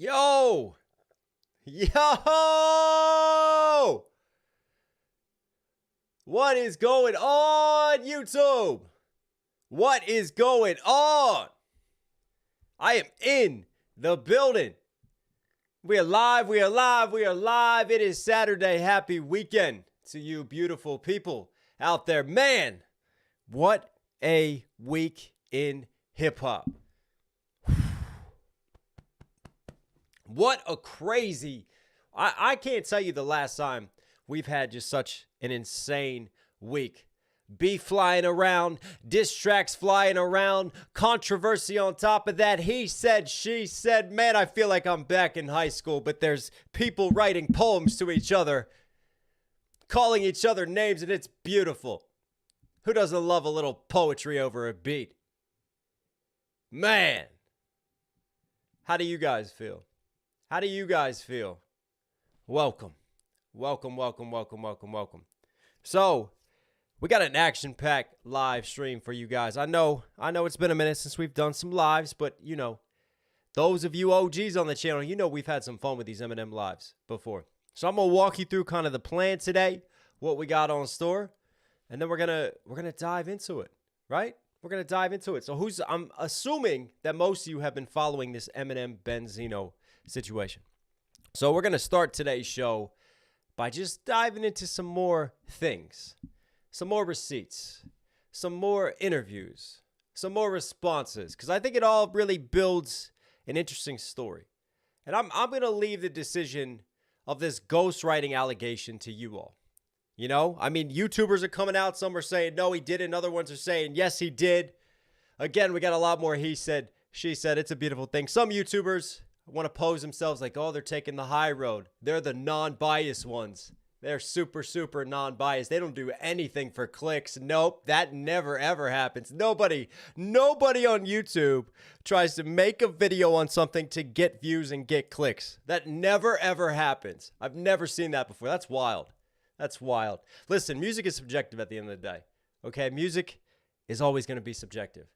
Yo! Yo! What is going on, YouTube? What is going on? I am in the building. We are live, we are live, we are live. It is Saturday. Happy weekend to you beautiful people out there. Man, what a week in hip-hop. What a crazy... I can't tell you the last time we've had just such an insane week. Beef flying around, diss tracks flying around, controversy on top of that. He said, she said, man, I feel like I'm back in high school, but there's people writing poems to each other, calling each other names, and it's beautiful. Who doesn't love a little poetry over a beat? Man, how do you guys feel? How do you guys feel? Welcome. Welcome, welcome, welcome, welcome, welcome. So, we got an action-packed live stream for you guys. I know it's been a minute since we've done some lives, but, you know, those of you OGs on the channel, you know we've had some fun with these Eminem lives before. So, I'm going to walk you through kind of the plan today, what we got on store, and then we're gonna dive into it, right? We're going to dive into it. So, I'm assuming that most of you have been following this Eminem Benzino situation. So we're going to start today's show by just diving into some more things, some more receipts, some more interviews, some more responses, because I think it all really builds an interesting story. And I'm going to leave the decision of this ghostwriting allegation to you all. You know, I mean, YouTubers are coming out. Some are saying, no, he didn't. Other ones are saying, yes, he did. Again, we got a lot more he said, she said. It's a beautiful thing. Some YouTubers want to pose themselves like, oh, they're taking the high road. They're the non-biased ones. They're super, super non-biased. They don't do anything for clicks. Nope, that never, ever happens. Nobody on YouTube tries to make a video on something to get views and get clicks. That never, ever happens. I've never seen that before. That's wild. That's wild. Listen, music is subjective at the end of the day. Okay, music is always going to be subjective.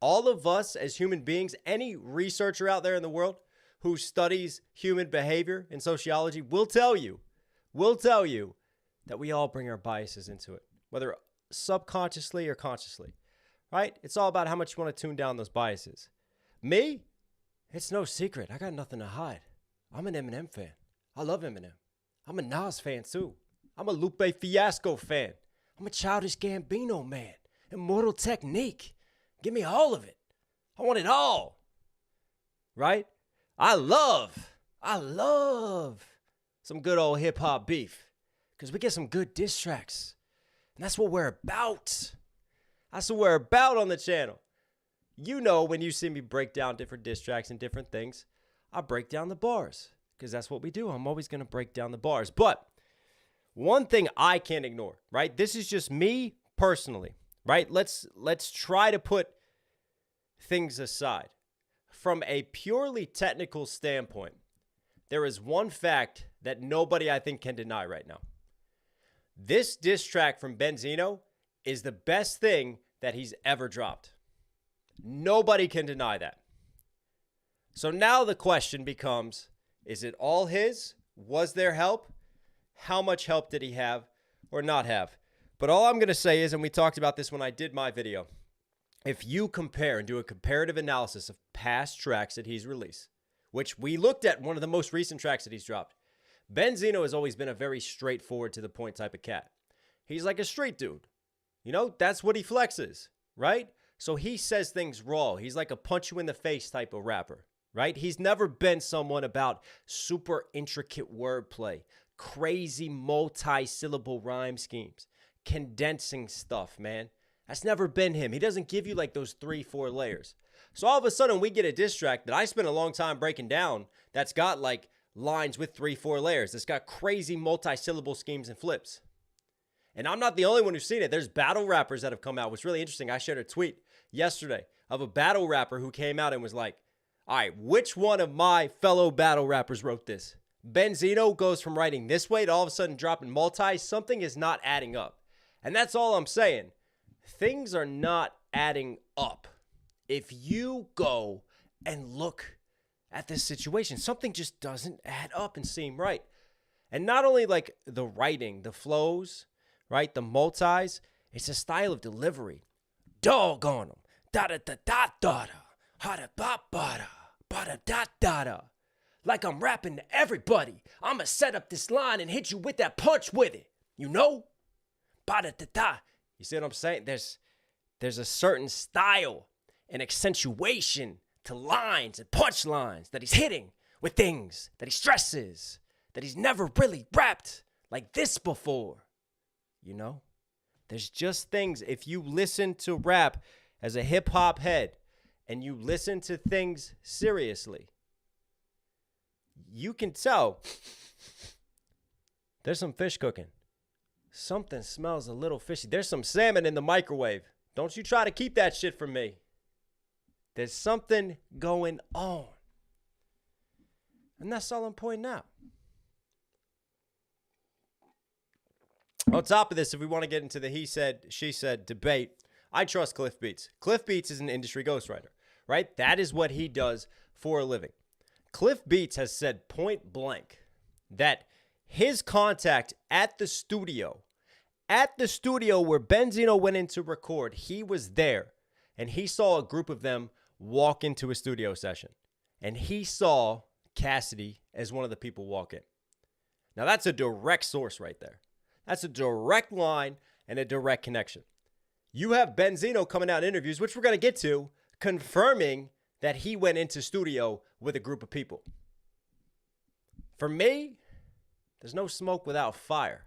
All of us as human beings, any researcher out there in the world who studies human behavior and sociology will tell you that we all bring our biases into it, whether subconsciously or consciously, right? It's all about how much you want to tune down those biases. Me, it's no secret. I got nothing to hide. I'm an Eminem fan. I love Eminem. I'm a Nas fan too. I'm a Lupe Fiasco fan. I'm a Childish Gambino man. Immortal Technique. Give me all of it. I want it all, right? I love some good old hip-hop beef because we get some good diss tracks. And that's what we're about. That's what we're about on the channel. You know, when you see me break down different diss tracks and different things, I break down the bars because that's what we do. I'm always going to break down the bars. But one thing I can't ignore, right? This is just me personally, right? Let's try to put things aside. From a purely technical standpoint, there is one fact that nobody, I think, can deny right now. This diss track from Benzino is the best thing that he's ever dropped. Nobody can deny that. So now the question becomes, is it all his? Was there help? How much help did he have or not have? But all I'm going to say is, and we talked about this when I did my video, if you compare and do a comparative analysis of past tracks that he's released, which we looked at one of the most recent tracks that he's dropped, Benzino has always been a very straightforward to the point type of cat. He's like a street dude. You know, that's what he flexes, right? So he says things raw. He's like a punch you in the face type of rapper, right? He's never been someone about super intricate wordplay, crazy multi-syllable rhyme schemes, condensing stuff, man. That's never been him. He doesn't give you like those 3-4 layers. So all of a sudden we get a diss track that I spent a long time breaking down that's got like lines with 3-4 layers. It's got crazy multi-syllable schemes and flips. And I'm not the only one who's seen it. There's battle rappers that have come out. What's really interesting, I shared a tweet yesterday of a battle rapper who came out and was like, all right, which one of my fellow battle rappers wrote this? Benzino goes from writing this way to all of a sudden dropping multi. Something is not adding up. And that's all I'm saying. Things are not adding up. If you go and look at this situation. Something just doesn't add up and seem right. And not only like the writing, the flows, right? The multis, it's a style of delivery. Dog on them. Da da da da da da. Ha da ba ba da. Ba da da da da. Like I'm rapping to everybody. I'ma set up this line and hit you with that punch with it. You know? Ba da da da. You see what I'm saying? There's a certain style and accentuation to lines and punchlines that he's hitting with things that he stresses, that he's never really rapped like this before. You know? There's just things, if you listen to rap as a hip hop head and you listen to things seriously, you can tell there's some fish cooking. Something smells a little fishy. There's some salmon in the microwave. Don't you try to keep that shit from me. There's something going on. And that's all I'm pointing out. On top of this, if we want to get into the he said, she said debate, I trust Cliff Beats. Cliff Beats is an industry ghostwriter, right? That is what he does for a living. Cliff Beats has said point blank that his contact at the studio where Benzino went in to record, he was there and he saw a group of them walk into a studio session. And he saw Cassidy as one of the people walk in. Now that's a direct source right there. That's a direct line and a direct connection. You have Benzino coming out in interviews, which we're going to get to, confirming that he went into studio with a group of people. For me, there's no smoke without fire.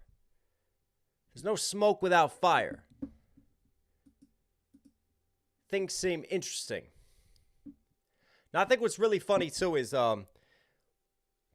There's no smoke without fire. Things seem interesting. Now, I think what's really funny, too, is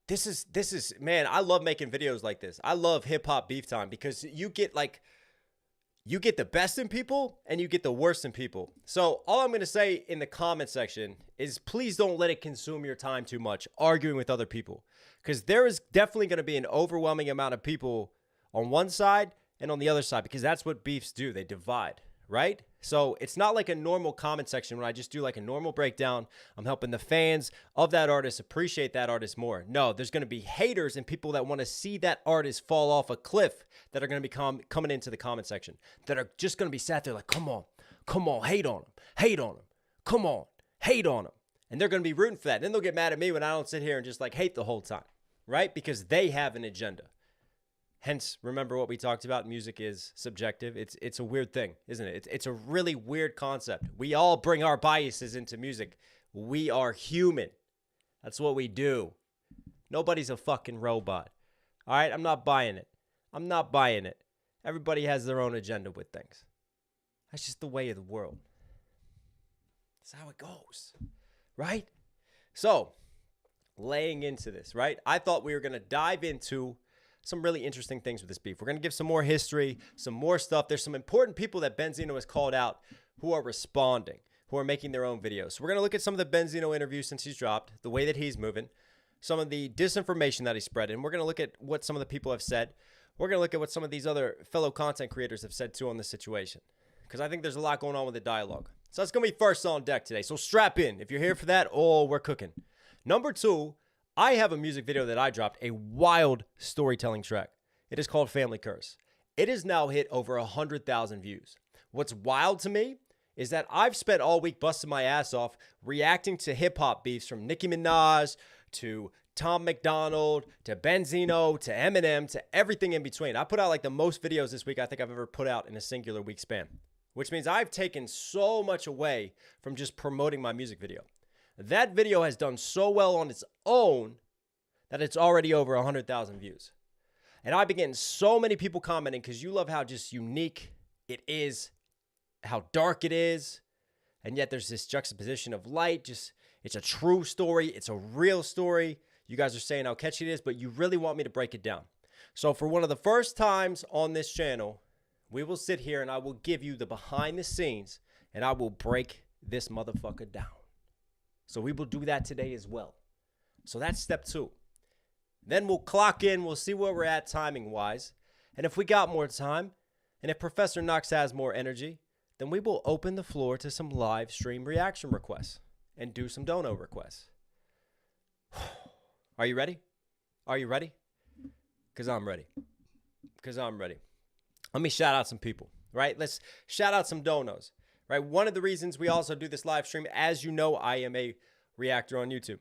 this is, man, I love making videos like this. I love hip-hop beef time because you get the best in people and you get the worst in people. So all I'm going to say in the comment section is please don't let it consume your time too much arguing with other people, because there is definitely going to be an overwhelming amount of people on one side and on the other side, because that's what beefs do. They divide, right? So it's not like a normal comment section when I just do like a normal breakdown. I'm helping the fans of that artist appreciate that artist more. No, there's going to be haters and people that want to see that artist fall off a cliff that are going to be coming into the comment section, that are just going to be sat there like, come on, hate on him, come on, hate on him. And they're going to be rooting for that. And then they'll get mad at me when I don't sit here and just like hate the whole time, right? Because they have an agenda. Hence, remember what we talked about, music is subjective. It's a weird thing, isn't it? It's a really weird concept. We all bring our biases into music. We are human. That's what we do. Nobody's a fucking robot. All right? I'm not buying it. Everybody has their own agenda with things. That's just the way of the world. That's how it goes, right? So, laying into this, right? I thought we were going to dive into some really interesting things with this beef. We're going to give some more history, some more stuff. There's some important people that Benzino has called out who are responding, who are making their own videos. So we're going to look at some of the Benzino interviews since he's dropped, the way that he's moving, some of the disinformation that he spread, and we're going to look at what some of the people have said. We're going to look at what some of these other fellow content creators have said too on this situation, because I think there's a lot going on with the dialogue. So that's going to be first on deck today. So strap in. If you're here for that, oh, we're cooking. Number two, I have a music video that I dropped, a wild storytelling track. It is called Family Curse. It has now hit over 100,000 views. What's wild to me is that I've spent all week busting my ass off reacting to hip-hop beefs from Nicki Minaj to Tom McDonald to Benzino to Eminem to everything in between. I put out like the most videos this week I think I've ever put out in a singular week span, which means I've taken so much away from just promoting my music video. That video has done so well on its own that it's already over 100,000 views. And I've been getting so many people commenting because you love how just unique it is, how dark it is, and yet there's this juxtaposition of light. Just, it's a true story. It's a real story. You guys are saying how catchy it is, but you really want me to break it down. So for one of the first times on this channel, we will sit here and I will give you the behind the scenes and I will break this motherfucker down. So we will do that today as well. So that's step two. Then we'll clock in. We'll see where we're at timing-wise. And if we got more time, and if Professor Knox has more energy, then we will open the floor to some live stream reaction requests and do some dono requests. Are you ready? Are you ready? Because I'm ready. Because I'm ready. Let me shout out some people, right? Let's shout out some donos, right? One of the reasons we also do this live stream, as you know, I am a reactor on YouTube.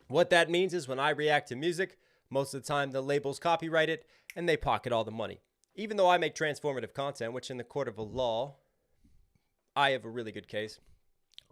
What that means is when I react to music, most of the time the labels copyright it and they pocket all the money. Even though I make transformative content, which in the court of law, I have a really good case.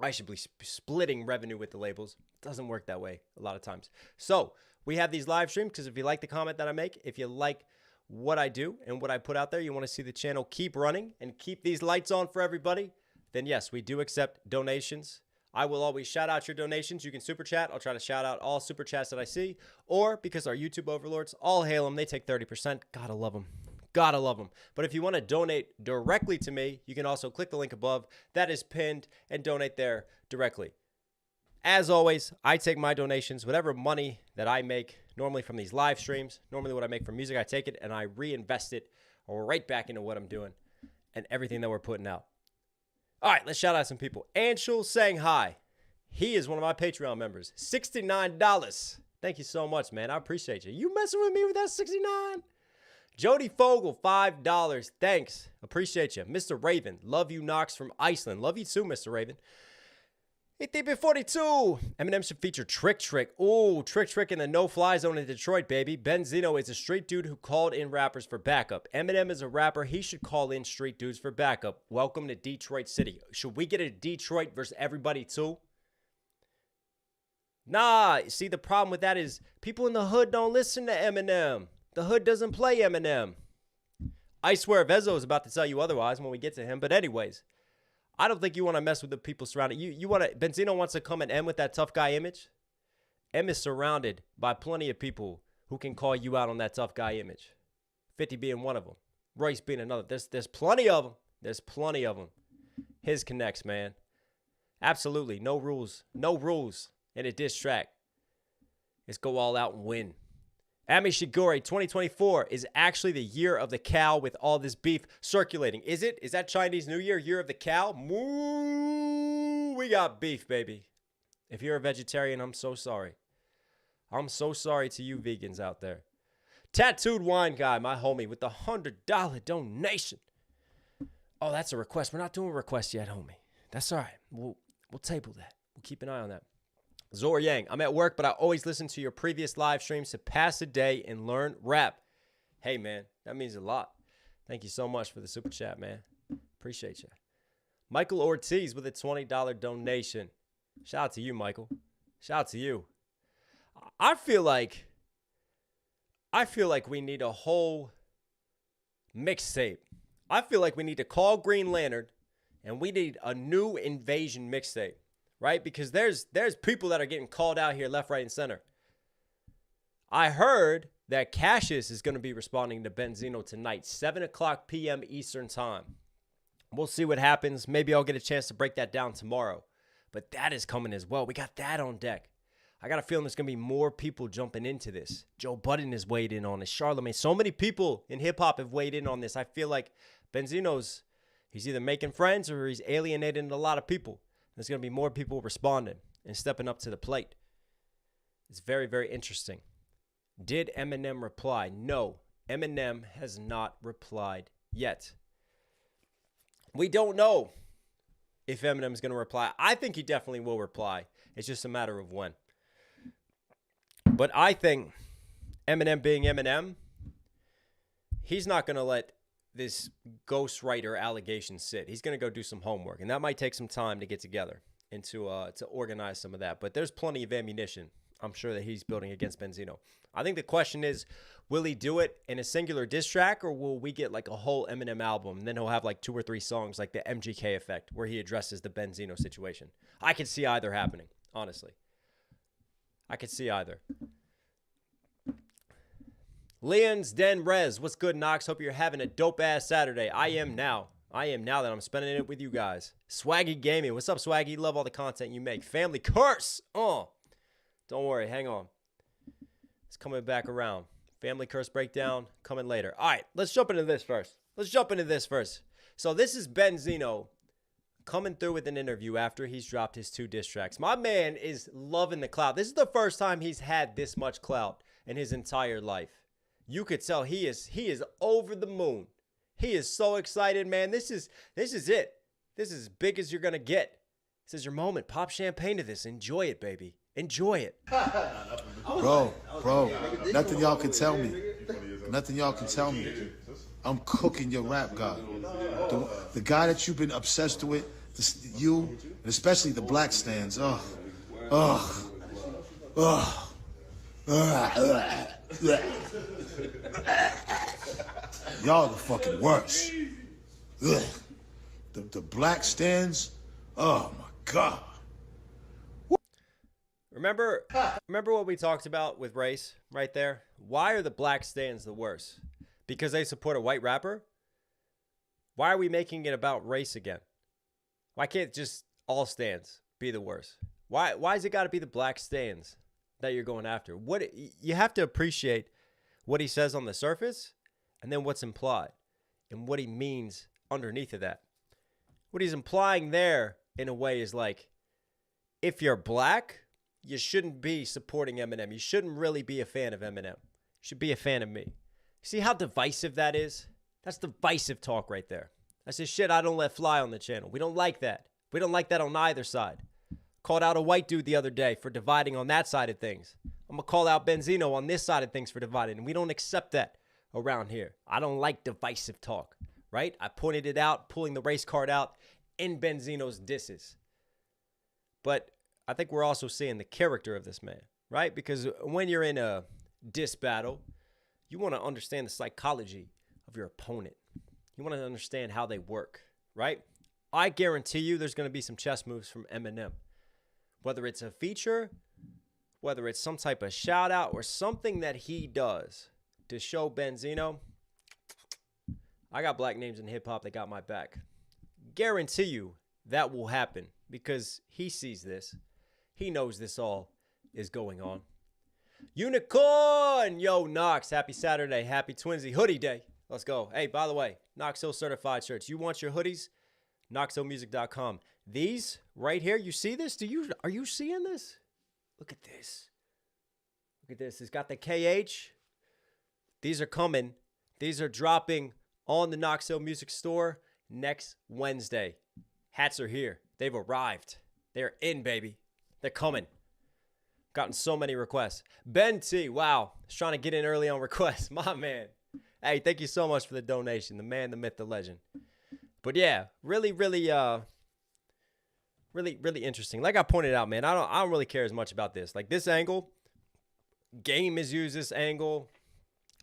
I should be splitting revenue with the labels. It doesn't work that way a lot of times. So we have these live streams because if you like the comment that I make, if you like what I do and what I put out there, you want to see the channel keep running and keep these lights on for everybody, then yes, we do accept donations. I will always shout out your donations. You can super chat. I'll try to shout out all super chats that I see. Or because our YouTube overlords, all hail them. They take 30%. Gotta love them. Gotta love them. But if you want to donate directly to me, you can also click the link above. That is pinned and donate there directly. As always, I take my donations, whatever money that I make, normally from these live streams, normally what I make from music, I take it and I reinvest it right back into what I'm doing and everything that we're putting out. All right, let's shout out some people. Anshul saying hi. He is one of my Patreon members. $69. Thank you so much, man. I appreciate you. You messing with me with that 69? Jody Fogel, $5. Thanks. Appreciate you. Mr. Raven, love you, Knox from Iceland. Love you too, Mr. Raven. ETB42. Eminem should feature Trick Trick. Ooh, Trick Trick in the no-fly zone in Detroit, baby. Benzino is a street dude who called in rappers for backup. Eminem is a rapper. He should call in street dudes for backup. Welcome to Detroit City. Should we get a Detroit versus everybody too? Nah, see, the problem with that is people in the hood don't listen to Eminem. The hood doesn't play Eminem. I swear Vezo is about to tell you otherwise when we get to him. But anyways, I don't think you want to mess with the people surrounding you. Benzino wants to come at M with that tough guy image. M is surrounded by plenty of people who can call you out on that tough guy image. 50 being one of them. Royce being another. There's plenty of them. There's plenty of them. His connects, man. Absolutely. No rules. No rules in a diss track. Let's go all out and win. Ami Shigure, 2024 is actually the year of the cow with all this beef circulating. Is it? Is that Chinese New Year, year of the cow? Moo! We got beef, baby. If you're a vegetarian, I'm so sorry. I'm so sorry to you vegans out there. Tattooed Wine Guy, my homie, with the $100 donation. Oh, that's a request. We're not doing requests yet, homie. That's all right. We'll table that. We'll keep an eye on that. Zor Yang, I'm at work, but I always listen to your previous live streams to pass the day and learn rap. Hey, man, that means a lot. Thank you so much for the super chat, man. Appreciate you. Michael Ortiz with a $20 donation. Shout out to you, Michael. Shout out to you. I feel like we need a whole mixtape. I feel like we need to call Green Lantern and we need a new Invasion mixtape. Right? Because there's people that are getting called out here left, right, and center. I heard that Cassius is going to be responding to Benzino tonight, 7 o'clock p.m. Eastern time. We'll see what happens. Maybe I'll get a chance to break that down tomorrow. But that is coming as well. We got that on deck. I got a feeling there's going to be more people jumping into this. Joe Budden has weighed in on this. Charlamagne. So many people in hip-hop have weighed in on this. I feel like Benzino's, he's either making friends or he's alienating a lot of people. There's going to be more people responding and stepping up to the plate. It's very, very interesting. Did Eminem reply? No, Eminem has not replied yet. We don't know if Eminem is going to reply. I think he definitely will reply. It's just a matter of when. But I think Eminem being Eminem, he's not going to let this ghostwriter allegation sit. He's going to go do some homework, and that might take some time to get together and to organize some of that. But there's plenty of ammunition, I'm sure, that he's building against Benzino. I think the question is, will he do it in a singular diss track, or will we get like a whole Eminem album, and then he'll have like 2 or 3 songs like the MGK effect where he addresses the Benzino situation? I could see either happening, honestly. I could see either. Leon's Den Rez, what's good, Knox? Hope you're having a dope-ass Saturday. I am now that I'm spending it with you guys. Swaggy Gaming, what's up, Swaggy? Love all the content you make. Family Curse, don't worry, hang on. It's coming back around. Family Curse breakdown coming later. All right, let's jump into this first. So this is Benzino coming through with an interview after he's dropped his 2 diss tracks. My man is loving the clout. This is the first time he's had this much clout in his entire life. You could tell he is over the moon. He is so excited, man. This is it. This is as big as you're going to get. This is your moment. Pop champagne to this. Enjoy it, baby. Enjoy it. Bro, nothing y'all can tell me. Nothing y'all can tell me. I'm cooking your rap god. The guy that you've been obsessed with, you, and especially the black stands. Y'all are the fucking worst. The black stands, oh my God. Remember what we talked about with race right there? Why are the black stands the worst? Because they support a white rapper? Why are we making it about race again? Why can't just all stands be the worst? Why is it got to be the black stands that you're going after? You have to appreciate what he says on the surface and then what's implied and what he means underneath of that. What he's implying there in a way is like, if you're black, you shouldn't be supporting Eminem. You shouldn't really be a fan of Eminem. You should be a fan of me. See how divisive that is? That's divisive talk right there. That's the shit I don't let fly on the channel. We don't like that. We don't like that on either side. Called out a white dude the other day for dividing on that side of things. I'm going to call out Benzino on this side of things for dividing. And we don't accept that around here. I don't like divisive talk, right? I pointed it out, pulling the race card out in Benzino's disses. But I think we're also seeing the character of this man, right? Because when you're in a diss battle, you want to understand the psychology of your opponent. You want to understand how they work, right? I guarantee you there's going to be some chess moves from Eminem. Whether it's a feature, whether it's some type of shout out or something that he does to show Benzino, I got black names in hip hop that got my back. Guarantee you that will happen because he sees this. He knows this all is going on. Unicorn! Yo, Knox, happy Saturday. Happy Twinsy Hoodie Day. Let's go. Hey, by the way, Knox Hill certified shirts. You want your hoodies? knoxhillmusic.com. These right here, you see this? Are you seeing this? Look at this. Look at this. It's got the KH. These are coming. These are dropping on the Knox Hill Music Store next Wednesday. Hats are here. They've arrived. They're in, baby. They're coming. Gotten so many requests. Ben T, wow. Was trying to get in early on requests. My man. Hey, thank you so much for the donation. The man, the myth, the legend. But yeah, really interesting. Like I pointed out, man, I don't really care as much about this. Like this angle, Game has used this angle.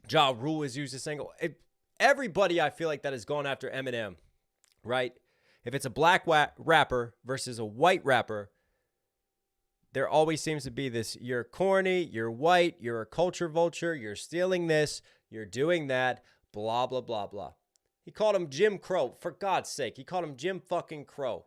Ja Rule has used this angle. Everybody, I feel like, that has gone after Eminem, right? If it's a black rapper versus a white rapper, there always seems to be this, you're corny, you're white, you're a culture vulture, you're stealing this, you're doing that, blah, blah, blah, blah. He called him Jim Crow, for God's sake. He called him Jim fucking Crow,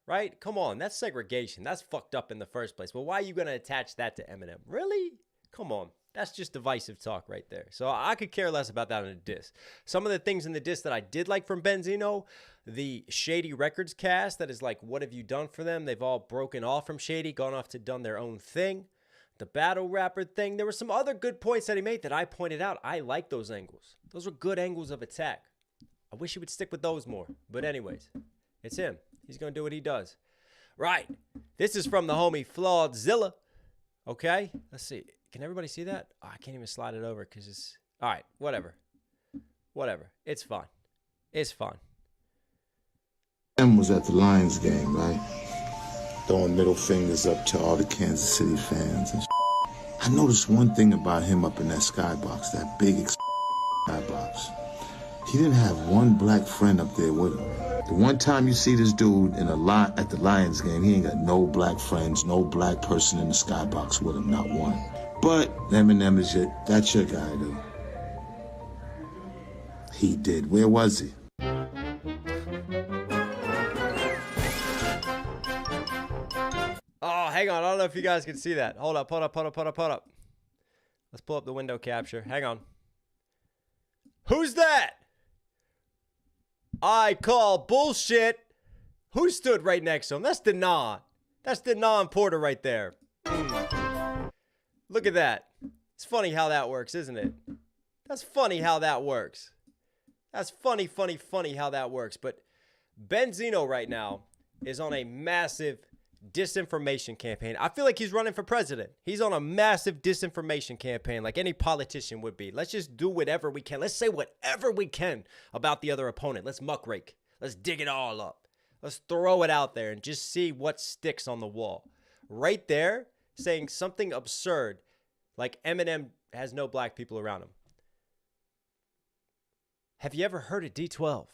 right? Come on, that's segregation. That's fucked up in the first place. But why are you going to attach that to Eminem? Really? Come on. That's just divisive talk right there. So I could care less about that in a diss. Some of the things in the diss that I did like from Benzino, the Shady Records cast, that is like, what have you done for them? They've all broken off from Shady, gone off to done their own thing. The battle rapper thing. There were some other good points that he made that I pointed out. I like those angles. Those were good angles of attack. I wish he would stick with those more. But anyways, it's him. He's going to do what he does. Right. This is from the homie Flawedzilla. Okay. Let's see. Can everybody see that? Oh, I can't even slide it over because it's... All right. Whatever. It's fine. It's fine. Em was at the Lions game, right? Throwing middle fingers up to all the Kansas City fans. And I noticed one thing about him up in that skybox, that big skybox. He didn't have one black friend up there with him. The one time you see this dude in at the Lions game, he ain't got no black friends, no black person in the skybox with him, not one. But Eminem is that's your guy, though. He did. Where was he? Oh, hang on. I don't know if you guys can see that. Hold up. Let's pull up the window capture. Hang on. Who's that? I call bullshit. Who stood right next to him? That's Denon. That's Denon Porter right there. Look at that. It's funny how that works, isn't it? That's funny how that works. That's funny how that works. But Benzino right now is on a massive disinformation campaign. I feel like he's running for president. He's on a massive disinformation campaign like any politician would be. Let's just do whatever we can. Let's say whatever we can about the other opponent. Let's muckrake. Let's dig it all up. Let's throw it out there and just see what sticks on the wall. Right there, saying something absurd like Eminem has no black people around him. Have you ever heard of D12?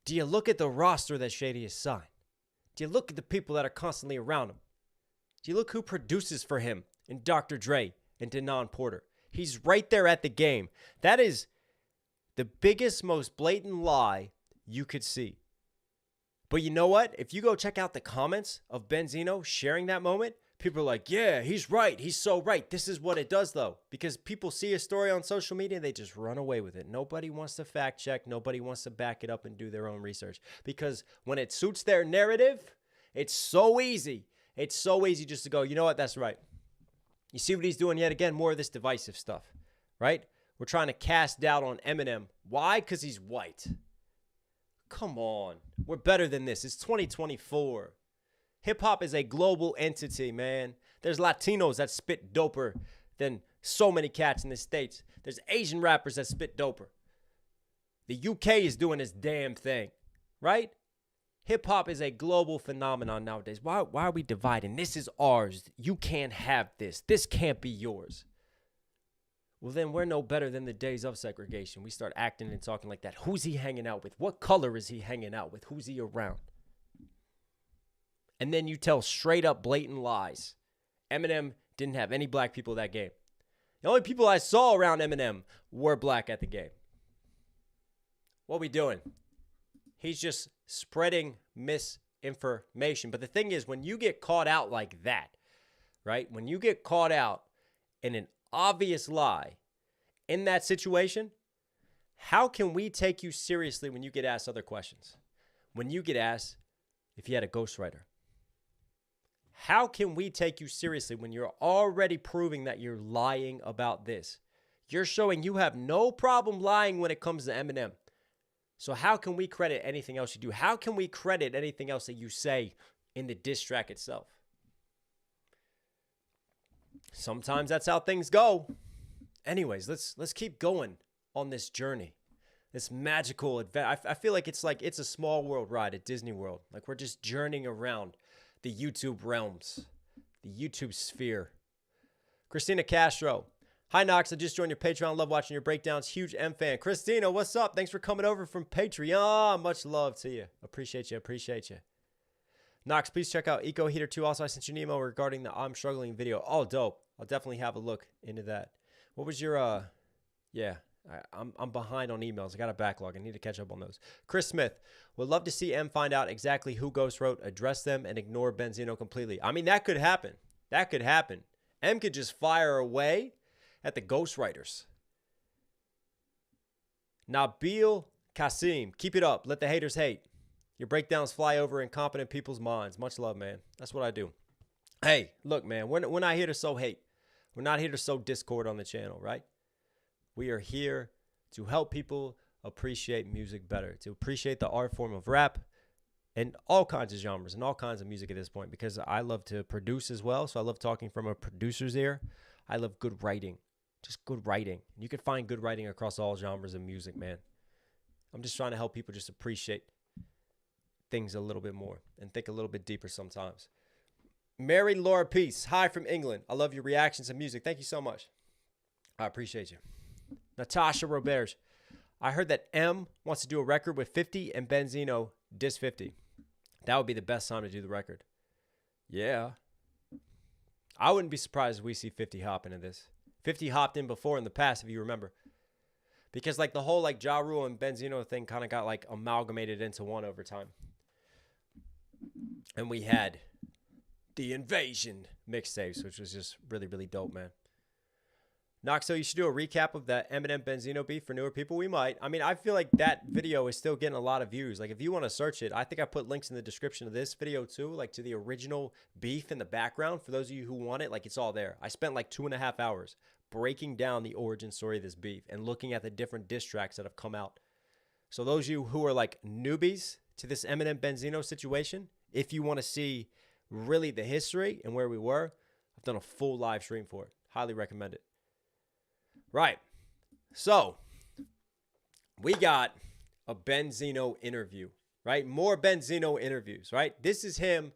Do you look at the roster that Shady has signed? Do you look at the people that are constantly around him? Do you look who produces for him in Dr. Dre and Denon Porter? He's right there at the game. That is the biggest, most blatant lie you could see. But you know what? If you go check out the comments of Benzino sharing that moment, people are like, yeah, he's right. He's so right. This is what it does, though. Because people see a story on social media and they just run away with it. Nobody wants to fact check. Nobody wants to back it up and do their own research. Because when it suits their narrative, it's so easy. It's so easy just to go, you know what? That's right. You see what he's doing yet again? More of this divisive stuff, right? We're trying to cast doubt on Eminem. Why? Because he's white. Come on. We're better than this. It's 2024. Hip-hop is a global entity, man. There's Latinos that spit doper than so many cats in the States. There's Asian rappers that spit doper. The UK is doing its damn thing, right? Hip-hop is a global phenomenon nowadays. Why are we dividing? This is ours. You can't have this. This can't be yours. Well, then we're no better than the days of segregation. We start acting and talking like that. Who's he hanging out with? What color is he hanging out with? Who's he around? And then you tell straight up blatant lies. Eminem didn't have any black people that game. The only people I saw around Eminem were black at the game. What we doing? He's just spreading misinformation. But the thing is, when you get caught out like that, right? When you get caught out in an obvious lie in that situation, how can we take you seriously when you get asked other questions? When you get asked if you had a ghostwriter? How can we take you seriously when you're already proving that you're lying about this? You're showing you have no problem lying when it comes to Eminem. So how can we credit anything else you do? How can we credit anything else that you say in the diss track itself? Sometimes that's how things go. Anyways, let's keep going on this journey. This magical adventure. I feel like it's a small world ride at Disney World. Like we're just journeying around the YouTube realms, the YouTube sphere. Christina Castro. Hi, Knox. I just joined your Patreon. Love watching your breakdowns. Huge M fan. Christina, what's up? Thanks for coming over from Patreon. Much love to you. Appreciate you. Knox, please check out Eco Heater 2. Also, I sent you an email regarding the I'm Struggling video. Oh, dope. I'll definitely have a look into that. What was your, I'm behind on emails. I got a backlog. I need to catch up on those. Chris Smith, would love to see M find out exactly who Ghost wrote, address them, and ignore Benzino completely. I mean, that could happen. M could just fire away at the ghostwriters. Nabil Kasim, keep it up. Let the haters hate. Your breakdowns fly over incompetent people's minds. Much love, man. That's what I do. Hey, look, man, we're not here to sow hate. We're not here to sow discord on the channel, right? We are here to help people appreciate music better, to appreciate the art form of rap and all kinds of genres and all kinds of music at this point, because I love to produce as well. So I love talking from a producer's ear. I love good writing, just good writing. And you can find good writing across all genres of music, man. I'm just trying to help people just appreciate things a little bit more and think a little bit deeper sometimes. Mary Laura Peace. Hi from England. I love your reactions to music. Thank you so much. I appreciate you. Natasha Roberge. I heard that M wants to do a record with 50 and Benzino diss 50. That would be the best time to do the record. Yeah. I wouldn't be surprised if we see 50 hop into this. 50 hopped in before in the past, if you remember. Because like the whole like Ja Rule and Benzino thing kind of got like amalgamated into one over time. And we had the Invasion mixtapes, which was just really, really dope, man. Knox Hill, you should do a recap of that Eminem Benzino beef for newer people. We might. I mean, I feel like that video is still getting a lot of views. Like, if you want to search it, I think I put links in the description of this video too, like to the original beef in the background. For those of you who want it, like, it's all there. I spent like 2.5 hours breaking down the origin story of this beef and looking at the different diss tracks that have come out. So those of you who are like newbies to this Eminem Benzino situation, if you want to see really the history and where we were, I've done a full live stream for it. Highly recommend it. Right. So we got a Benzino interview, right? More Benzino interviews, right? This is him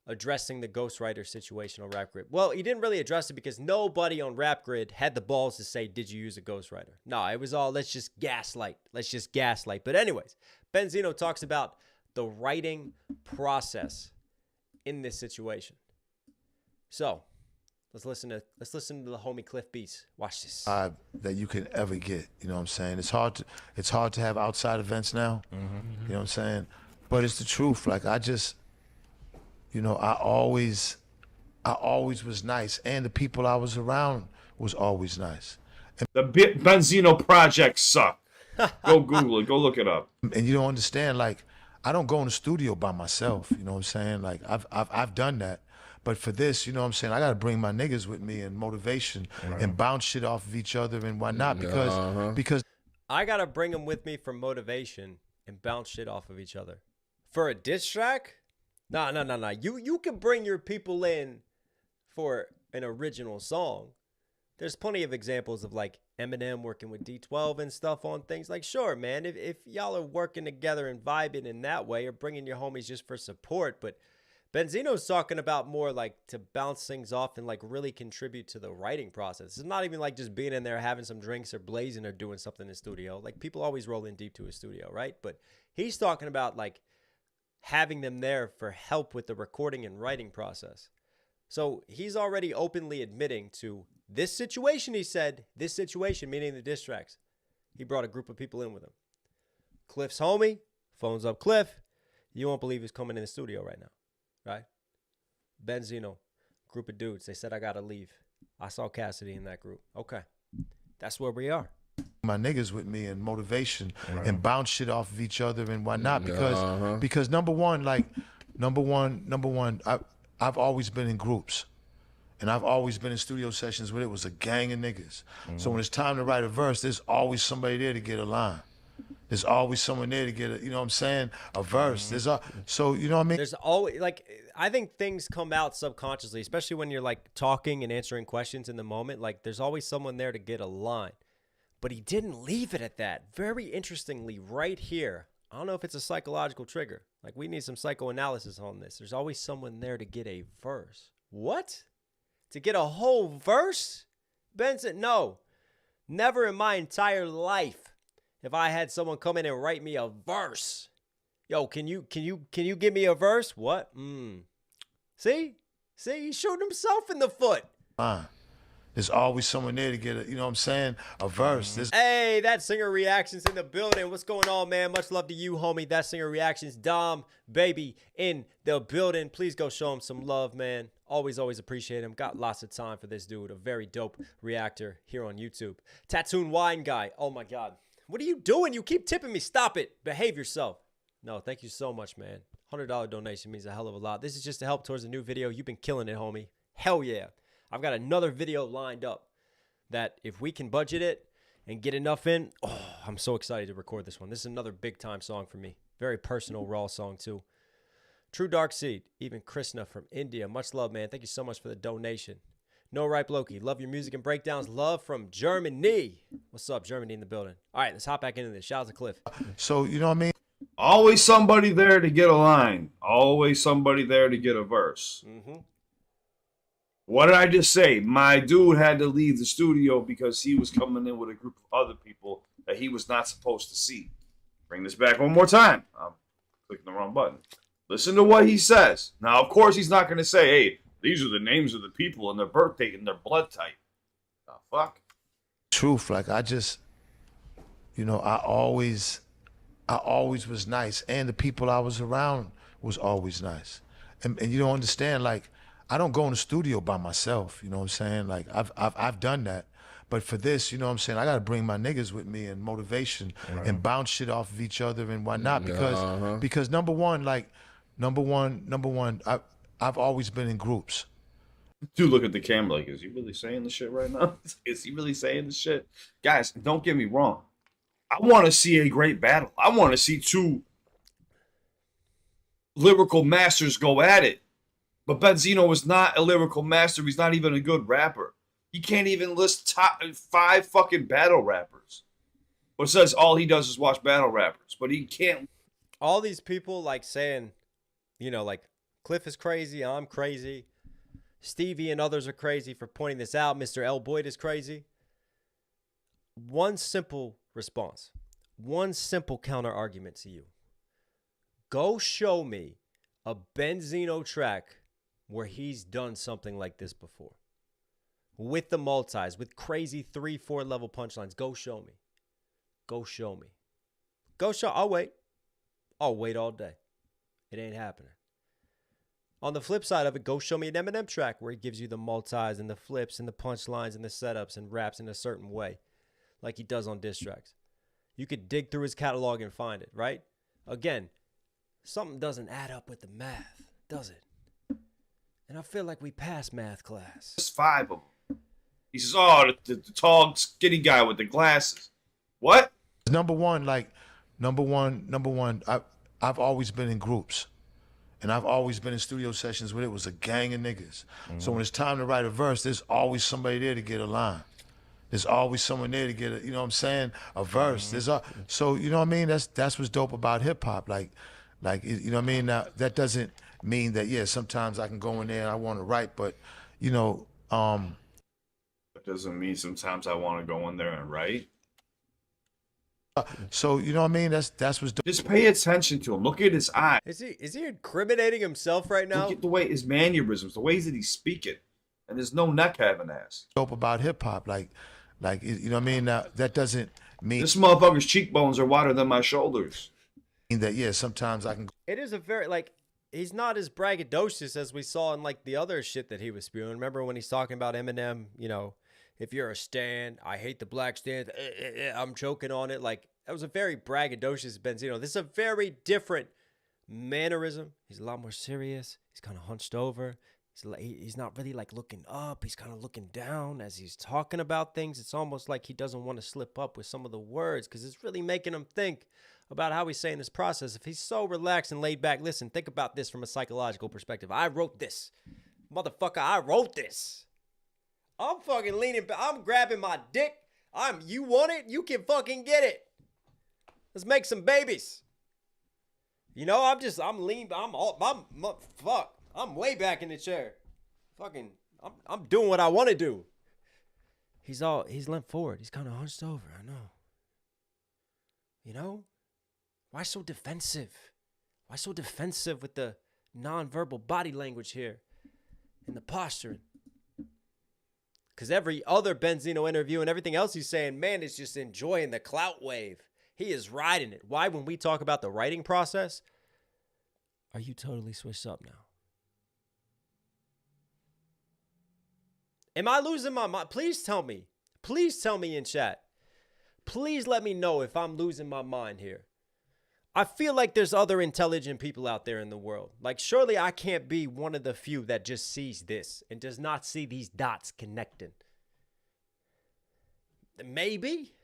addressing the ghostwriter situation on Rap Grid. Well, he didn't really address it because nobody on Rap Grid had the balls to say, did you use a ghostwriter? No, it was all, let's just gaslight. Let's just gaslight. But anyways, Benzino talks about the writing process in this situation. So let's listen to the homie Cliff Beast. Watch this. That you can ever get, you know what I'm saying? It's hard to have outside events now, you know what I'm saying? But it's the truth. Like, I just, you know, I always was nice, and the people I was around was always nice. The Benzino project sucked. Go Google it. Go look it up. And you don't understand, like, I don't go in the studio by myself, you know what I'm saying? Like, I've done that. But for this, you know what I'm saying, I got to bring my niggas with me and motivation and bounce shit off of each other and whatnot because I got to bring them with me for motivation and bounce shit off of each other. For a diss track? Nah. You can bring your people in for an original song. There's plenty of examples of like Eminem working with D12 and stuff on things. Like, sure, man, if y'all are working together and vibing in that way or bringing your homies just for support, but Benzino's talking about more like to bounce things off and like really contribute to the writing process. It's not even like just being in there having some drinks or blazing or doing something in the studio. Like, people always roll in deep to a studio, right? But he's talking about like having them there for help with the recording and writing process. So he's already openly admitting to this situation. He said this situation, meaning the diss tracks. He brought a group of people in with him. Cliff's homie, phones up Cliff. You won't believe he's coming in the studio right now. Right? Benzino, group of dudes. They said, I got to leave. I saw Cassidy in that group. Okay. That's where we are. My niggas with me and motivation and bounce shit off of each other and whatnot because number one, I've always been in groups. And I've always been in studio sessions where it was a gang of niggas. So when it's time to write a verse, there's always somebody there to get a line. There's always someone there to get a, you know what I'm saying, a verse. So, you know what I mean? There's always, like, I think things come out subconsciously, especially when you're, like, talking and answering questions in the moment. Like, there's always someone there to get a line. But he didn't leave it at that. Very interestingly, right here, I don't know if it's a psychological trigger. Like, we need some psychoanalysis on this. There's always someone there to get a verse. What? To get a whole verse? Benson, no. Never in my entire life if I had someone come in and write me a verse. Yo, can you give me a verse? What? See, he shot himself in the foot. There's always someone there to get a, you know what I'm saying, a verse. Hey, that singer reactions in the building. What's going on, man? Much love to you, homie. That singer reactions, Dom, baby, in the building. Please go show him some love, man. Always appreciate him. Got lots of time for this dude. A very dope reactor here on YouTube. Tattooed Wine Guy. Oh, my God. What are you doing? You keep tipping me. Stop it. Behave yourself. No, thank you so much, man. $100 donation means a hell of a lot. This is just to help towards a new video. You've been killing it, homie. Hell yeah. I've got another video lined up that if we can budget it and get enough in, oh, I'm so excited to record this one. This is another big time song for me. Very personal, raw song too. True Dark Seed, even Krishna from India. Much love, man. Thank you so much for the donation. No Ripe Loki, love your music and breakdowns. Love from Germany. What's up, Germany in the building? All right, let's hop back into this. Shout out to Cliff. So, you know what I mean? Always somebody there to get a line. Always somebody there to get a verse. What did I just say? My dude had to leave the studio because he was coming in with a group of other people that he was not supposed to see. Bring this back one more time. I'm clicking the wrong button. Listen to what he says. Now, of course, he's not going to say, hey, these are the names of the people and their birthday and their blood type. The fuck? Truth, like, I just, you know, I always was nice, and the people I was around was always nice. And you don't understand, like, I don't go in the studio by myself, you know what I'm saying? Like, I've done that. But for this, you know what I'm saying, I got to bring my niggas with me and motivation and bounce shit off of each other and whatnot. Because number one, I've always been in groups. Dude, look at the camera like, is he really saying this shit right now? Is he really saying this shit? Guys, don't get me wrong. I want to see a great battle. I want to see two lyrical masters go at it. But Benzino is not a lyrical master. He's not even a good rapper. He can't even list top 5 fucking battle rappers. But says all he does is watch battle rappers. But he can't. All these people like saying, you know, like Cliff is crazy, I'm crazy. Stevie and others are crazy for pointing this out. Mr. L. Boyd is crazy. One simple response. One simple counter argument to you. Go show me a Benzino track where he's done something like this before. With the multis, with crazy 3-4 level punchlines. Go show me. Go show me. Go show. I'll wait. I'll wait all day. It ain't happening. On the flip side of it, go show me an Eminem track where he gives you the multis and the flips and the punchlines and the setups and raps in a certain way, like he does on diss tracks. You could dig through his catalog and find it, right? Again, something doesn't add up with the math, does it? And I feel like we passed math class. There's 5 of them. He says, oh, the tall, skinny guy with the glasses. What? Number one, I've always been in groups. And I've always been in studio sessions where it was a gang of niggas. So when it's time to write a verse, there's always somebody there to get a line. There's always someone there to get a, you know what I'm saying, a verse. So you know what I mean? That's what's dope about hip hop. Like you know what I mean? Now that doesn't mean that sometimes I can go in there and I want to write, but you know, that doesn't mean sometimes I want to go in there and write. So you know what I mean? That's what's dope. Just pay attention to him. Look at his eyes. Is he incriminating himself right now? Look at the way his mannerisms, the ways that he's speaking, and there's no neck having ass. Dope about hip hop, like you know what I mean? Now that doesn't mean this motherfucker's cheekbones are wider than my shoulders. That sometimes I can. It is a very he's not as braggadocious as we saw in like the other shit that he was spewing. Remember when he's talking about Eminem, you know, if you're a stan, I hate the black stand, I'm choking on it. Like, that was a very braggadocious Benzino. This is a very different mannerism. He's a lot more serious. He's kind of hunched over. He's not really like looking up. He's kind of looking down as he's talking about things. It's almost like he doesn't want to slip up with some of the words because it's really making him think about how he's saying this process. If he's so relaxed and laid back, listen, think about this from a psychological perspective. I wrote this. Motherfucker, I wrote this. I'm fucking leaning back. I'm grabbing my dick. You want it? You can fucking get it. Let's make some babies. You know, I'm lean. Fuck. I'm way back in the chair. Fucking, I'm doing what I want to do. He's leant forward. He's kind of hunched over. I know. You know? Why so defensive? Why so defensive with the nonverbal body language here and the posturing? Because every other Benzino interview and everything else he's saying, man, is just enjoying the clout wave. He is riding it. Why, when we talk about the writing process, are you totally switched up now? Am I losing my mind? Please tell me. Please tell me in chat. Please let me know if I'm losing my mind here. I feel like there's other intelligent people out there in the world. Like, surely I can't be one of the few that just sees this and does not see these dots connecting. Maybe.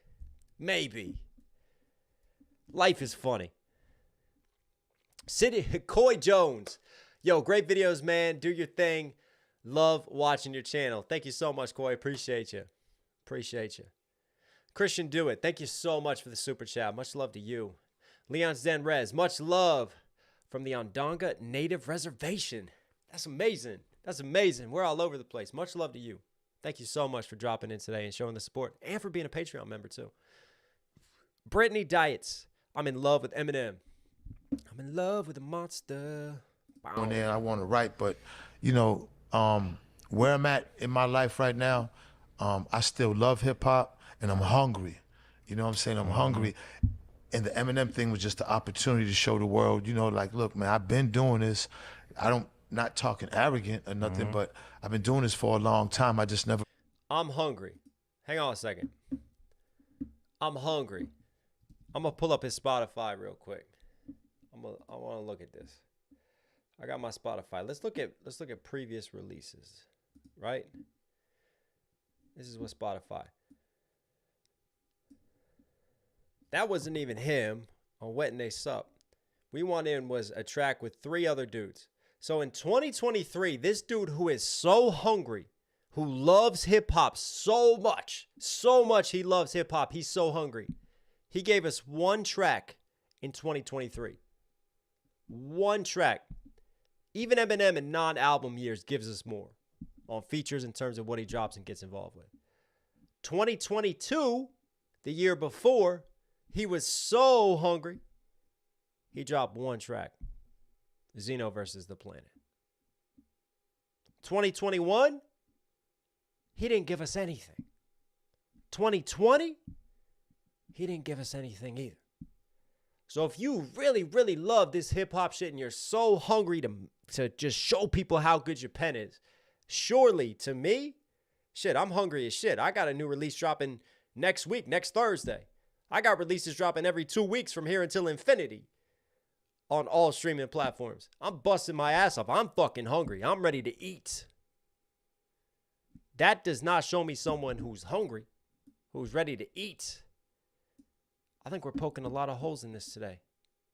Life is funny. Coy Jones. Yo, great videos, man. Do your thing. Love watching your channel. Thank you so much, Coy. Appreciate you. Christian Do It. Thank you so much for the super chat. Much love to you. Leon's Den Rez, much love from the Ondonga Native Reservation. That's amazing. We're all over the place. Much love to you. Thank you so much for dropping in today and showing the support and for being a Patreon member too. Brittany Diets, I'm in love with Eminem. I'm in love with a monster. Wow. There, I want to write, but you know, where I'm at in my life right now, I still love hip hop and I'm hungry. You know what I'm saying? I'm hungry. And the Eminem thing was just the opportunity to show the world, you know, like, look, man, I've been doing this. Not talking arrogant or nothing, but I've been doing this for a long time. I just never. I'm hungry. Hang on a second. I'm hungry. I'm gonna pull up his Spotify real quick. I want to look at this. I got my Spotify. Let's look at previous releases, right? This is what Spotify. That wasn't even him on Wet and They Sup. We Want In was a track with 3 other dudes. So in 2023, this dude who is so hungry, who loves hip hop so much he loves hip hop, he's so hungry. He gave us 1 track in 2023. 1 track. Even Eminem in non-album years gives us more on features in terms of what he drops and gets involved with. 2022, the year before, he was so hungry, he dropped 1 track. Zeno versus the Planet. 2021, he didn't give us anything. 2020, he didn't give us anything either. So if you really, really love this hip-hop shit and you're so hungry to just show people how good your pen is, surely, to me, shit, I'm hungry as shit. I got a new release dropping next week, next Thursday. I got releases dropping every 2 weeks from here until infinity on all streaming platforms. I'm busting my ass off. I'm fucking hungry. I'm ready to eat. That does not show me someone who's hungry, who's ready to eat. I think we're poking a lot of holes in this today.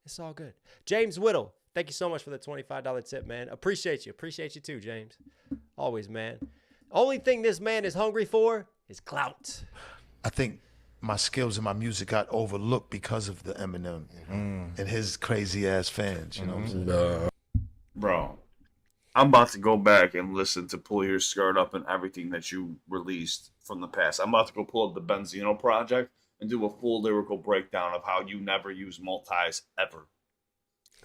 It's all good. James Whittle, thank you so much for the $25 tip, man. Appreciate you. Appreciate you too, James. Always, man. Only thing this man is hungry for is clout. I think my skills and my music got overlooked because of the Eminem and his crazy ass fans, you know what I'm saying? Bro, I'm about to go back and listen to Pull Your Skirt Up and everything that you released from the past. I'm about to go pull up the Benzino project and do a full lyrical breakdown of how you never use multis ever.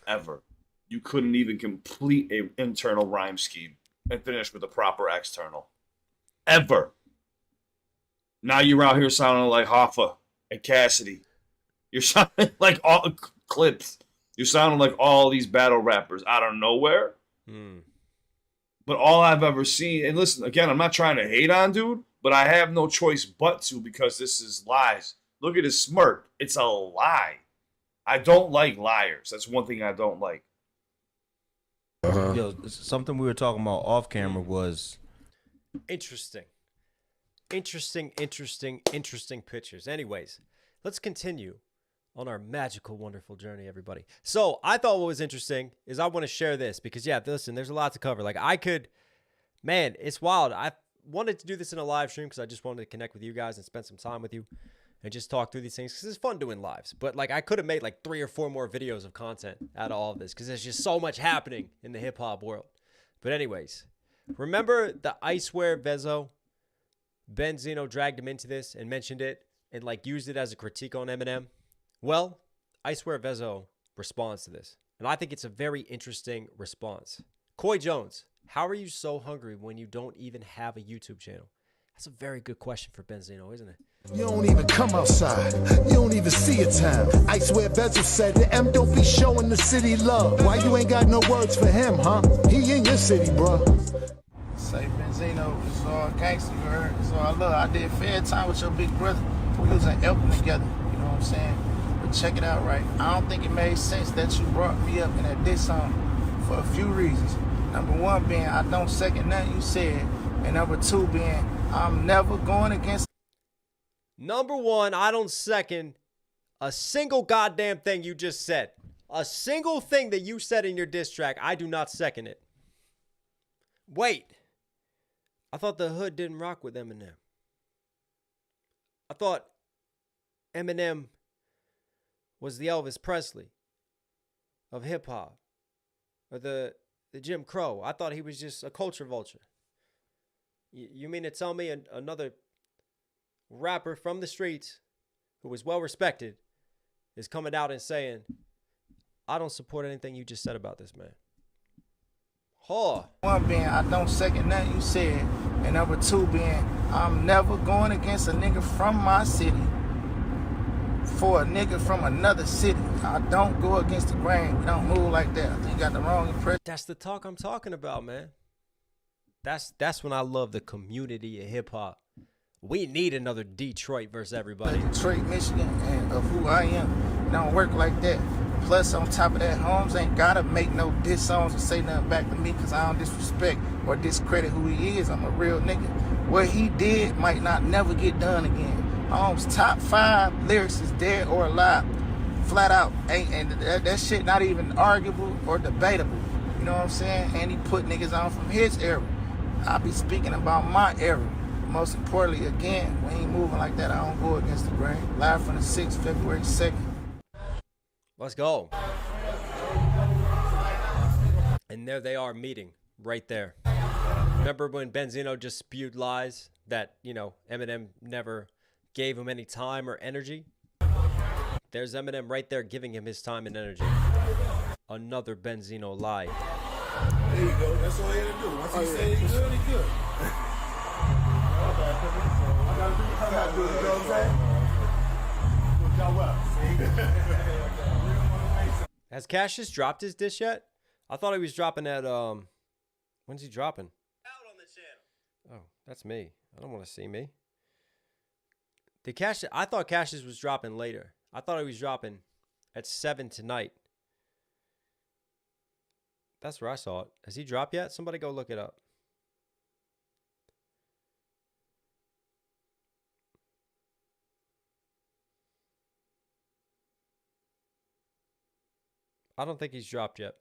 Ever. You couldn't even complete an internal rhyme scheme and finish with a proper external. Ever. Now you're out here sounding like Hoffa and Cassidy. You're sounding like all Clips. You're sounding like all these battle rappers out of nowhere. But all I've ever seen, and listen, again, I'm not trying to hate on dude, but I have no choice but to because this is lies. Look at his smirk. It's a lie. I don't like liars. That's one thing I don't like. Yo, something we were talking about off camera was Interesting pictures. Anyways, let's continue on our magical, wonderful journey, everybody. So I thought what was interesting is I want to share this because, yeah, listen, there's a lot to cover. Like man, it's wild. I wanted to do this in a live stream because I just wanted to connect with you guys and spend some time with you and just talk through these things because it's fun doing lives. But like I could have made like 3 or 4 more videos of content out of all of this because there's just so much happening in the hip hop world. But anyways, remember the I Swear Vezo? Benzino dragged him into this and mentioned it and like used it as a critique on Eminem. Well, I Swear Vezo responds to this. And I think it's a very interesting response. Coy Jones, how are you so hungry when you don't even have a YouTube channel? That's a very good question for Benzino, isn't it? You don't even come outside. You don't even see a town. I swear Bezel said the M don't be showing the city love. Why you ain't got no words for him, huh? He in your city, bro. Say Benzino, it's all gangster, you heard? It's all love. I did fair time with your big brother. We was in Elton together, you know what I'm saying? But check it out, right? I don't think it made sense that you brought me up in that diss song for a few reasons. Number 1 being, I don't second nothing you said. And number 2 being, I'm never going against. Number 1, I don't second a single goddamn thing you just said. A single thing that you said in your diss track, I do not second it. Wait. I thought the hood didn't rock with Eminem. I thought Eminem was the Elvis Presley of hip-hop. Or the Jim Crow. I thought he was just a culture vulture. You mean to tell me another rapper from the streets who was well respected is coming out and saying, I don't support anything you just said about this man? Huh. 1 being, I don't second nothing you said. And number 2 being, I'm never going against a nigga from my city for a nigga from another city. I don't go against the grain. We don't move like that. I think you got the wrong impression. That's the talk I'm talking about, man. That's when I love the community of hip hop We need another Detroit versus everybody. Detroit, Michigan, and of who I am. It don't work like that. Plus, on top of that, Holmes ain't gotta make no diss songs or say nothing back to me because I don't disrespect or discredit who he is. I'm a real nigga. What he did might not never get done again. Holmes' top 5 lyrics is dead or alive. Flat out. And that shit not even arguable or debatable. You know what I'm saying? And he put niggas on from his era. I be speaking about my era. Most importantly, again, when he moving like that, I don't go against the grain. Live from the 6th, February 2nd. Let's go. And there they are meeting right there. Remember when Benzino just spewed lies that, you know, Eminem never gave him any time or energy? There's Eminem right there giving him his time and energy. Another Benzino lie. There you go. That's all he had to do. Once he said he's good, he's good. I gotta do it. You know what I'm saying? Good job. Has Cassius dropped his dish yet? I thought he was dropping at when's he dropping? Out on the channel. Oh, that's me. I don't want to see me. I thought Cassius was dropping later. I thought he was dropping at 7 tonight. That's where I saw it. Has he dropped yet? Somebody go look it up. I don't think he's dropped yet.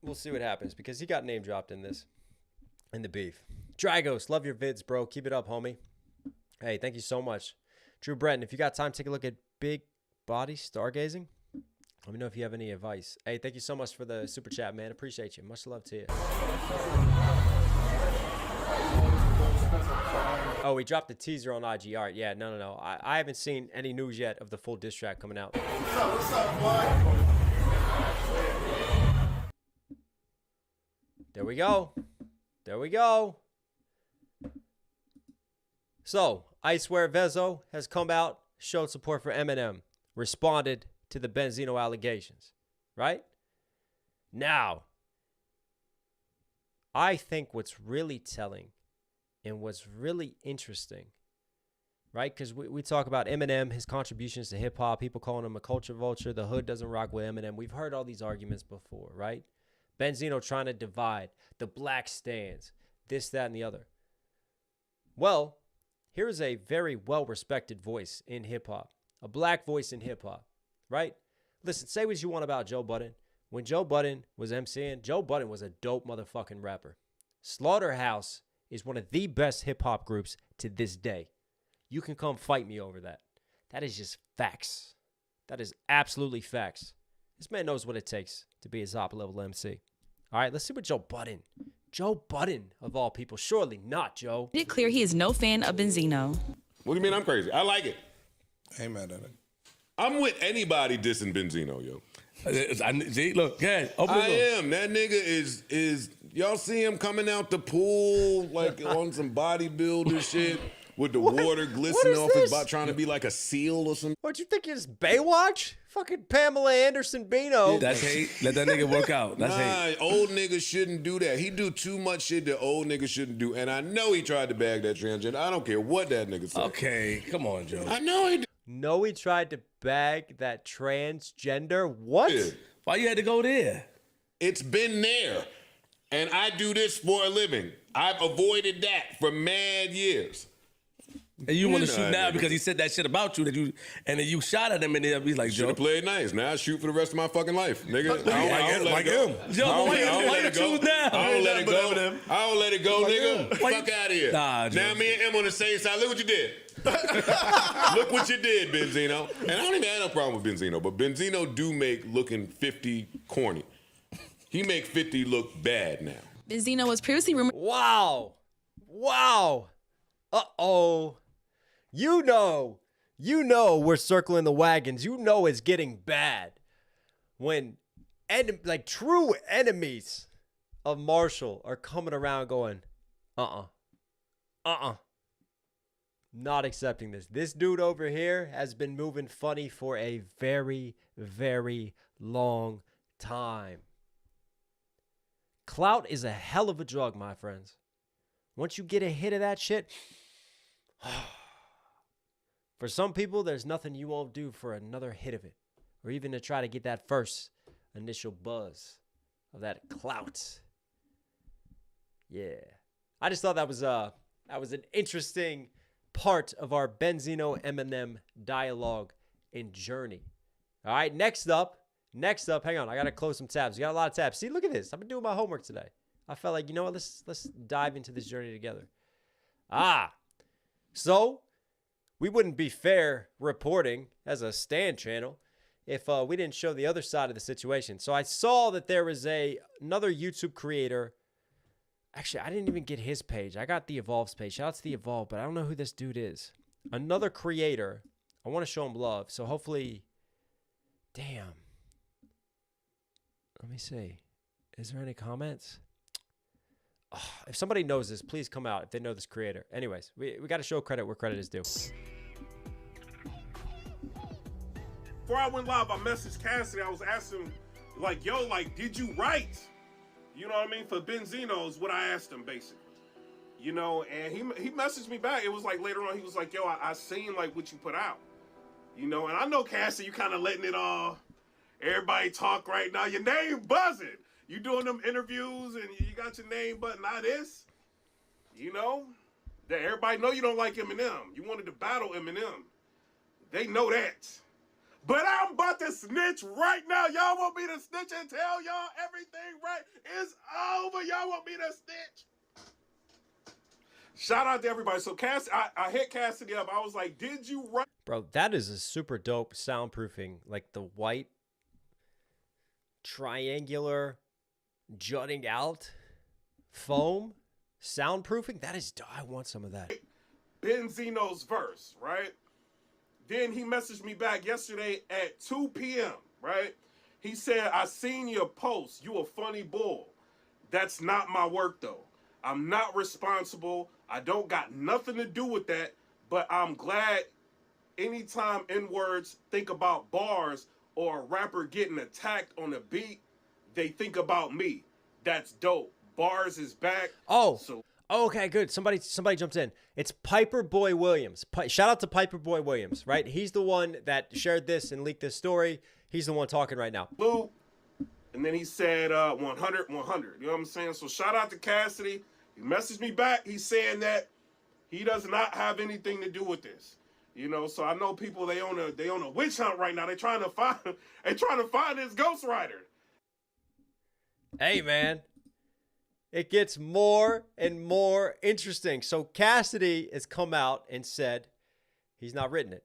We'll see what happens because he got name dropped in this. In the beef. Dragos, love your vids, bro. Keep it up, homie. Hey, thank you so much. Drew Breton, if you got time, take a look at Big Body Stargazing. Let me know if you have any advice. Hey, thank you so much for the super chat, man. Appreciate you. Much love to you. Oh, we dropped the teaser on IG Art. Yeah, no. I haven't seen any news yet of the full diss track coming out. What's up, boy? There we go. There we go. So, I Swear Vezo has come out, showed support for Eminem, responded to the Benzino allegations, right? Now, I think what's really telling and what's really interesting, right? Because we talk about Eminem, his contributions to hip-hop, people calling him a culture vulture, the hood doesn't rock with Eminem. We've heard all these arguments before, right? Benzino trying to divide, the black stands, this, that, and the other. Well, here's a very well-respected voice in hip-hop, a black voice in hip-hop, right? Listen, say what you want about Joe Budden. When Joe Budden was MCing, Joe Budden was a dope motherfucking rapper. Slaughterhouse is one of the best hip-hop groups to this day. You can come fight me over that. That is just facts. That is absolutely facts. This man knows what it takes to be a top-level MC. All right, let's see what Joe Budden, of all people, surely not Joe. It clear he is no fan of Benzino. What do you mean I'm crazy? I like it. I ain't mad at it. I'm with anybody dissing Benzino, yo. See, look, yeah, I am. That nigga is y'all see him coming out the pool like on some bodybuilder shit with the water glistening off his butt, trying to be like a seal or something. What you think is Baywatch? Fucking Pamela Anderson Beano. That's hate. Let that nigga work out. That's hate. Old niggas shouldn't do that. He do too much shit that old niggas shouldn't do. And I know he tried to bag that transgender. I don't care what that nigga said. Okay, come on, Joe. I know he did. No, he tried to bag that transgender. What? Yeah. Why you had to go there? It's been there. And I do this for a living. I've avoided that for mad years. And you want to know shoot that now nigga. because he said that shit about you, and then you shot at him, and then he's like, Should Joe. have played nice. Now I shoot for the rest of my fucking life, nigga. I don't let it go. Joe, why you choose now? I don't let it go. I don't let it go, nigga. Why Fuck out of here. Nah, Joe. Now me and him on the same side. Look what you did. Look what you did, Benzino. And I don't even have no problem with Benzino, but Benzino do make looking 50 corny. He make 50 look bad now. Benzino was previously rumored. Wow. Uh-oh. You know we're circling the wagons. You know it's getting bad when true enemies of Marshall are coming around going, not accepting this. This dude over here has been moving funny for a very, very long time. Clout is a hell of a drug, my friends. Once you get a hit of that shit, For some people, there's nothing you won't do for another hit of it, or even to try to get that first initial buzz of that clout. Yeah. I just thought that was an interesting part of our Benzino Eminem dialogue and journey. All right, next up, hang on, I got to close some tabs. We got a lot of tabs. See, look at this. I've been doing my homework today. I felt like, you know what, let's dive into this journey together. So we wouldn't be fair reporting as a Stan channel if we didn't show the other side of the situation. So I saw that there was another YouTube creator. Actually, I didn't even get his page. I got the Evolve's page. Shout out to the Evolve, but I don't know who this dude is. Another creator. I want to show him love. So hopefully, damn. Let me see. Is there any comments? Oh, if somebody knows this, please come out if they know this creator. Anyways, we got to show credit where credit is due. Before I went live, I messaged Cassidy. I was asking him, like, yo, like, did you write? You know what I mean? For Benzino is what I asked him, basically. You know, and he messaged me back. It was like later on, he was like, yo, I seen, like, what you put out. You know, and I know, Cassidy, you kind of letting it all, everybody talk right now. Your name buzzing. You doing them interviews and you got your name, but not this. You know, that everybody know you don't like Eminem. You wanted to battle Eminem. They know that. But I'm about to snitch right now. Y'all want me to snitch and tell y'all everything right? It's over. Y'all want me to snitch? Shout out to everybody. So I hit Cassidy up. I was like, did you write? Bro, that is a super dope soundproofing. Like the white triangular jutting out foam soundproofing. That is, I want some of that. Benzino's verse, right? Then he messaged me back yesterday at 2 p.m., right? He said, I seen your post. You a funny bull. That's not my work, though. I'm not responsible. I don't got nothing to do with that, but I'm glad anytime N-words think about bars or a rapper getting attacked on a beat, they think about me. That's dope. Bars is back. Oh, so okay, good. Somebody jumped in. It's Piper Boy Williams. Shout out to Piper Boy Williams, right? He's the one that shared this and leaked this story. He's the one talking right now. Blue. And then he said 100, 100. You know what I'm saying? So shout out to Cassidy. He messaged me back. He's saying that he does not have anything to do with this. You know, so I know people, they on a witch hunt right now. They trying to find this ghostwriter. Hey, man. It gets more and more interesting. So Cassidy has come out and said he's not written it.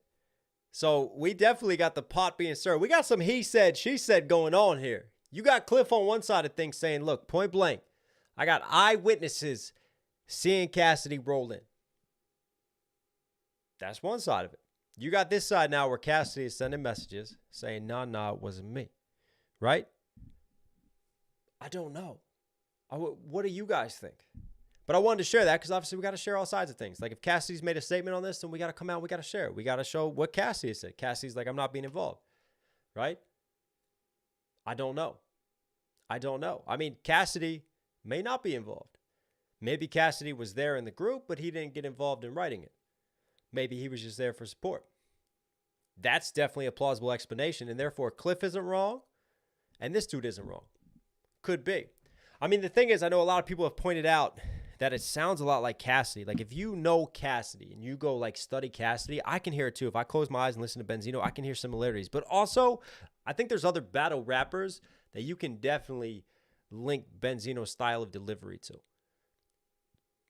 So we definitely got the pot being stirred. We got some he said, she said going on here. You got Cliff on one side of things saying, look, point blank, I got eyewitnesses seeing Cassidy roll in. That's one side of it. You got this side now where Cassidy is sending messages saying, nah, it wasn't me. Right? I don't know. What do you guys think? But I wanted to share that because obviously we got to share all sides of things. Like if Cassidy's made a statement on this, then we got to come out, we got to share it. We got to show what Cassidy said. Cassidy's like, I'm not being involved. Right? I don't know. I mean, Cassidy may not be involved. Maybe Cassidy was there in the group, but he didn't get involved in writing it. Maybe he was just there for support. That's definitely a plausible explanation, and therefore Cliff isn't wrong, and this dude isn't wrong. Could be. I mean, the thing is, I know a lot of people have pointed out that it sounds a lot like Cassidy. Like, if you know Cassidy and you go, like, study Cassidy, I can hear it, too. If I close my eyes and listen to Benzino, I can hear similarities. But also, I think there's other battle rappers that you can definitely link Benzino's style of delivery to.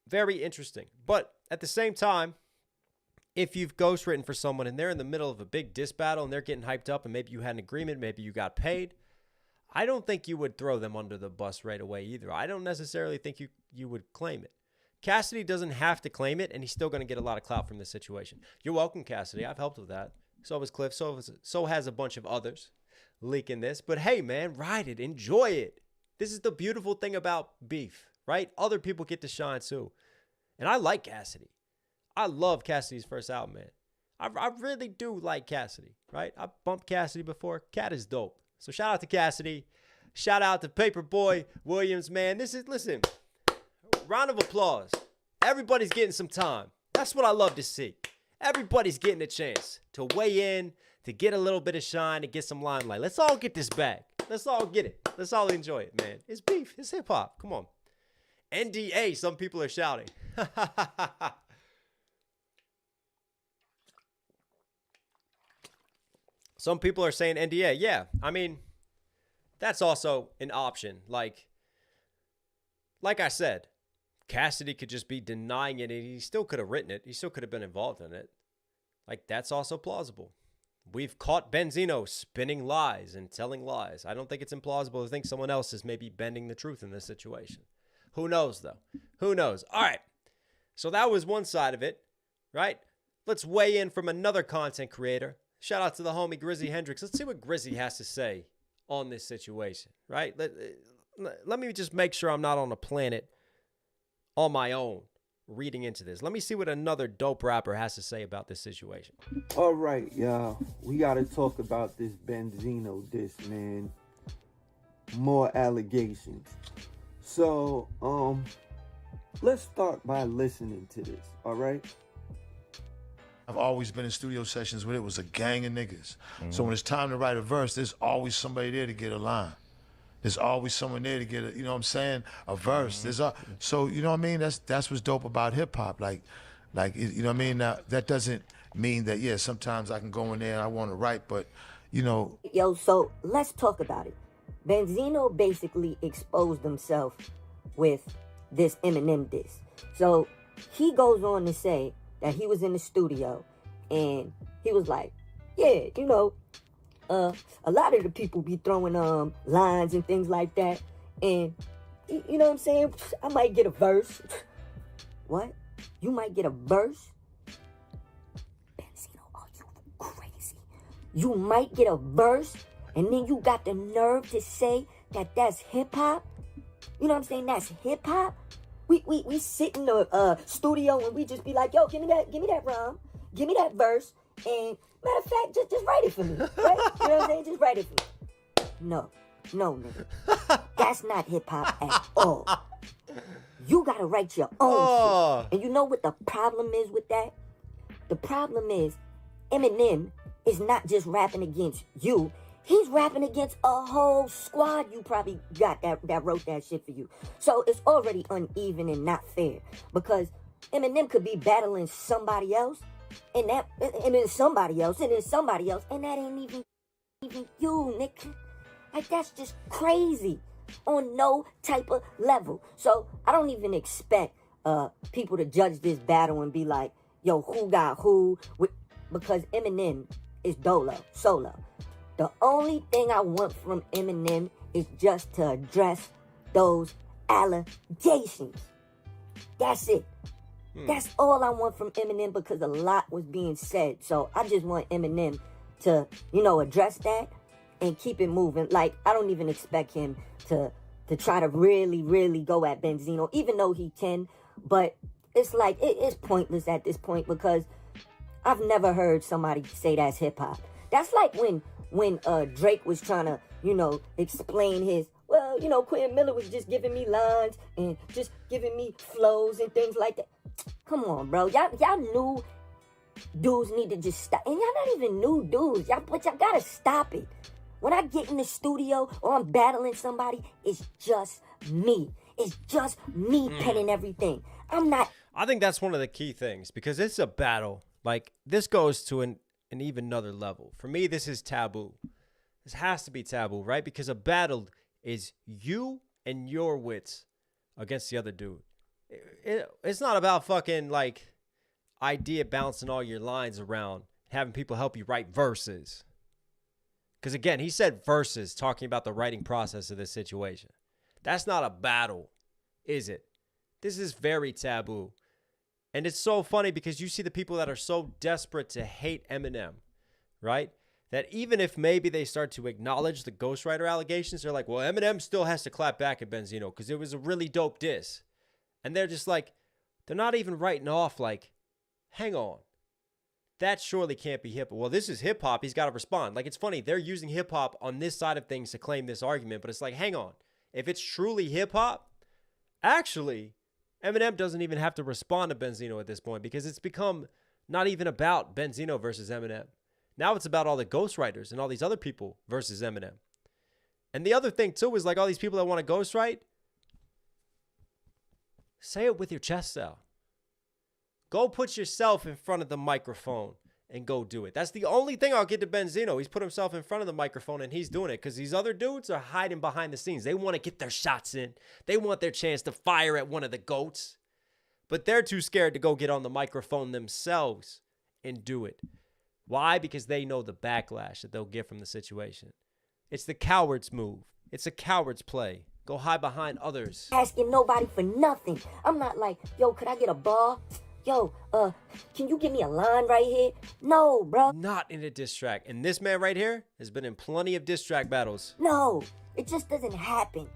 Very interesting. But at the same time, if you've ghostwritten for someone and they're in the middle of a big diss battle and they're getting hyped up and maybe you had an agreement, maybe you got paid, I don't think you would throw them under the bus right away either. I don't necessarily think you would claim it. Cassidy doesn't have to claim it, and he's still going to get a lot of clout from this situation. You're welcome, Cassidy. I've helped with that. So has Cliff. So has a bunch of others leaking this. But hey, man, ride it. Enjoy it. This is the beautiful thing about beef, right? Other people get to shine too. And I like Cassidy. I love Cassidy's first album, man. I really do like Cassidy, right? I bumped Cassidy before. Cat is dope. So shout out to Cassidy. Shout out to Paperboy Williams, man. Listen, round of applause. Everybody's getting some time. That's what I love to see. Everybody's getting a chance to weigh in, to get a little bit of shine, to get some limelight. Let's all get this back. Let's all get it. Let's all enjoy it, man. It's beef. It's hip-hop. Come on. NDA, some people are shouting. Some people are saying NDA. Yeah, I mean, that's also an option. Like I said, Cassidy could just be denying it, and he still could have written it. He still could have been involved in it. Like, that's also plausible. We've caught Benzino spinning lies and telling lies. I don't think it's implausible to think someone else is maybe bending the truth in this situation. Who knows, though? Who knows? All right. So that was one side of it, right? Let's weigh in from another content creator. Shout out to the homie Grizzy Hendrix. Let's see what Grizzy has to say on this situation, right? Let me just make sure I'm not on a planet on my own reading into this. Let me see what another dope rapper has to say about this situation. All right, y'all. We got to talk about this Benzino diss, man. More allegations. So, let's start by listening to this, all right? I've always been in studio sessions where it was a gang of niggas. So when it's time to write a verse, there's always somebody there to get a line. There's always someone there to get a, you know what I'm saying, a verse. So, you know what I mean? That's what's dope about hip hop. Like, you know what I mean? Now, that doesn't mean that, yeah, sometimes I can go in there and I want to write, but, you know. Yo, so let's talk about it. Benzino basically exposed himself with this Eminem diss. So he goes on to say that he was in the studio and he was like, yeah, you know, a lot of the people be throwing lines and things like that. And you know what I'm saying? I might get a verse. What? You might get a verse? Benzino, are you crazy? You might get a verse and then you got the nerve to say that that's hip hop? You know what I'm saying? That's hip hop? We sit in the studio and we just be like, yo, give me that rhyme, give me that verse, and matter of fact, just write it for me, right? You know what I'm saying? Just write it for me. No, nigga. That's not hip hop at all. You gotta write your own shit. And you know what the problem is with that? The problem is Eminem is not just rapping against you. He's rapping against a whole squad you probably got that wrote that shit for you. So it's already uneven and not fair. Because Eminem could be battling somebody else, and then somebody else, and then somebody else, and that ain't even you, nigga. Like, that's just crazy on no type of level. So I don't even expect people to judge this battle and be like, yo, who got who? Because Eminem is solo. The only thing I want from Eminem is just to address those allegations. That's it. That's all I want from Eminem, because a lot was being said. So I just want Eminem to, you know, address that and keep it moving. Like, I don't even expect him to try to really, really go at Benzino, even though he can. But it's like, it's pointless at this point, because I've never heard somebody say that's hip hop. That's like when Drake was trying to, you know, explain his, well, you know, Quentin Miller was just giving me lines and just giving me flows and things like that. Come on, bro. Y'all new dudes need to just stop. And y'all not even new dudes. But y'all gotta stop it. When I get in the studio or I'm battling somebody, it's just me. It's just me penning everything. I think that's one of the key things, because it's a battle. Like, this goes to an even another level. For me, this is taboo. This has to be taboo, right? Because a battle is you and your wits against the other dude. It's not about fucking, like, idea bouncing all your lines around, having people help you write verses. Because, again, he said verses, talking about the writing process of this situation. That's not a battle, is it? This is very taboo. And it's so funny because you see the people that are so desperate to hate Eminem, right? That even if maybe they start to acknowledge the ghostwriter allegations, they're like, well, Eminem still has to clap back at Benzino because it was a really dope diss. And they're just like, they're not even writing off like, hang on. That surely can't be hip. Well, this is hip hop. He's got to respond. Like, it's funny. They're using hip hop on this side of things to claim this argument, but it's like, hang on. If it's truly hip hop, actually, Eminem doesn't even have to respond to Benzino at this point because it's become not even about Benzino versus Eminem. Now it's about all the ghostwriters and all these other people versus Eminem. And the other thing, too, is like all these people that want to ghostwrite, say it with your chest out. Go put yourself in front of the microphone and go do it. That's the only thing I'll get to Benzino. He's put himself in front of the microphone and he's doing it because these other dudes are hiding behind the scenes. They want to get their shots in. They want their chance to fire at one of the GOATs. But they're too scared to go get on the microphone themselves and do it. Why? Because they know the backlash that they'll get from the situation. It's the coward's move. It's a coward's play. Go hide behind others. Asking nobody for nothing. I'm not like, yo, could I get a bar? Yo, can you give me a line right here? No, bro. Not in a diss track. And this man right here has been in plenty of diss track battles. No, it just doesn't happen.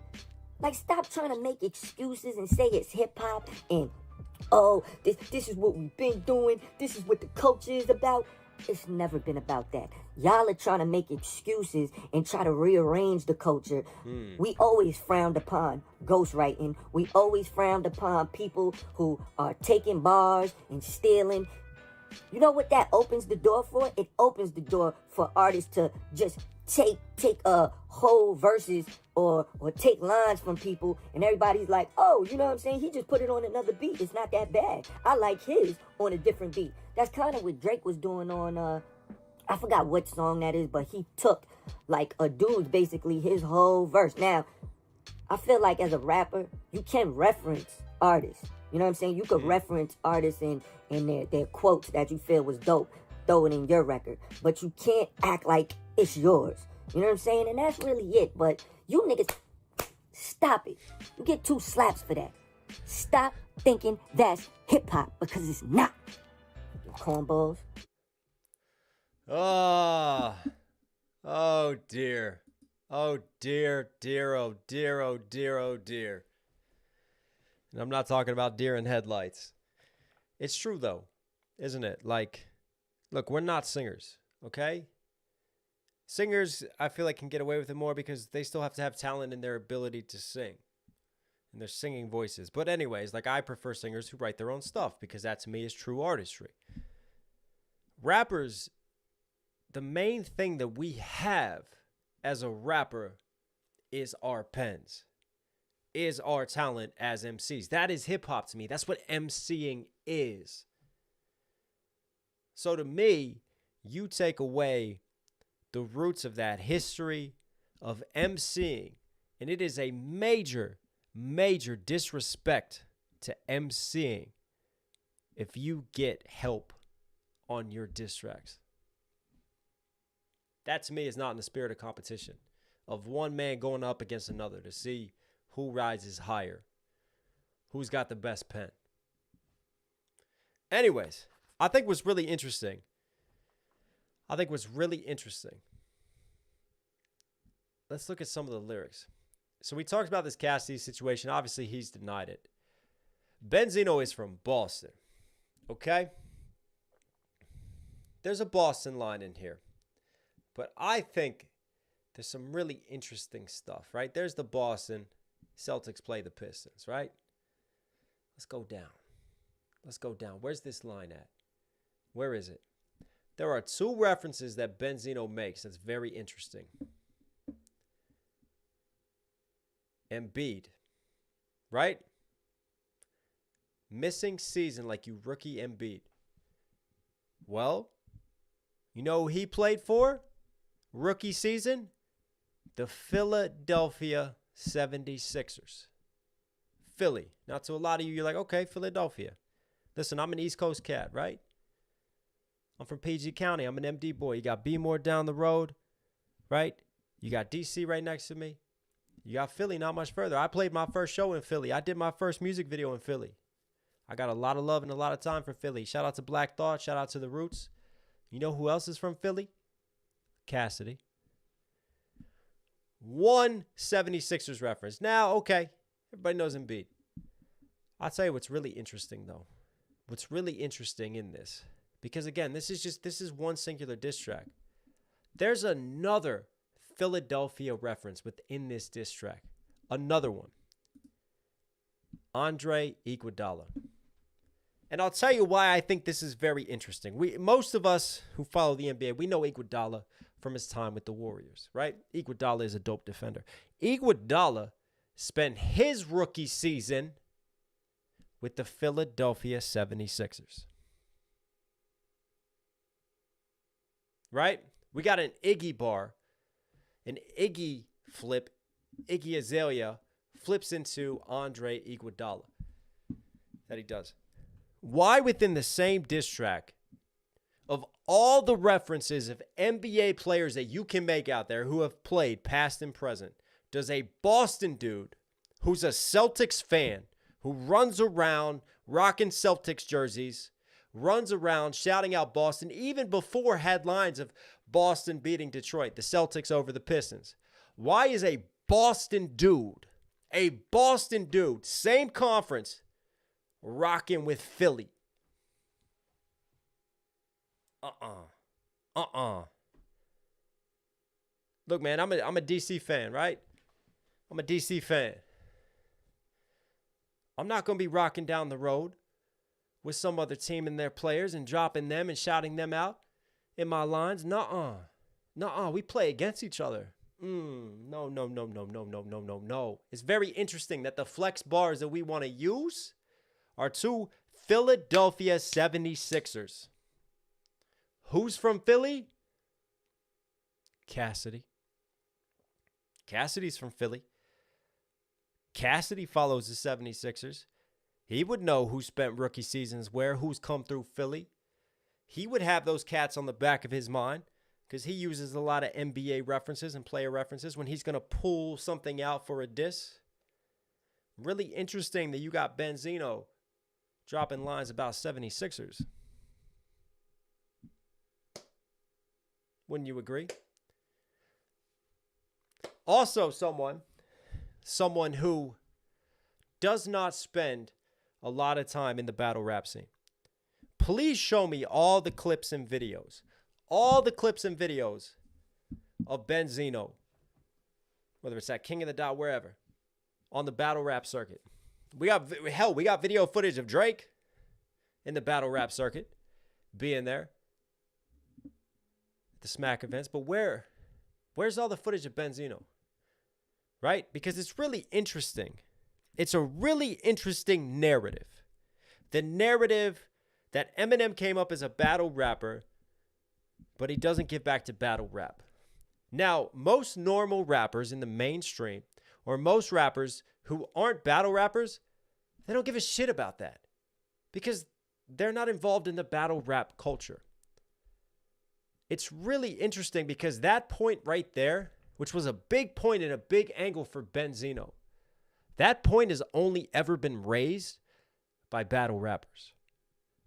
Like, stop trying to make excuses and say it's hip-hop and, oh, this is what we've been doing. This is what the culture is about. It's never been about that. Y'all are trying to make excuses and try to rearrange the culture. We always frowned upon ghostwriting. We always frowned upon people who are taking bars and stealing. You know what that opens the door for? It opens the door for artists to just take whole verses or take lines from people, and everybody's like, oh, you know what I'm saying? He just put it on another beat. It's not that bad. I like his on a different beat. That's kind of what Drake was doing on, I forgot what song that is, but he took like a dude's basically his whole verse. Now, I feel like as a rapper, you can reference artists. You know what I'm saying? You could reference artists and their quotes that you feel was dope, throw it in your record. But you can't act like it's yours. You know what I'm saying? And that's really it. But you niggas, stop it. You get 2 slaps for that. Stop thinking that's hip-hop because it's not. You cornballs. Oh dear. Oh dear, dear, oh dear, oh dear, oh dear. And I'm not talking about deer in headlights. It's true though, isn't it? Like, look, we're not singers, okay? Singers, I feel like, can get away with it more because they still have to have talent in their ability to sing and their singing voices. But anyways, like, I prefer singers who write their own stuff because that to me is true artistry. Rappers, the main thing that we have as a rapper is our pens, is our talent as MCs. That is hip hop to me. That's what MCing is. So to me, you take away the roots of that history of MCing, and it is a major, major disrespect to MCing if you get help on your diss tracks. That to me is not in the spirit of competition, of one man going up against another to see who rises higher, who's got the best pen. Anyways, I think what's really interesting, let's look at some of the lyrics. So we talked about this Cassidy situation. Obviously, he's denied it. Benzino is from Boston, okay? There's a Boston line in here. But I think there's some really interesting stuff, right? There's the Boston. Celtics play the Pistons, right? Let's go down. Where's this line at? Where is it? There are 2 references that Benzino makes that's very interesting. Embiid, right? Missing season like you rookie Embiid. Well, you know who he played for? Rookie season? The Philadelphia 76ers. Philly. Now, to a lot of you, you're like, okay, Philadelphia. Listen, I'm an East Coast cat, right? I'm from PG County. I'm an MD boy. You got B-More down the road, right? You got DC right next to me. You got Philly not much further. I played my first show in Philly. I did my first music video in Philly. I got a lot of love and a lot of time for Philly. Shout out to Black Thought. Shout out to The Roots. You know who else is from Philly? Cassidy. 1 76ers reference. Now, okay, everybody knows Embiid. I'll tell you what's really interesting, though. What's really interesting in this, because again, this is one singular diss track. There's another Philadelphia reference within this diss track. Another one. Andre Iguodala. And I'll tell you why I think this is very interesting. Most of us who follow the NBA, we know Iguodala from his time with the Warriors, right? Iguodala is a dope defender. Iguodala spent his rookie season with the Philadelphia 76ers. Right? We got an Iggy bar, an Iggy flip. Iggy Azalea flips into Andre Iguodala. That he does. Why within the same diss track, of all the references of NBA players that you can make out there who have played past and present, does a Boston dude who's a Celtics fan, who runs around rocking Celtics jerseys, runs around shouting out Boston, even before headlines of Boston beating Detroit, the Celtics over the Pistons. Why is a Boston dude, same conference, rocking with Philly? Look, man, I'm a DC fan, right? I'm a DC fan. I'm not going to be rocking down the road with some other team and their players and dropping them and shouting them out in my lines. Nuh-uh. We play against each other. No. It's very interesting that the flex bars that we want to use are two Philadelphia 76ers. Who's from Philly? Cassidy. Cassidy's from Philly. Cassidy follows the 76ers. He would know who spent rookie seasons where, who's come through Philly. He would have those cats on the back of his mind because he uses a lot of NBA references and player references when he's going to pull something out for a diss. Really interesting that you got Benzino dropping lines about 76ers. Wouldn't you agree? Also, someone who does not spend a lot of time in the battle rap scene. Please show me all the clips and videos. All the clips and videos of Benzino, whether it's at King of the Dot, wherever, on the battle rap circuit. We got video footage of Drake in the battle rap circuit being there at the Smack events. But where's all the footage of Benzino? Right? Because it's really interesting. It's a really interesting narrative. The narrative that Eminem came up as a battle rapper, but he doesn't give back to battle rap. Now, most normal rappers in the mainstream, or most rappers who aren't battle rappers, they don't give a shit about that because they're not involved in the battle rap culture. It's really interesting because that point right there, which was a big point and a big angle for Benzino, that point has only ever been raised by battle rappers.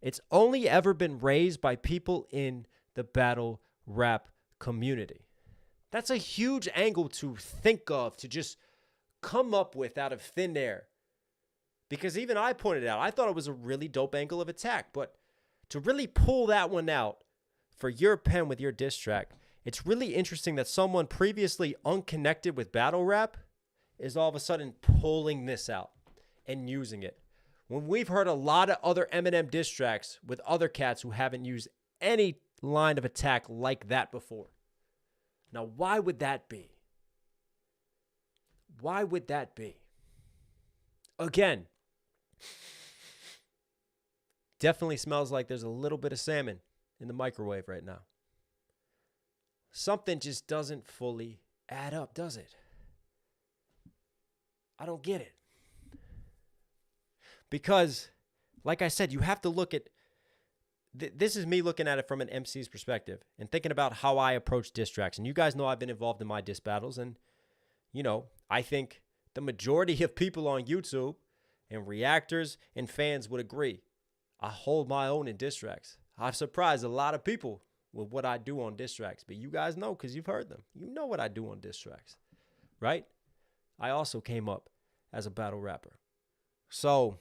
It's only ever been raised by people in the battle rap community. That's a huge angle to think of, to just come up with out of thin air. Because even I pointed out, I thought it was a really dope angle of attack. But to really pull that one out for your pen with your diss track, it's really interesting that someone previously unconnected with battle rap is all of a sudden pulling this out and using it. When we've heard a lot of other Eminem diss tracks with other cats who haven't used any line of attack like that before. Now, why would that be? Why would that be? Again, definitely smells like there's a little bit of salmon in the microwave right now. Something just doesn't fully add up, does it? I don't get it. Because, like I said, you have to look at... This is me looking at it from an MC's perspective and thinking about how I approach diss tracks. And you guys know I've been involved in my diss battles. And, you know, I think the majority of people on YouTube and reactors and fans would agree. I hold my own in diss tracks. I've surprised a lot of people with what I do on diss tracks. But you guys know because you've heard them. You know what I do on diss tracks, right? I also came up as a battle rapper. So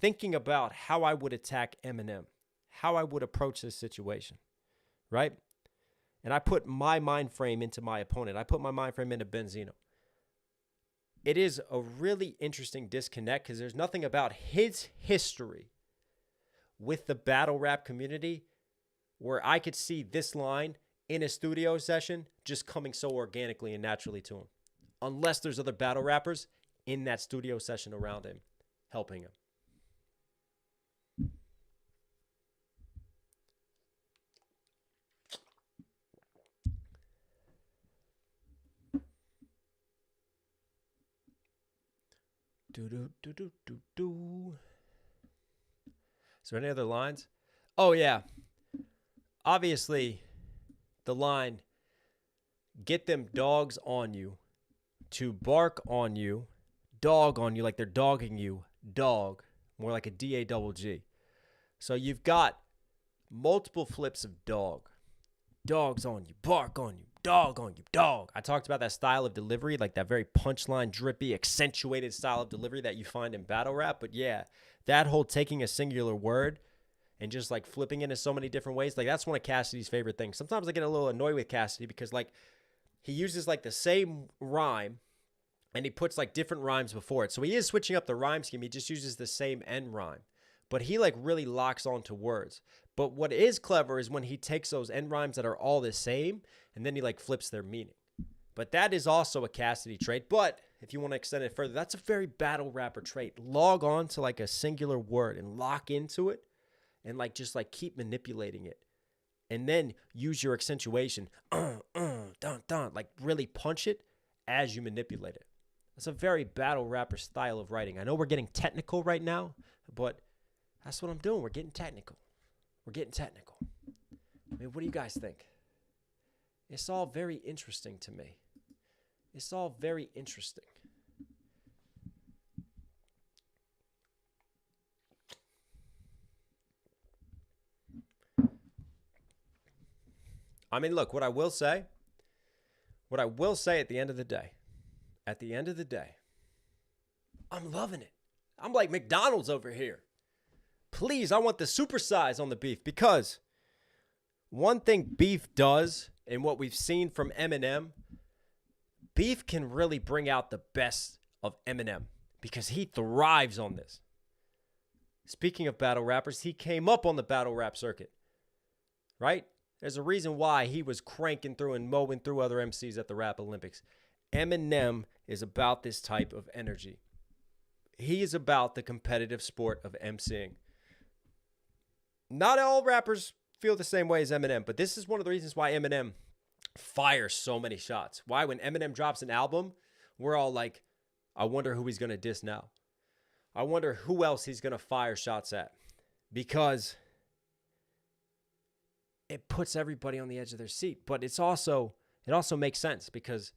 thinking about how I would attack Eminem, how I would approach this situation, right? And I put my mind frame into my opponent. I put my mind frame into Benzino. it is a really interesting disconnect because there's nothing about his history with the battle rap community where I could see this line in a studio session just coming so organically and naturally to him. Unless there's other battle rappers in that studio session around him, helping him. Is there any other lines? Oh, yeah. Obviously, the line, get them dogs on you, to bark on you, dog on you, like they're dogging you, dog, more like a D-A-double-G. So you've got multiple flips of dog. Dogs on you, bark on you, dog on you, dog. I talked about that style of delivery, like that very punchline, drippy, accentuated style of delivery that you find in battle rap. But yeah, that whole taking a singular word and just like flipping it in so many different ways, like that's one of Cassidy's favorite things. Sometimes I get a little annoyed with Cassidy because like he uses like the same rhyme and he puts like different rhymes before it. So he is switching up the rhyme scheme. He just uses the same end rhyme, but he like really locks onto words. But what is clever is when he takes those end rhymes that are all the same and then he like flips their meaning. But that is also a Cassidy trait. But if you want to extend it further, that's a very battle rapper trait. Log on to like a singular word and lock into it and like just like keep manipulating it. And then use your accentuation, like really punch it as you manipulate it. That's a very battle rapper style of writing. I know we're getting technical right now, but that's what I'm doing. We're getting technical. We're getting technical. I mean, what do you guys think? It's all very interesting to me. It's all very interesting. I mean, look, what I will say at the end of the day, I'm loving it. I'm like McDonald's over here. Please, I want the supersize on the beef because one thing beef does and what we've seen from Eminem, beef can really bring out the best of Eminem because he thrives on this. Speaking of battle rappers, he came up on the battle rap circuit, right? There's a reason why he was cranking through and mowing through other MCs at the Rap Olympics. Eminem is about this type of energy. He is about the competitive sport of MCing. Not all rappers feel the same way as Eminem, but this is one of the reasons why Eminem fires so many shots. Why, when Eminem drops an album, we're all like, I wonder who he's going to diss now. I wonder who else he's going to fire shots at. Because it puts everybody on the edge of their seat. But it also makes sense because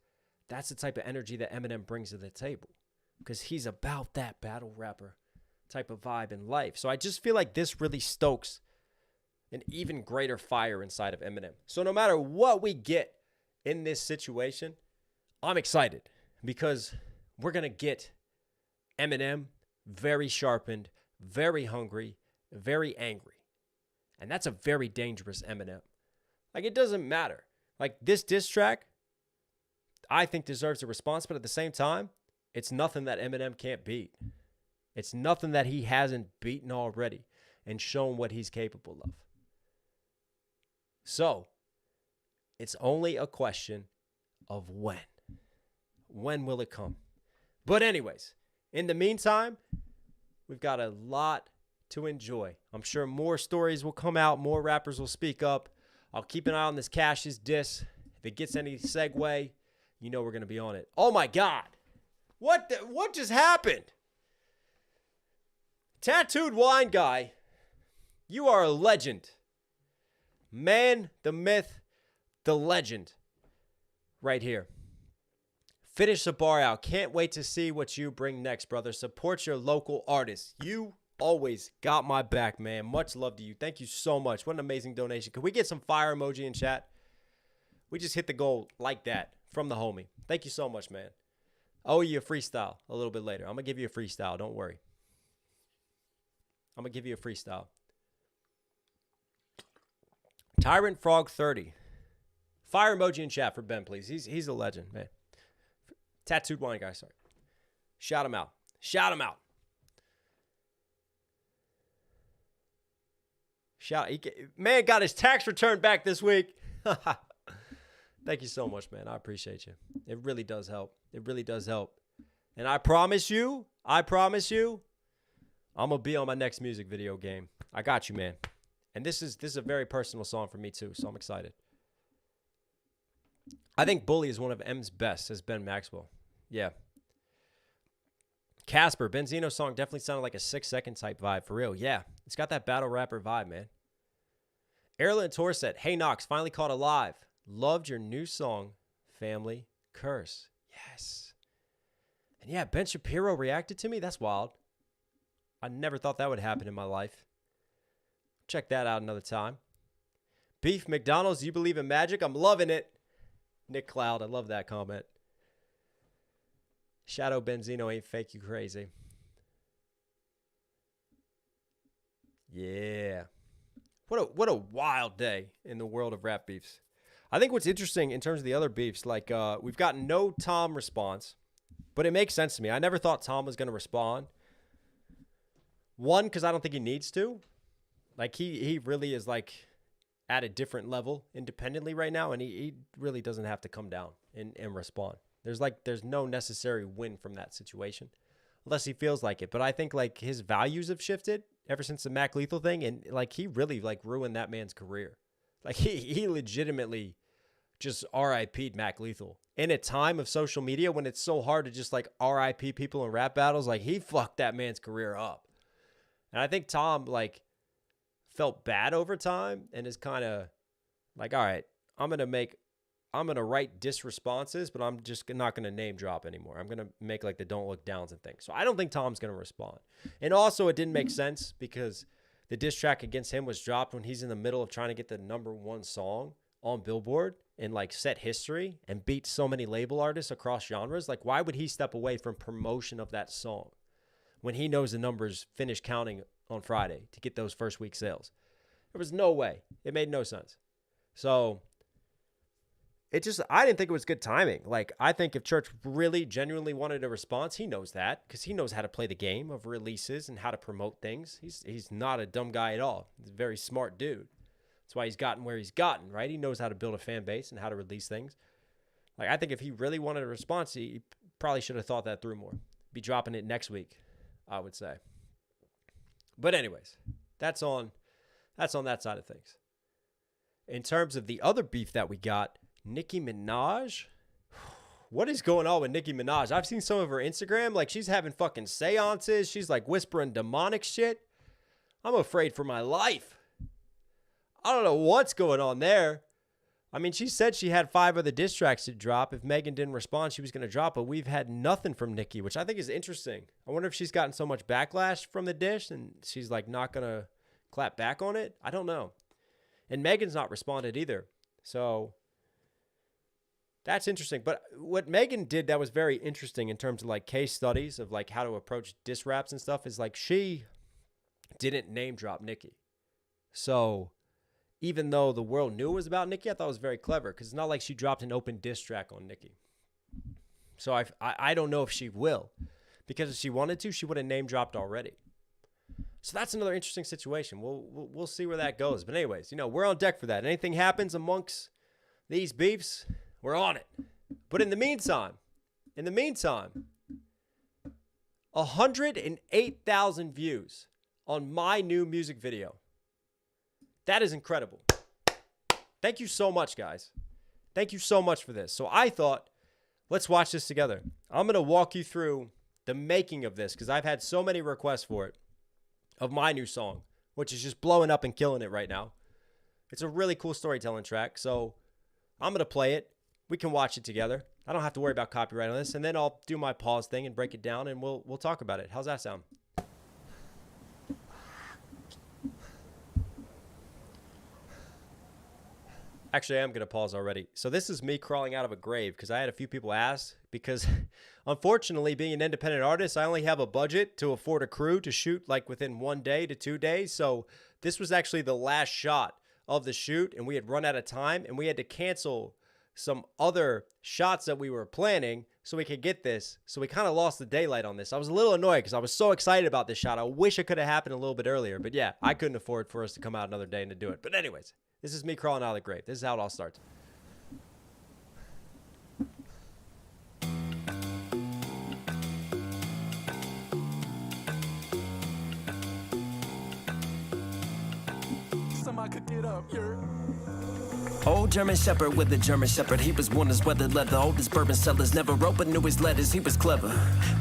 that's the type of energy that Eminem brings to the table. Because he's about that battle rapper type of vibe in life. So I just feel like this really stokes an even greater fire inside of Eminem. So no matter what we get in this situation, I'm excited because we're going to get Eminem very sharpened, very hungry, very angry. And that's a very dangerous Eminem. Like, it doesn't matter. Like, this diss track, I think deserves a response, but at the same time, it's nothing that Eminem can't beat. It's nothing that he hasn't beaten already and shown what he's capable of. So, it's only a question of when. When will it come? But anyways, in the meantime, we've got a lot to enjoy. I'm sure more stories will come out. More rappers will speak up. I'll keep an eye on this Cassius diss. If it gets any segue, you know we're going to be on it. Oh, my God. What just happened? Tattooed Wine Guy, you are a legend. Man, the myth, the legend. Right here. Finish the bar out. Can't wait to see what you bring next, brother. Support your local artists. You always got my back, man. Much love to you. Thank you so much. What an amazing donation. Could we get some fire emoji in chat? We just hit the goal like that from the homie. Thank you so much, man. I owe you a freestyle a little bit later. I'm going to give you a freestyle. Don't worry. I'm going to give you a freestyle. Tyrant Frog 30. Fire emoji in chat for Ben, please. He's a legend, man. Tattooed Wine Guy, sorry. Shout him out. Shout him out. Man got his tax return back this week. Thank you so much, man. I appreciate you. It really does help. It really does help. And I promise you, I'm going to be on my next music video game. I got you, man. And this is a very personal song for me, too, so I'm excited. I think Bully is one of M's best, says Ben Maxwell. Yeah. Casper, Benzino song definitely sounded like a 6-second type vibe, for real. Yeah, it's got that battle rapper vibe, man. Erlen Torset, hey Knox, finally caught alive. Loved your new song, Family Curse. Yes. And yeah, Ben Shapiro reacted to me. That's wild. I never thought that would happen in my life. Check that out another time. Beef McDonald's, you believe in magic? I'm loving it. Nick Cloud, I love that comment. Shadow Benzino ain't fake, you crazy. Yeah. What a wild day in the world of rap beefs. I think what's interesting in terms of the other beefs, like we've gotten no Tom response, but it makes sense to me. I never thought Tom was going to respond. One, because I don't think he needs to. Like he really is like at a different level independently right now, and he really doesn't have to come down and respond. There's no necessary win from that situation unless he feels like it. But I think like his values have shifted ever since the Mac Lethal thing, and like he really like ruined that man's career. Like he legitimately just RIP'd Mac Lethal in a time of social media when it's so hard to just like RIP people in rap battles. Like he fucked that man's career up. And I think Tom like felt bad over time and is kind of like, all right, I'm going to write diss responses, but I'm just not going to name drop anymore. I'm going to make like the don't look downs and things. So I don't think Tom's going to respond. And also it didn't make sense because the diss track against him was dropped when he's in the middle of trying to get the #1 song on Billboard and like set history and beat so many label artists across genres. Like why would he step away from promotion of that song when he knows the numbers finish counting on Friday to get those first week sales? There was no way. It made no sense. So I didn't think it was good timing. Like, I think if Church really genuinely wanted a response, he knows that because he knows how to play the game of releases and how to promote things. He's not a dumb guy at all. He's a very smart dude. That's why he's gotten where he's gotten, right? He knows how to build a fan base and how to release things. Like, I think if he really wanted a response, he probably should have thought that through more. Be dropping it next week, I would say. But anyways, that's on that side of things. In terms of the other beef that we got, Nicki Minaj. What is going on with Nicki Minaj? I've seen some of her Instagram. Like, she's having fucking seances. She's, like, whispering demonic shit. I'm afraid for my life. I don't know what's going on there. I mean, she said she had 5 other diss tracks to drop. If Megan didn't respond, she was going to drop. But we've had nothing from Nicki, which I think is interesting. I wonder if she's gotten so much backlash from the dish and she's, like, not going to clap back on it. I don't know. And Megan's not responded either. So that's interesting. But what Megan did that was very interesting in terms of like case studies of like how to approach diss raps and stuff is like she didn't name drop Nicki. So even though the world knew it was about Nicki, I thought it was very clever because it's not like she dropped an open diss track on Nicki. So I don't know if she will, because if she wanted to, she would have name dropped already. So that's another interesting situation. We'll see where that goes. But anyways, we're on deck for that. Anything happens amongst these beefs, we're on it. But in the meantime, 108,000 views on my new music video. That is incredible. Thank you so much, guys. Thank you so much for this. So I thought, let's watch this together. I'm going to walk you through the making of this because I've had so many requests for it, of my new song, which is just blowing up and killing it right now. It's a really cool storytelling track. So I'm going to play it. We can watch it together. I don't have to worry about copyright on this. And then I'll do my pause thing and break it down and we'll talk about it. How's that sound? Actually, I am going to pause already. So this is me crawling out of a grave because I had a few people ask because unfortunately, being an independent artist, I only have a budget to afford a crew to shoot like within 1 day to 2 days. So this was actually the last shot of the shoot and we had run out of time and we had to cancel some other shots that we were planning so we could get this. So we kind of lost the daylight on this. I was a little annoyed because I was so excited about this shot. I wish it could have happened a little bit earlier. But yeah, I couldn't afford for us to come out another day and to do it. But anyways, this is me crawling out of the grave. This is how it all starts. Somebody could get up, you're... Old German Shepherd with a German Shepherd. He was born as weathered leather. Oldest bourbon sellers never wrote but knew his letters. He was clever,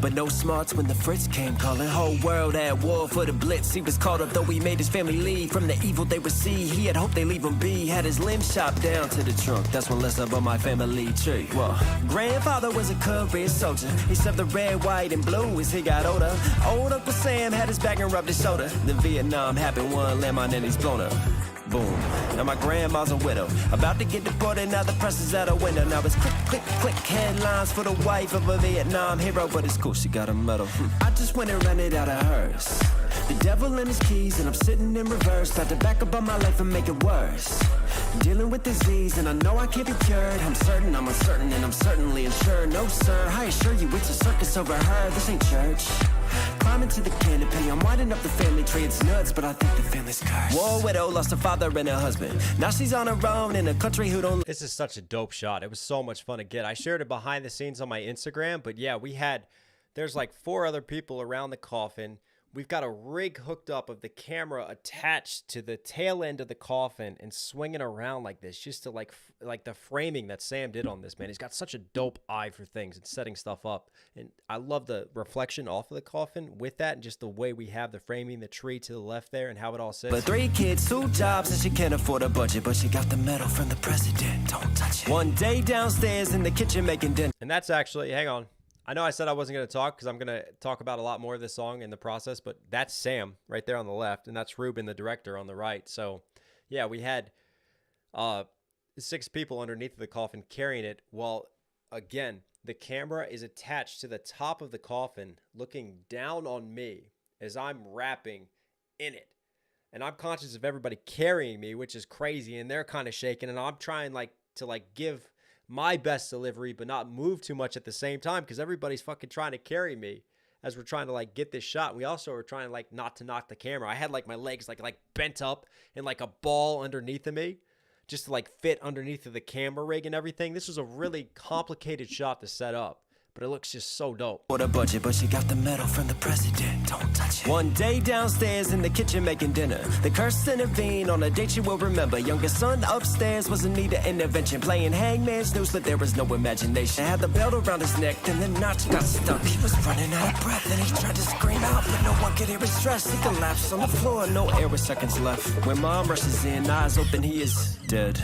but no smarts when the Fritz came calling. Whole world at war for the blitz. He was caught up though he made his family leave from the evil they would see. He had hoped they leave him be. Had his limbs chopped down to the trunk. That's one lesson about my family tree. Well, grandfather was a career soldier. He served the red, white, and blue as he got older. Old Uncle Sam had his back and rubbed his shoulder. The Vietnam happened, one landmine and he's blown up. Boom. Now my grandma's a widow. About to get deported, now the press is out a window. Now it's click, click, click, headlines for the wife of a Vietnam hero. But it's cool, she got a medal. I just went and ran it out of hers. The devil and his keys, and I'm sitting in reverse. Tried to back up on my life and make it worse. Dealing with disease, and I know I can't be cured. I'm certain, I'm uncertain, and I'm certainly insured. No, sir, I assure you it's a circus over her. This ain't church. Climbing to the canopy, I'm winding up the family tree. It's nuts, but I think the family's cursed. War widow lost her father and her husband. Now she's on her own in a country who don't... This is such a dope shot. It was so much fun to get. I shared it behind the scenes on my Instagram, but yeah, there's like 4 other people around the coffin. We've got a rig hooked up of the camera attached to the tail end of the coffin and swinging around like this, just to like the framing that Sam did on this, man. He's got such a dope eye for things and setting stuff up. And I love the reflection off of the coffin with that, and just the way we have the framing, the tree to the left there, and how it all sits. But 3 kids, 2 jobs, and she can't afford a budget, but she got the medal from the president. Don't touch it. One day downstairs in the kitchen making dinner. And that's actually, hang on. I know I said I wasn't going to talk because I'm going to talk about a lot more of this song in the process, but that's Sam right there on the left, and that's Ruben, the director, on the right. So, yeah, we had 6 people underneath the coffin carrying it, while, again, the camera is attached to the top of the coffin looking down on me as I'm rapping in it. And I'm conscious of everybody carrying me, which is crazy, and they're kind of shaking, and I'm trying to give my best delivery, but not move too much at the same time, because everybody's fucking trying to carry me as we're trying to get this shot. We also are trying to not to knock the camera. I had my legs like bent up and like a ball underneath of me, just to fit underneath of the camera rig and everything. This was a really complicated shot to set up, but it looks just so dope. For the budget, but she got the medal from the president. Don't touch it. One day downstairs in the kitchen making dinner. The curse intervened on a date you will remember. Youngest son upstairs was in need of intervention. Playing hangman's noose, but there was no imagination. Had the belt around his neck, and the notch got stuck. He was running out of breath, and he tried to scream out, but no one could hear his stress. He collapsed on the floor, no air with seconds left. When mom rushes in, eyes open, he is dead.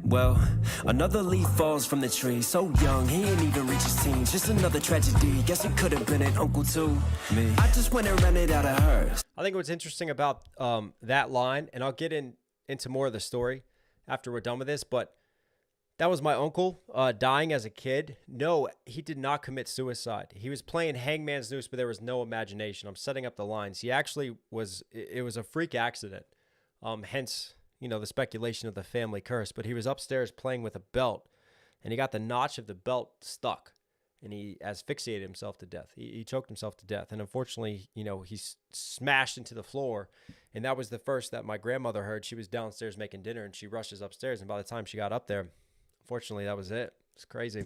Well, another leaf falls from the tree. So young, he ain't even reached his teens. Just another tragedy. Guess he could have been an uncle to me. I just went and ran it out of hers. I think what's interesting about that line, and I'll get into more of the story after we're done with this, but that was my uncle dying as a kid. No, he did not commit suicide. He was playing hangman's noose, but there was no imagination. I'm setting up the lines. He actually it was a freak accident. Hence, the speculation of the family curse, but he was upstairs playing with a belt, and he got the notch of the belt stuck, and he asphyxiated himself to death. He choked himself to death, and unfortunately, he smashed into the floor, and that was the first that my grandmother heard. She was downstairs making dinner, and she rushes upstairs, and by the time she got up there, unfortunately, that was it. It's crazy.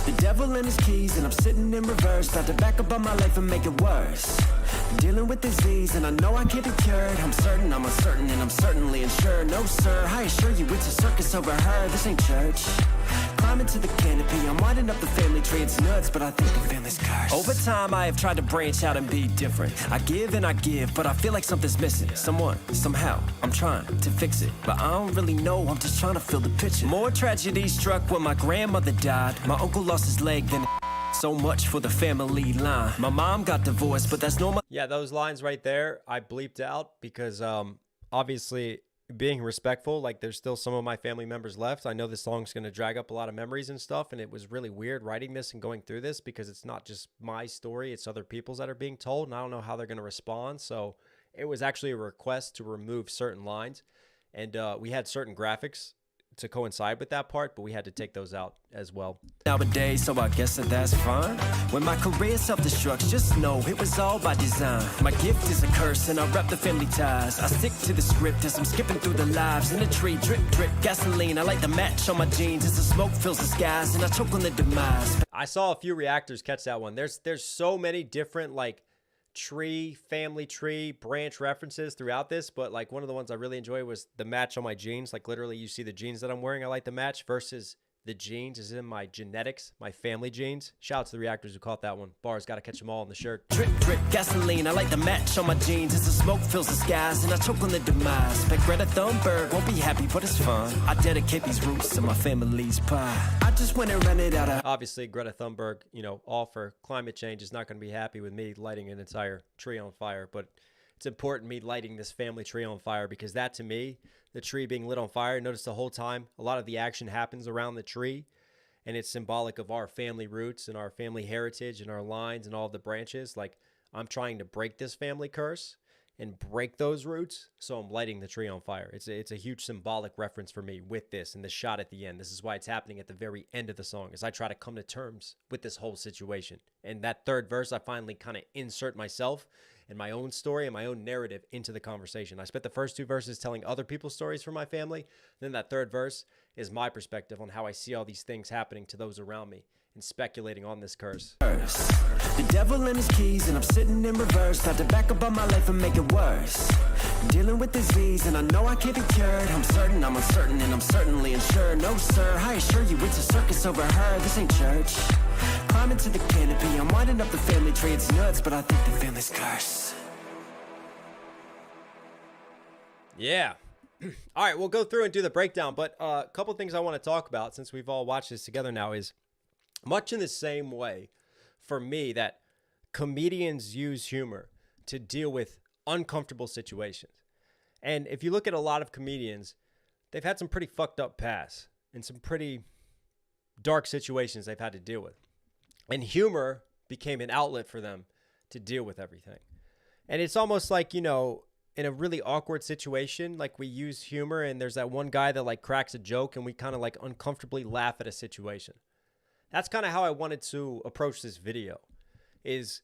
The devil and his keys, and I'm sitting in reverse. Tried to back up on my life and make it worse. Dealing with disease, and I know I can't be cured. I'm certain, I'm uncertain, and I'm certainly insured. No, sir, I assure you it's a circus over her. This ain't church. Climbing to the canopy, I'm winding up the family tree. It's nuts, but I think the family's cursed. Over time, I have tried to branch out and be different. I give and I give, but I feel like something's missing. Someone, somehow, I'm trying to fix it, but I don't really know. I'm just trying to fill the picture. More tragedy struck when my grandmother died. My uncle lost his leg, then so much for the family line. My mom got divorced, but that's normal. Yeah, those lines right there, I bleeped out because obviously being respectful, there's still some of my family members left. I know this song's going to drag up a lot of memories and stuff, and it was really weird writing this and going through this because it's not just my story, it's other people's that are being told, and I don't know how they're going to respond. So it was actually a request to remove certain lines, and we had certain graphics to coincide with that part, but we had to take those out as well. Nowadays, so I guess that's fine. When my career self-destructs, just know it was all by design. My gift is a curse, and I rep the family ties. I stick to the script as I'm skipping through the lives. In a tree, drip, drip, gasoline. I light the match on my jeans as the smoke fills the skies, and I choke on the demise. I saw a few reactors catch that one. There's so many different, like, tree, family tree, branch references throughout this, but like one of the ones I really enjoyed was the match on my jeans. Like literally you see the jeans that I'm wearing, I like the match, versus the jeans is in my genetics, my family genes. Shout out to the reactors who caught that one. Bars, gotta catch them all in the shirt. Drip, drip, gasoline. I light the match on my jeans as the smoke fills the skies, and I choke on the demise. But Greta Thunberg won't be happy, but it's fun. I dedicate these roots to my family's pie. I just went and ran it out of... Obviously, Greta Thunberg, you know, all for climate change, is not going to be happy with me lighting an entire tree on fire, but it's important me lighting this family tree on fire, because that, to me, the tree being lit on fire, notice the whole time, a lot of the action happens around the tree, and it's symbolic of our family roots and our family heritage and our lines and all of the branches. Like, I'm trying to break this family curse and break those roots, so I'm lighting the tree on fire. It's a huge symbolic reference for me with this and the shot at the end. This is why it's happening at the very end of the song, as I try to come to terms with this whole situation. And that third verse, I finally kind of insert myself and my own story and my own narrative into the conversation. I spent the first two verses telling other people's stories from my family. Then that third verse is my perspective on how I see all these things happening to those around me and speculating on this curse. The devil and his keys, and I'm sitting in reverse. Tried to back up on my life and make it worse. Dealing with disease, and I know I can't be cured. I'm certain, I'm uncertain, and I'm certainly insured. No, sir, I assure you it's a circus over her. This ain't church. Climbing to the canopy, I'm winding up the family tree. It's nuts, but I think the family's curse. Yeah. All right, we'll go through and do the breakdown, but a couple things I want to talk about since we've all watched this together now is, much in the same way, for me, that comedians use humor to deal with uncomfortable situations. And if you look at a lot of comedians, they've had some pretty fucked up past and some pretty dark situations they've had to deal with. And humor became an outlet for them to deal with everything. And it's almost like, you know, in a really awkward situation, like we use humor and there's that one guy that like cracks a joke and we kind of like uncomfortably laugh at a situation. That's kind of how I wanted to approach this video, is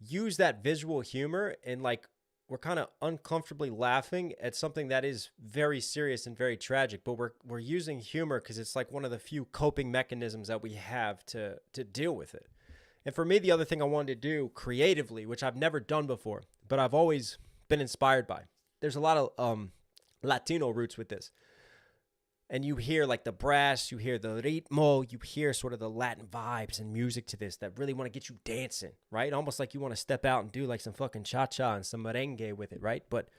use that visual humor and like we're kind of uncomfortably laughing at something that is very serious and very tragic, but we're using humor because it's like one of the few coping mechanisms that we have to deal with it. And for me, the other thing I wanted to do creatively, which I've never done before, but I've always been inspired by. There's a lot of Latino roots with this. And you hear like the brass, you hear the ritmo, you hear sort of the Latin vibes and music to this that really want to get you dancing, right? Almost like you want to step out and do like some fucking cha-cha and some merengue with it, right? But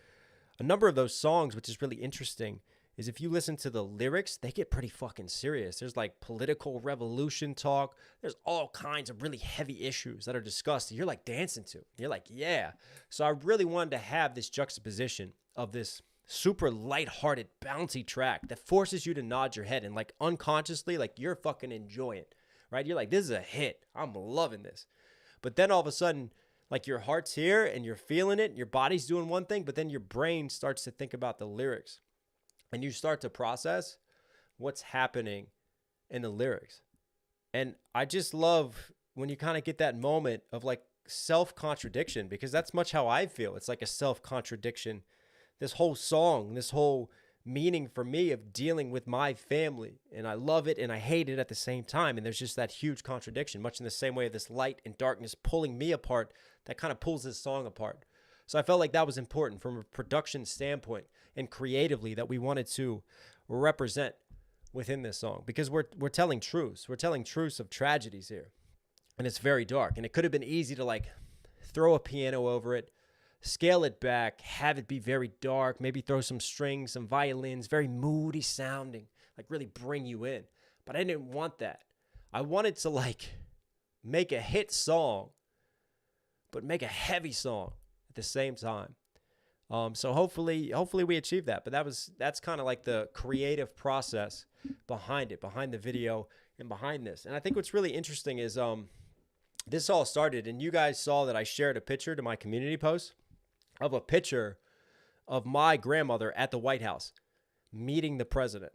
a number of those songs, which is really interesting, is if you listen to the lyrics, they get pretty fucking serious. There's like political revolution talk. There's all kinds of really heavy issues that are discussed that you're like dancing to. You're like, yeah. So I really wanted to have this juxtaposition of this super lighthearted, bouncy track that forces you to nod your head and like unconsciously, like you're fucking enjoying it, right? You're like, this is a hit. I'm loving this. But then all of a sudden, like your heart's here and you're feeling it, your body's doing one thing, but then your brain starts to think about the lyrics and you start to process what's happening in the lyrics. And I just love when you kind of get that moment of like self-contradiction, because that's much how I feel. It's like a self-contradiction. This whole song, this whole meaning for me of dealing with my family. And I love it and I hate it at the same time. And there's just that huge contradiction, much in the same way of this light and darkness pulling me apart that kind of pulls this song apart. So I felt like that was important from a production standpoint and creatively that we wanted to represent within this song, because we're telling truths. We're telling truths of tragedies here. And it's very dark. And it could have been easy to like throw a piano over it, scale it back, have it be very dark, maybe throw some strings, some violins, very moody sounding, like really bring you in. But I didn't want that. I wanted to like make a hit song, but make a heavy song at the same time. So hopefully we achieved that. But that's kind of like the creative process behind it, behind the video and behind this. And I think what's really interesting is this all started, and you guys saw that I shared a picture to my community post of a picture of my grandmother at the White House meeting the president.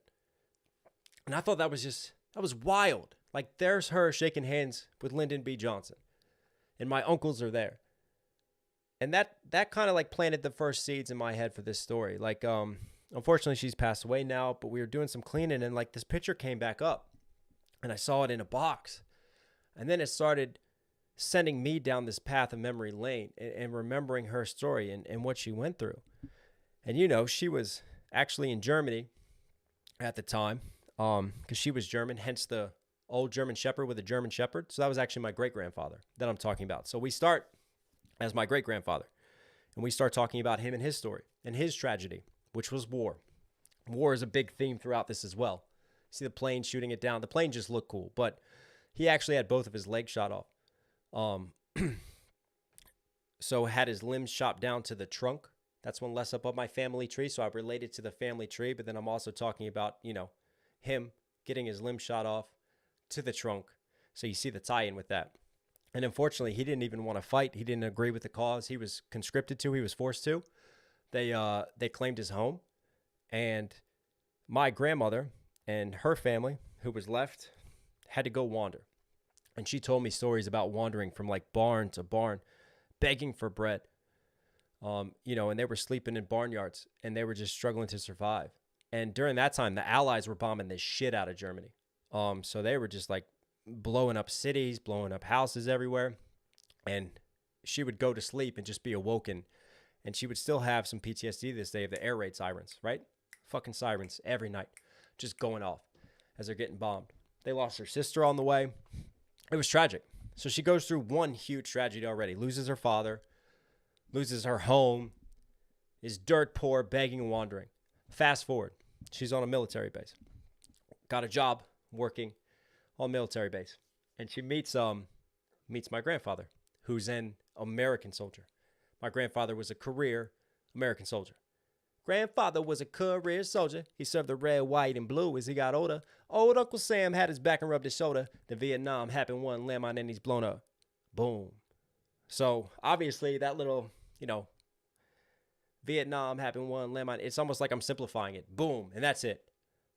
And I thought that was wild. Like, there's her shaking hands with Lyndon B. Johnson. And my uncles are there. And that kind of like planted the first seeds in my head for this story. Like, unfortunately, she's passed away now, but we were doing some cleaning and like this picture came back up and I saw it in a box. And then it started sending me down this path of memory lane and remembering her story and what she went through. And, you know, she was actually in Germany at the time because she was German, hence the old German Shepherd with a German Shepherd. So that was actually my great-grandfather that I'm talking about. So we start as my great-grandfather, and we start talking about him and his story and his tragedy, which was war. War is a big theme throughout this as well. See the plane shooting it down. The plane just looked cool, but he actually had both of his legs shot off. So had his limbs chopped down to the trunk. That's one less up on my family tree, so I related to the family tree, but then I'm also talking about, you know, him getting his limbs shot off to the trunk. So you see the tie-in with that. And unfortunately, he didn't even want to fight. He didn't agree with the cause. He was conscripted to. He was forced to. They claimed his home. And my grandmother and her family, who was left, had to go wander. And she told me stories about wandering from like barn to barn, begging for bread. You know, and they were sleeping in barnyards and they were just struggling to survive. And during that time, the Allies were bombing the shit out of Germany. So they were just like blowing up cities, blowing up houses everywhere. And she would go to sleep and just be awoken. And she would still have some PTSD this day of the air raid sirens, right? Fucking sirens every night, just going off as they're getting bombed. They lost her sister on the way. It was tragic. So she goes through one huge tragedy already, loses her father, loses her home, is dirt poor, begging and wandering. Fast forward, she's on a military base. Got a job working on a military base. And she meets my grandfather, who's an American soldier. My grandfather was a career American soldier. Grandfather was a career soldier. He served the red, white, and blue as he got older. Old Uncle Sam had his back and rubbed his shoulder. The Vietnam happened, one landmine, and he's blown up. Boom. So, obviously, that little, you know, Vietnam happened, one landmine, it's almost like I'm simplifying it. Boom. And that's it.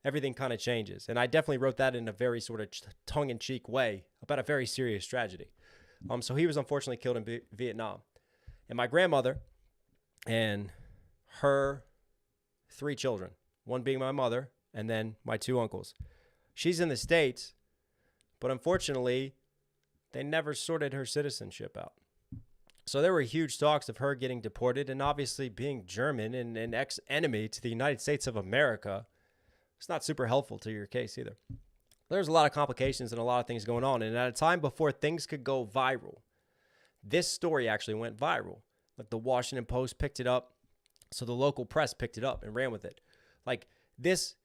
Everything kind of changes. And I definitely wrote that in a very sort of tongue-in-cheek way about a very serious tragedy. So he was unfortunately killed in Vietnam. And my grandmother and her 3 children, one being my mother and then my 2 uncles. She's in the States, but unfortunately, they never sorted her citizenship out. So there were huge talks of her getting deported, and obviously being German and an ex-enemy to the United States of America, it's not super helpful to your case either. There's a lot of complications and a lot of things going on, and at a time before things could go viral, this story actually went viral. Like the Washington Post picked it up, so the local press picked it up and ran with it. Like this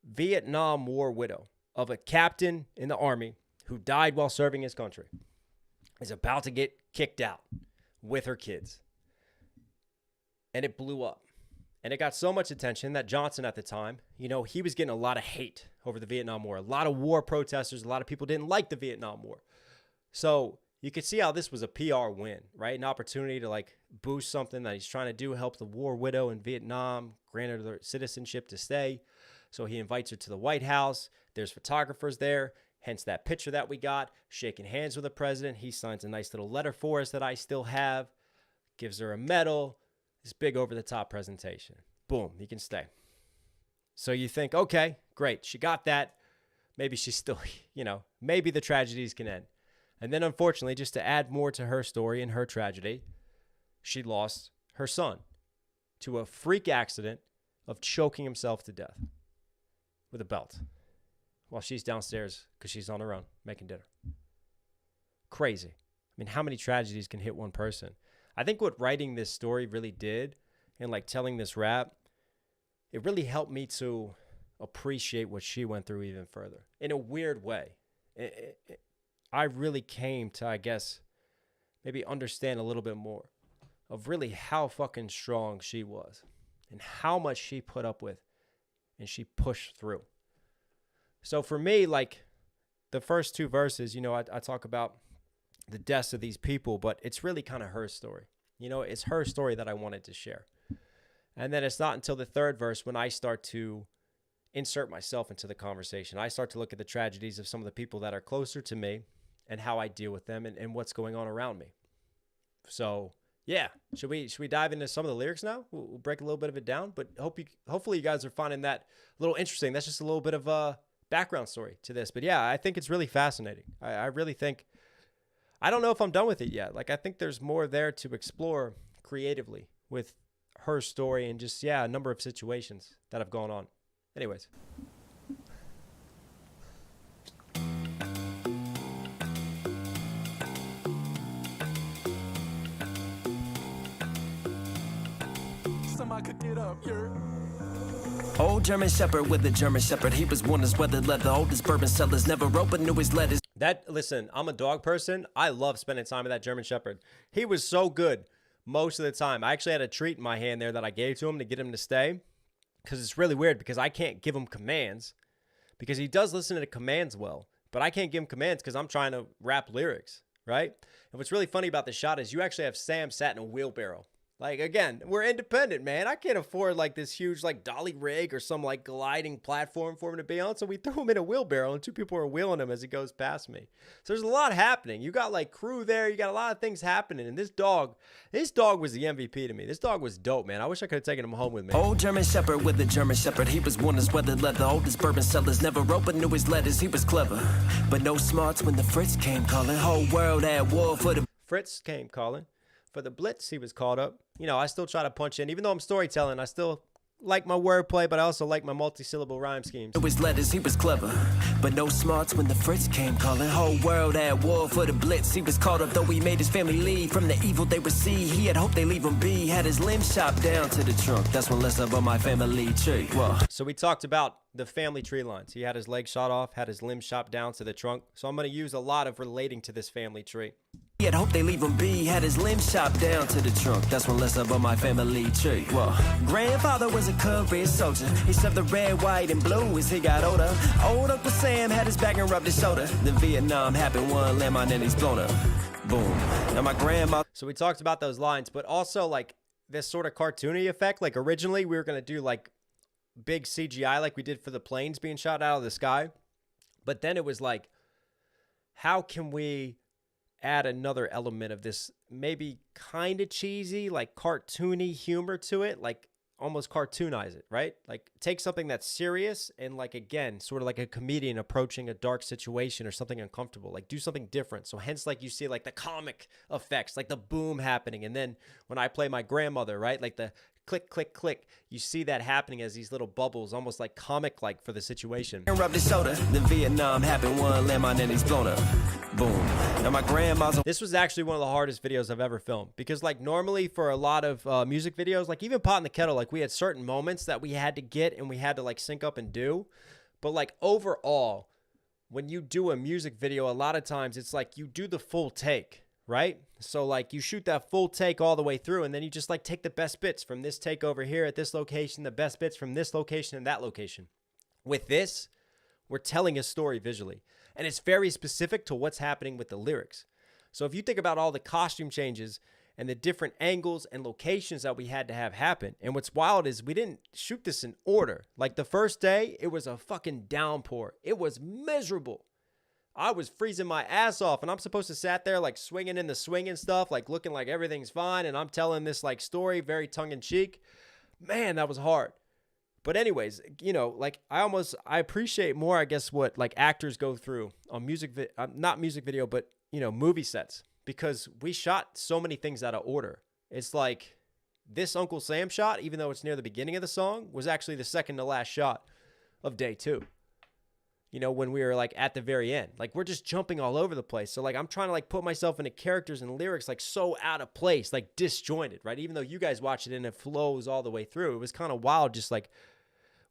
Vietnam War widow of a captain in the army who died while serving his country is about to get kicked out with her kids. And it blew up. And it got so much attention that Johnson at the time, you know, he was getting a lot of hate over the Vietnam War. A lot of war protesters, a lot of people didn't like the Vietnam War. So you could see how this was a PR win, right? An opportunity to like boost something that he's trying to do, help the war widow in Vietnam, grant her the citizenship to stay. So he invites her to the White House. There's photographers there. Hence that picture that we got, shaking hands with the president. He signs a nice little letter for us that I still have, gives her a medal, this big over-the-top presentation. Boom, you can stay. So you think, okay, great, she got that. Maybe she's still, you know, maybe the tragedies can end. And then unfortunately, just to add more to her story and her tragedy, she lost her son to a freak accident of choking himself to death with a belt while she's downstairs because she's on her own making dinner. Crazy. I mean, how many tragedies can hit one person? I think what writing this story really did and like telling this rap, it really helped me to appreciate what she went through even further in a weird way. I really came to, I guess, maybe understand a little bit more of really how fucking strong she was and how much she put up with and she pushed through. So for me, like the first 2 verses, you know, I talk about the deaths of these people, but it's really kind of her story. You know, it's her story that I wanted to share. And then it's not until the 3rd verse when I start to insert myself into the conversation. I start to look at the tragedies of some of the people that are closer to me and how I deal with them and what's going on around me. So yeah, should we dive into some of the lyrics now? We'll break a little bit of it down, but hopefully you guys are finding that a little interesting. That's just a little bit of a background story to this. But yeah, I think it's really fascinating. I really think, I don't know if I'm done with it yet. Like, I think there's more there to explore creatively with her story and just, yeah, a number of situations that have gone on. Anyways. I could get up here. Old German Shepherd with a German Shepherd. He was born as weathered leather. Oldest bourbon sellers never opened knew his letters. Listen, I'm a dog person. I love spending time with that German Shepherd. He was so good most of the time. I actually had a treat in my hand there that I gave to him to get him to stay. Because it's really weird because I can't give him commands. Because he does listen to the commands well. But I can't give him commands because I'm trying to rap lyrics, right? And what's really funny about this shot is you actually have Sam sat in a wheelbarrow. Like, again, we're independent, man. I can't afford, like, this huge, like, dolly rig or some, like, gliding platform for him to be on. So we threw him in a wheelbarrow, and 2 people are wheeling him as he goes past me. So there's a lot happening. You got, like, crew there. You got a lot of things happening. And this dog was the MVP to me. This dog was dope, man. I wish I could have taken him home with me. Old German Shepherd with a German Shepherd. He was born as weathered leather. Oldest bourbon sellers never opened knew his letters. He was clever, but no smarts when the Fritz came calling. Whole world at war for the... Fritz came calling. For the blitz, he was called up. You know, I still try to punch in. Even though I'm storytelling, I still like my wordplay, but I also like my multi-syllable rhyme schemes. His letters, he was clever, but no smarts when the Fritz came calling. Whole world at war for the blitz. He was caught up, though he made his family leave from the evil they would see. He had hoped they leave him be. Had his limbs chopped down to the trunk. That's when less about my family tree. Whoa. So we talked about the family tree lines. He had his legs shot off, had his limbs chopped down to the trunk. So I'm going to use a lot of relating to this family tree. He had hoped they leave him be, had his limbs chopped down to the trunk. That's when less about my family tree. Whoa. Grandfather was a career soldier. He served the red, white, and blue as he got older. Old Uncle Sam had his back and rubbed his shoulder. Then Vietnam happened, one landmine and he's blown up. Boom. Now my grandma. So we talked about those lines, but also like this sort of cartoony effect. Like originally we were going to do like big CGI like we did for the planes being shot out of the sky. But then it was like, how can we add another element of this maybe kind of cheesy, like cartoony humor to it, like almost cartoonize it, right? Like take something that's serious and like, again, sort of like a comedian approaching a dark situation or something uncomfortable, like do something different. So hence like you see like the comic effects, like the boom happening. And then when I play my grandmother, right? Like the click, click, click. You see that happening as these little bubbles, almost like comic-like for the situation. Rubbed his shoulder. Then Vietnam happened, one landmine and he's blown up. Boom. Now my grandma's. This was actually one of the hardest videos I've ever filmed because like normally for a lot of music videos, like even Pot in the Kettle, like we had certain moments that we had to get and we had to like sync up and do. But like overall, when you do a music video, a lot of times it's like you do the full take, right? So like you shoot that full take all the way through and then you just like take the best bits from this take over here at this location, the best bits from this location and that location. With this, we're telling a story visually and it's very specific to what's happening with the lyrics. So if you think about all the costume changes and the different angles and locations that we had to have happen, and what's wild is we didn't shoot this in order. Like the first day, it was a fucking downpour. It was miserable. I was freezing my ass off and I'm supposed to sat there like swinging in the swing and stuff, like looking like everything's fine. And I'm telling this like story, very tongue in cheek. Man, that was hard. But anyways, you know, like I appreciate more, I guess, what like actors go through on not music video, but you know, movie sets, because we shot so many things out of order. It's like this Uncle Sam shot, even though it's near the beginning of the song, was actually the second to last shot of day 2. You know, when we were like at the very end, like we're just jumping all over the place. So like I'm trying to like put myself into characters and lyrics like so out of place, like disjointed, right? Even though you guys watch it and it flows all the way through, it was kind of wild. Just like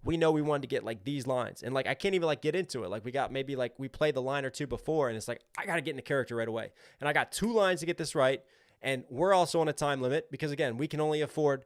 we know we wanted to get like these lines and like I can't even like get into it. Like we got maybe like we played the line or two before and it's like I got to get into character right away. And I got 2 lines to get this right. And we're also on a time limit because again, we can only afford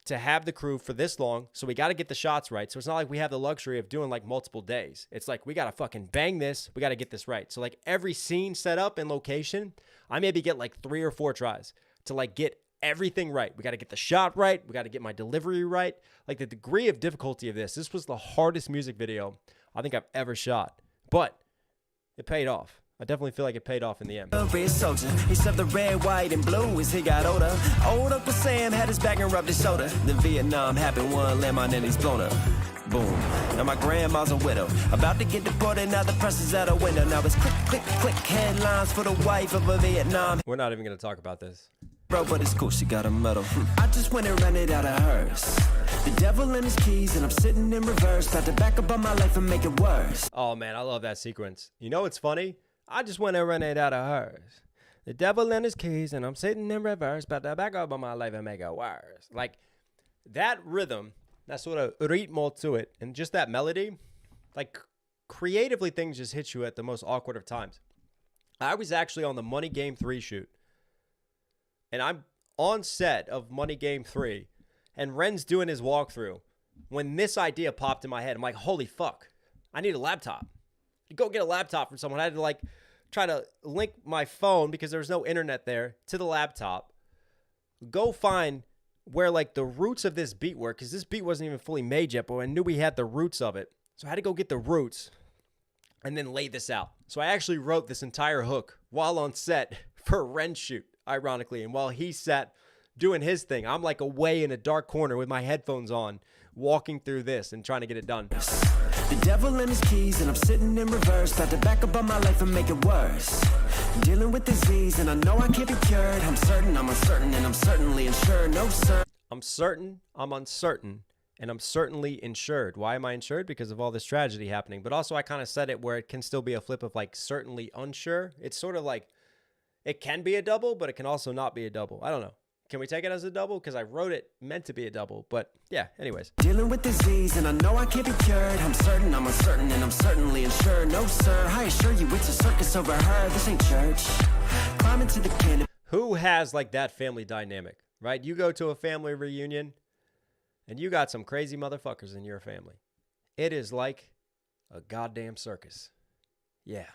to have the crew for this long, so we got to get the shots right. So it's not like we have the luxury of doing like multiple days. It's like we got to fucking bang this. We got to get this right. So like every scene set up and location, I maybe get like 3 or 4 tries to like get everything right. We got to get the shot right. We got to get my delivery right. Like the degree of difficulty of this was the hardest music video I think I've ever shot. But it paid off. I definitely feel like it paid off in the end. Red soldier, he served the red, white, and blue as he got older. Old Uncle Sam had his back and rubbed his shoulder. Then Vietnam happened, one landmine and he's blown up. Boom. Now my grandma's a widow, about to get deported. Now the press is out a window. Now it's click, click, click. Headlines for the wife of a Vietnam. We're not even gonna talk about this. Bro, but it's cool, she got a medal. I just went and ran it out of hers. The devil and his keys, and I'm sitting in reverse. About to back up on my life and make it worse. Oh man, I love that sequence. You know what's funny? I just went and ran it out of hers. The devil and his keys, and I'm sitting in reverse. About to back up on my life and make it worse. Like that rhythm, that sort of ritmo to it, and just that melody, like creatively things just hit you at the most awkward of times. I was actually on the Money Game 3 shoot. And I'm on set of Money Game 3, and Ren's doing his walkthrough. When this idea popped in my head, I'm like, holy fuck, I need a laptop. Go get a laptop from someone. I had to like try to link my phone because there was no internet there to the laptop. Go find where like the roots of this beat were, because this beat wasn't even fully made yet, but I knew we had the roots of it. So I had to go get the roots and then lay this out. So I actually wrote this entire hook while on set for Ren's shoot, ironically. And while he sat doing his thing, I'm like away in a dark corner with my headphones on, walking through this and trying to get it done. The devil and his keys, and I'm sitting in reverse. About to back up on my life and make it worse. Dealing with disease, and I know I can't be cured. I'm certain, I'm uncertain, and I'm certainly insured. No, sir. I'm certain, I'm uncertain, and I'm certainly insured. Why am I insured? Because of all this tragedy happening. But also I kind of said it where it can still be a flip of like certainly unsure. It's sort of like it can be a double, but it can also not be a double. I don't know. Can we take it as a double? Because I wrote it meant to be a double. But yeah, anyways. Dealing with disease, and I know I can't be cured. I'm certain, I'm uncertain, and I'm certainly insured. No, sir, I assure you it's a circus over her. This ain't church. Climb into the canopy. Who has like that family dynamic, right? You go to a family reunion, and you got some crazy motherfuckers in your family. It is like a goddamn circus. Yeah.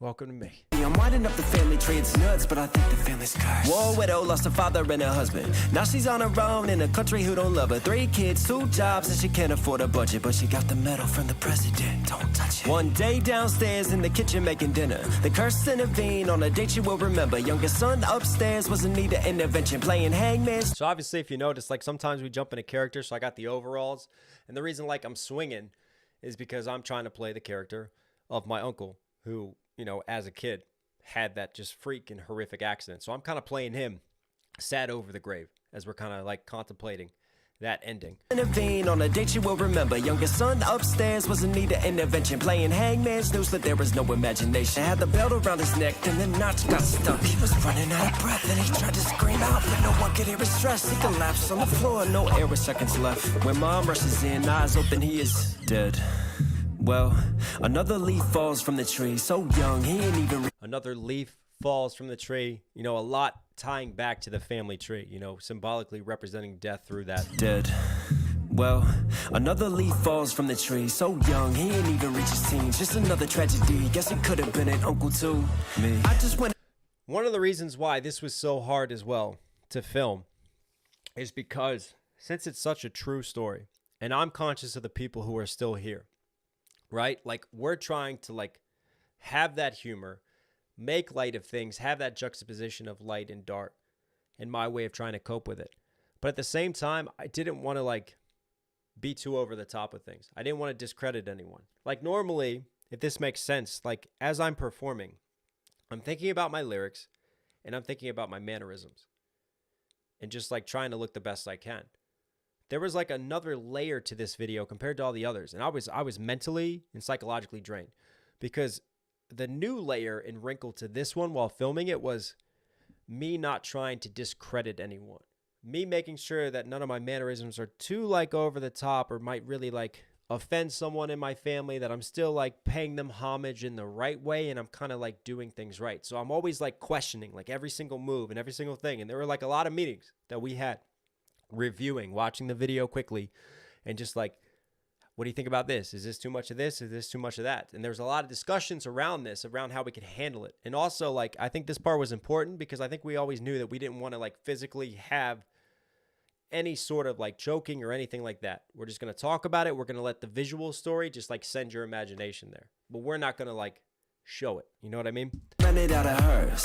Welcome to me. I'm winding up the family tree, it's nuts, but I think the family's cursed. War widow lost a father and a husband. Now she's on her own in a country who don't love her. 3 kids, 2 jobs, and she can't afford a budget. But she got the medal from the president, don't touch it. One day downstairs in the kitchen making dinner, the curse intervened on a date you will remember. Youngest son upstairs was in need of intervention, playing hangman. So obviously, if you notice, like sometimes we jump into characters, so I got the overalls. And the reason like I'm swinging is because I'm trying to play the character of my uncle who, you know, as a kid, had that just freaking horrific accident. So I'm kind of playing him sad over the grave as we're kind of like contemplating that ending. Intervene on a date you will remember. Youngest son upstairs was in need of intervention, playing hangman's noose, but there was no imagination. Had the belt around his neck, and the notch got stuck. He was running out of breath, and he tried to scream out, but no one could hear his stress. He collapsed on the floor, no air with seconds left. When mom rushes in, eyes open, he is dead. Well, another leaf falls from the tree, so young, he ain't even... Another leaf falls from the tree, you know, a lot tying back to the family tree, you know, symbolically representing death through that. Dead. Well, another leaf falls from the tree, so young, he ain't even reach his teens. Just another tragedy, guess it could have been an uncle to me. I just went... One of the reasons why this was so hard as well to film is because since it's such a true story, and I'm conscious of the people who are still here, right? Like we're trying to like have that humor, make light of things, have that juxtaposition of light and dark, and my way of trying to cope with it. But at the same time, I didn't want to like be too over the top with things. I didn't want to discredit anyone. Like normally, if this makes sense, like as I'm performing, I'm thinking about my lyrics and I'm thinking about my mannerisms and just like trying to look the best I can. There was like another layer to this video compared to all the others. And I was mentally and psychologically drained because the new layer and wrinkle to this one while filming it was me not trying to discredit anyone. Me making sure that none of my mannerisms are too like over the top or might really like offend someone in my family, that I'm still like paying them homage in the right way and I'm kind of like doing things right. So I'm always like questioning like every single move and every single thing. And there were like a lot of meetings that we had reviewing, watching the video quickly and just like What do you think about this? Is this too much of this? Is this too much of that? And there's a lot of discussions around this, around how we could handle it. And also, like, I think this part was important because I think we always knew that we didn't want to, like, physically have any sort of, like, choking or anything like that. We're just going to talk about it. We're going to let the visual story just, like, send your imagination there. But we're not going to, like, show it. You know what I mean? Run it out of hers.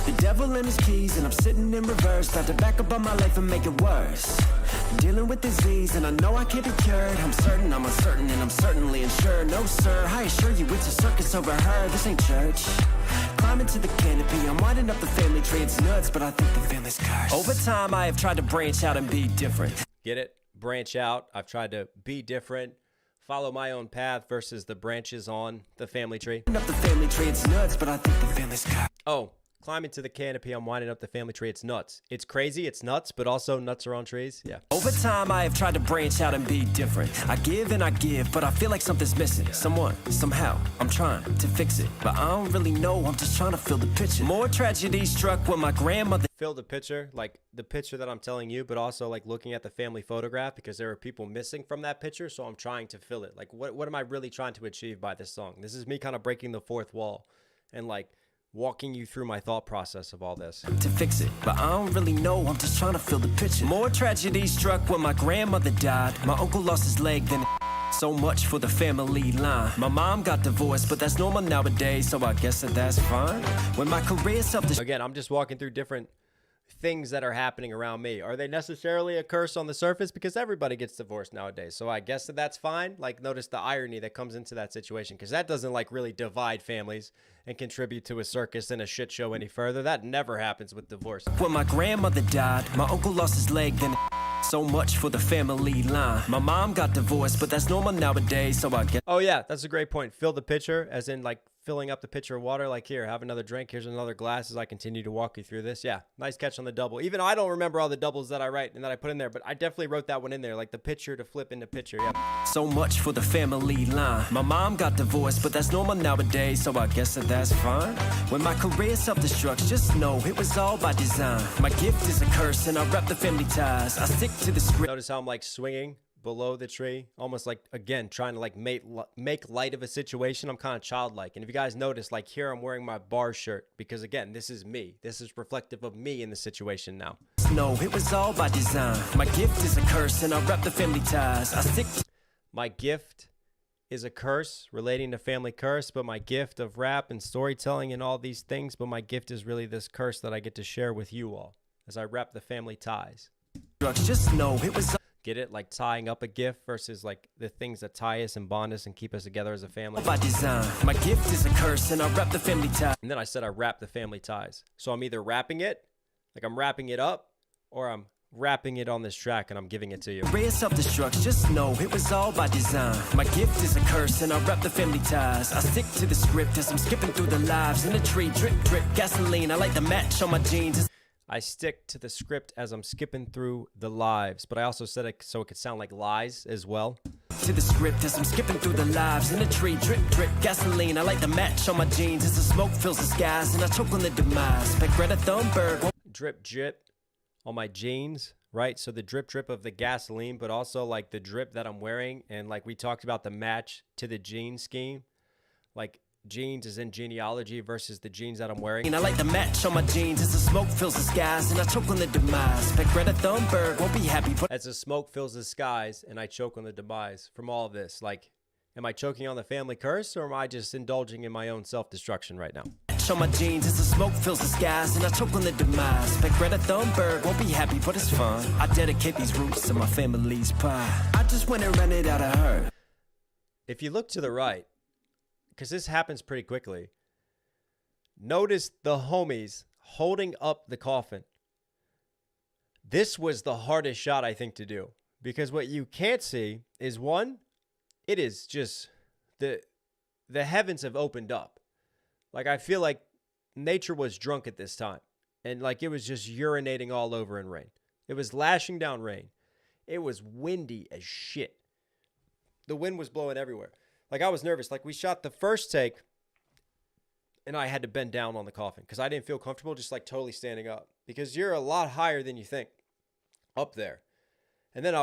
The devil and his keys, and I'm sitting in reverse. About to back up on my life and make it worse. Dealing with disease, and I know I can't be cured. I'm certain, I'm uncertain, and I'm certainly insured. No, sir, I assure you it's a circus over her. This ain't church. Climbing to the canopy, I'm winding up the family tree. It's nuts, but I think the family's cursed. Over time, I have tried to branch out and be different. Get it? Branch out. I've tried to be different. Follow my own path versus the branches on the family tree. Up the family tree, it's nuts, but I think the family's cursed. Oh, climbing to the canopy, I'm winding up the family tree. It's nuts. It's crazy. It's nuts, but also nuts are on trees. Yeah. Over time, I have tried to branch out and be different. I give and I give, but I feel like something's missing. Someone, somehow, I'm trying to fix it. But I don't really know, I'm just trying to fill the picture. More tragedy struck when my grandmother... Fill the picture, like the picture that I'm telling you, but also like looking at the family photograph because there are people missing from that picture, so I'm trying to fill it. Like, what am I really trying to achieve by this song? This is me kind of breaking the fourth wall and like walking you through my thought process of all this. To fix it, but I don't really know, I'm just trying to fill the picture. More tragedy struck when my grandmother died. My uncle lost his leg, then so much for the family line. My mom got divorced, but that's normal nowadays, so I guess that's fine. When my career self... Again, I'm just walking through different things that are happening around me. Are they necessarily a curse on the surface? Because everybody gets divorced nowadays. So I guess that's fine. Like, notice the irony that comes into that situation, because that doesn't like really divide families and contribute to a circus and a shit show any further. That never happens with divorce. When my grandmother died, my uncle lost his leg, then so much for the family line. My mom got divorced, but that's normal nowadays, so I guess... Oh yeah, that's a great point. Fill the pitcher, as in like filling up the pitcher of water. Like, here, have another drink. Here's another glass as I continue to walk you through this. Yeah, nice catch on the double. Even I don't remember all the doubles that I write and that I put in there, but I definitely wrote that one in there, like the pitcher to flip into pitcher. Yeah. So much for the family line. My mom got divorced, but that's normal nowadays, so I guess that's fine. When my career self-destructs, just know it was all by design. My gift is a curse, and I rep the family ties. I stick to the script. Notice how I'm like swinging below the tree, almost like, again, trying to like make light of a situation. I'm kind of childlike. And if you guys notice, like here, I'm wearing my bar shirt because, again, this is me. This is reflective of me in the situation now. No, it was all by design. My gift is a curse, and I rep the family ties. I stick to... My gift is a curse relating to family curse, but my gift of rap and storytelling and all these things, but my gift is really this curse that I get to share with you all as I rep the family ties. Just know it was... Get it? Like tying up a gift versus like the things that tie us and bond us and keep us together as a family. By design, my gift is a curse, and I wrap the family ties. And then I said I wrap the family ties. So I'm either wrapping it, like I'm wrapping it up, or I'm wrapping it on this track and I'm giving it to you. Career self-destructs, just know it was all by design. My gift is a curse, and I wrap the family ties. I stick to the script as I'm skipping through the lives. In a tree, drip, drip, gasoline. I like the match on my jeans. I stick to the script as I'm skipping through the lives, but I also said it so it could sound like lies as well. To the script as I'm skipping through the lives. In a tree, drip, drip, gasoline. I like the match on my jeans as the smoke fills the skies, and I choke on the demise. But Greta Thunberg. Drip, drip on my jeans, right? So the drip, drip of the gasoline, but also like the drip that I'm wearing, and like we talked about the match to the jean scheme, like jeans is in genealogy versus the jeans that I'm wearing. And I like the match on my jeans as the smoke fills the skies, and I choke on the demise. But Greta Thunberg won't be happy. But as the smoke fills the skies and I choke on the demise from all of this, like, am I choking on the family curse, or am I just indulging in my own self-destruction right now? On my jeans as the smoke fills the skies, and I choke on the demise. But Greta Thunberg won't be happy, but it's fine. I dedicate these roots to my family's pie. I just went and ran it out of her. If you look to the right, because this happens pretty quickly, notice the homies holding up the coffin. This was the hardest shot, I think, to do, because what you can't see is, one, it is just the heavens have opened up. Like, I feel like nature was drunk at this time, and like it was just urinating all over in rain. It was lashing down rain. It was windy as shit. The wind was blowing everywhere. Like, I was nervous. Like, we shot the first take, and I had to bend down on the coffin because I didn't feel comfortable just like totally standing up, because you're a lot higher than you think up there. And then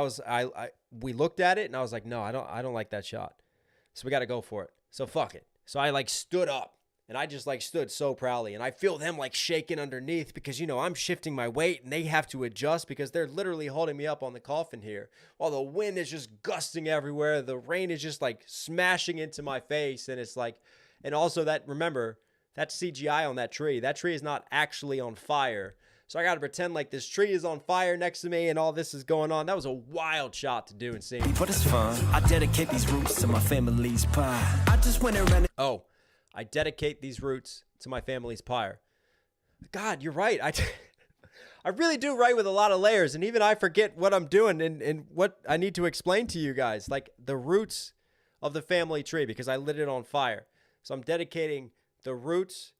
we looked at it and I was like, no, I don't like that shot. So we got to go for it. So fuck it. So I like stood up and I just like stood so proudly, and I feel them like shaking underneath because, you know, I'm shifting my weight and they have to adjust because they're literally holding me up on the coffin here while the wind is just gusting everywhere. The rain is just like smashing into my face. And it's like, and also that, remember, that's CGI on that tree. That tree is not actually on fire. So I got to pretend like this tree is on fire next to me and all this is going on. That was a wild shot to do and see. But it's fun. I dedicate these roots to my family's pie. I just went around. Oh, I dedicate these roots to my family's pyre. God, you're right. I really do write with a lot of layers, and even I forget what I'm doing and what I need to explain to you guys. Like the roots of the family tree, because I lit it on fire. So I'm dedicating the roots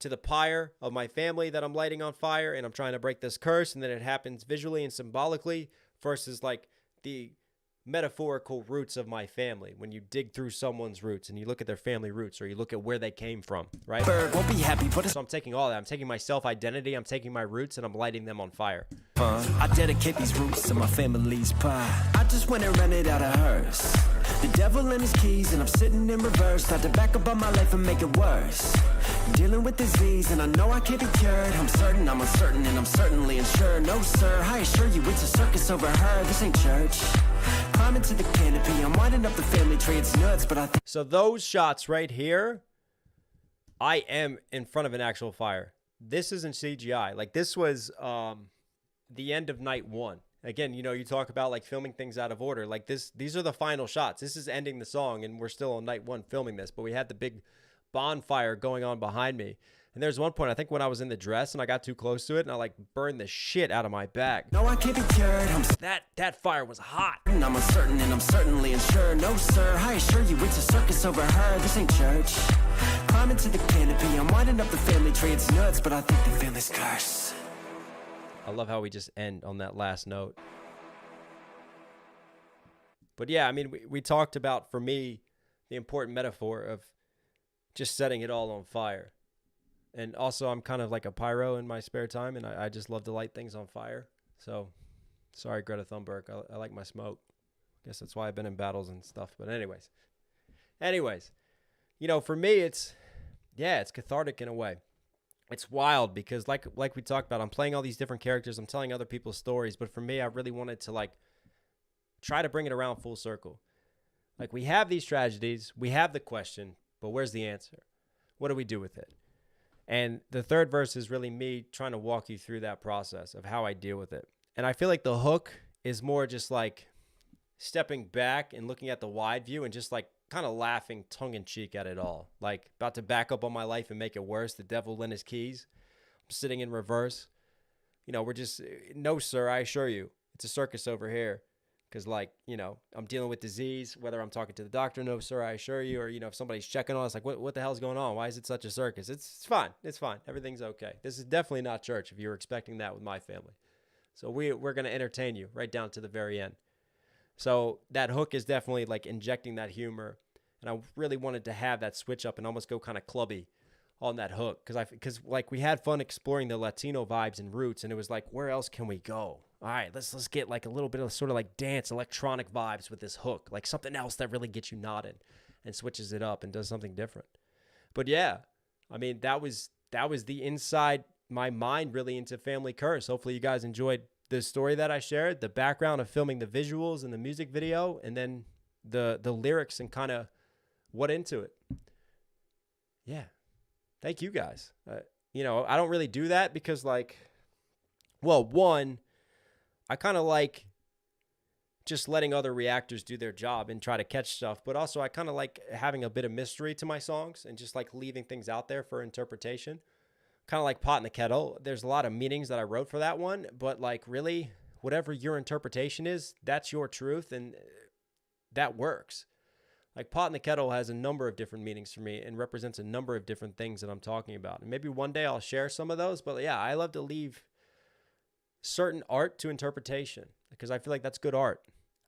to the pyre of my family that I'm lighting on fire, and I'm trying to break this curse, and then it happens visually and symbolically versus like the metaphorical roots of my family. When you dig through someone's roots and you look at their family roots, or you look at where they came from, right? Bird won't be happy, but so I'm taking all that. I'm taking my self-identity, I'm taking my roots, and I'm lighting them on fire. I dedicate these roots to my family's pie. I just went and rented out a hearse. The devil and his keys, and I'm sitting in reverse. Tried to back up on my life and make it worse. Dealing with disease, and I know I can't be cured. I'm certain, I'm uncertain, and I'm certainly unsure. No, sir, I assure you it's a circus over her. This ain't church. Climbing to the canopy, I'm winding up the family tree. It's nuts, but I think. So those shots right here, I am in front of an actual fire. This isn't CGI. Like this was the end of night one. Again, you know, you talk about like filming things out of order. Like these are the final shots. This is ending the song, and we're still on night one filming this. But we had the big bonfire going on behind me. And there's one point, I think when I was in the dress and I got too close to it and I like burned the shit out of my back. No, I can't be cured. That fire was hot. I'm uncertain and I'm certainly unsure. No, sir, I assure you it's a circus over her. This ain't church. Climbing to the canopy, I'm winding up the family tree. It's nuts, but I think the family's curse. I love how we just end on that last note. But yeah, I mean, we talked about, for me, the important metaphor of just setting it all on fire. And also, I'm kind of like a pyro in my spare time, and I just love to light things on fire. So, sorry, Greta Thunberg. I like my smoke. Guess that's why I've been in battles and stuff. But anyways, you know, for me, it's cathartic in a way. It's wild because, like we talked about, I'm playing all these different characters. I'm telling other people's stories. But for me, I really wanted to like try to bring it around full circle. Like, we have these tragedies, we have the question, but where's the answer? What do we do with it? And the third verse is really me trying to walk you through that process of how I deal with it. And I feel like the hook is more just like stepping back and looking at the wide view and just like kind of laughing tongue-in-cheek at it all. Like, about to back up on my life and make it worse. The devil lent his keys. I'm sitting in reverse. You know, we're just, no, sir, I assure you, it's a circus over here. Because, like, you know, I'm dealing with disease, whether I'm talking to the doctor, no, sir, I assure you, or, you know, if somebody's checking on us, like, what the hell's going on? Why is it such a circus? It's fine. It's fine. Everything's okay. This is definitely not church if you were expecting that with my family. So we're going to entertain you right down to the very end. So that hook is definitely, like, injecting that humor. And I really wanted to have that switch up and almost go kind of clubby on that hook. Because like, we had fun exploring the Latino vibes and roots, and it was like, where else can we go? All right, let's get like a little bit of sort of like dance, electronic vibes with this hook, like something else that really gets you nodding and switches it up and does something different. But yeah, I mean, that was the inside my mind really into Family Curse. Hopefully you guys enjoyed the story that I shared, the background of filming the visuals and the music video, and then the lyrics and kind of what into it. Yeah, thank you guys. You know, I don't really do that because, like, well, one, I kind of like just letting other reactors do their job and try to catch stuff. But also I kind of like having a bit of mystery to my songs and just like leaving things out there for interpretation. Kind of like Pot in the Kettle. There's a lot of meanings that I wrote for that one. But like, really, whatever your interpretation is, that's your truth. And that works. Like, Pot in the Kettle has a number of different meanings for me and represents a number of different things that I'm talking about. And maybe one day I'll share some of those. But yeah, I love to leave certain art to interpretation because I feel like that's good art.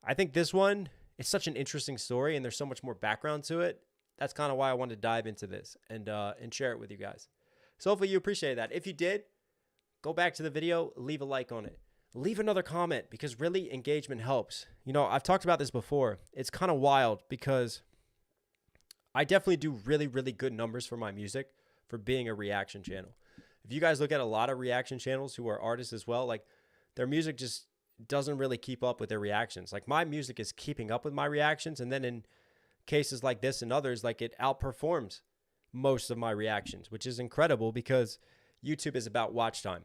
I think this one, it's such an interesting story and there's so much more background to it. That's kind of why I wanted to dive into this and share it with you guys. So hopefully you appreciate that. If you did, go back to the video, leave a like on it. leave another comment, because really engagement helps. You know, I've talked about this before. It's kind of wild because I definitely do really, really good numbers for my music for being a reaction channel. If you guys look at a lot of reaction channels who are artists as well, like their music just doesn't really keep up with their reactions. Like my music is keeping up with my reactions. And then in cases like this and others, like it outperforms most of my reactions, which is incredible because YouTube is about watch time.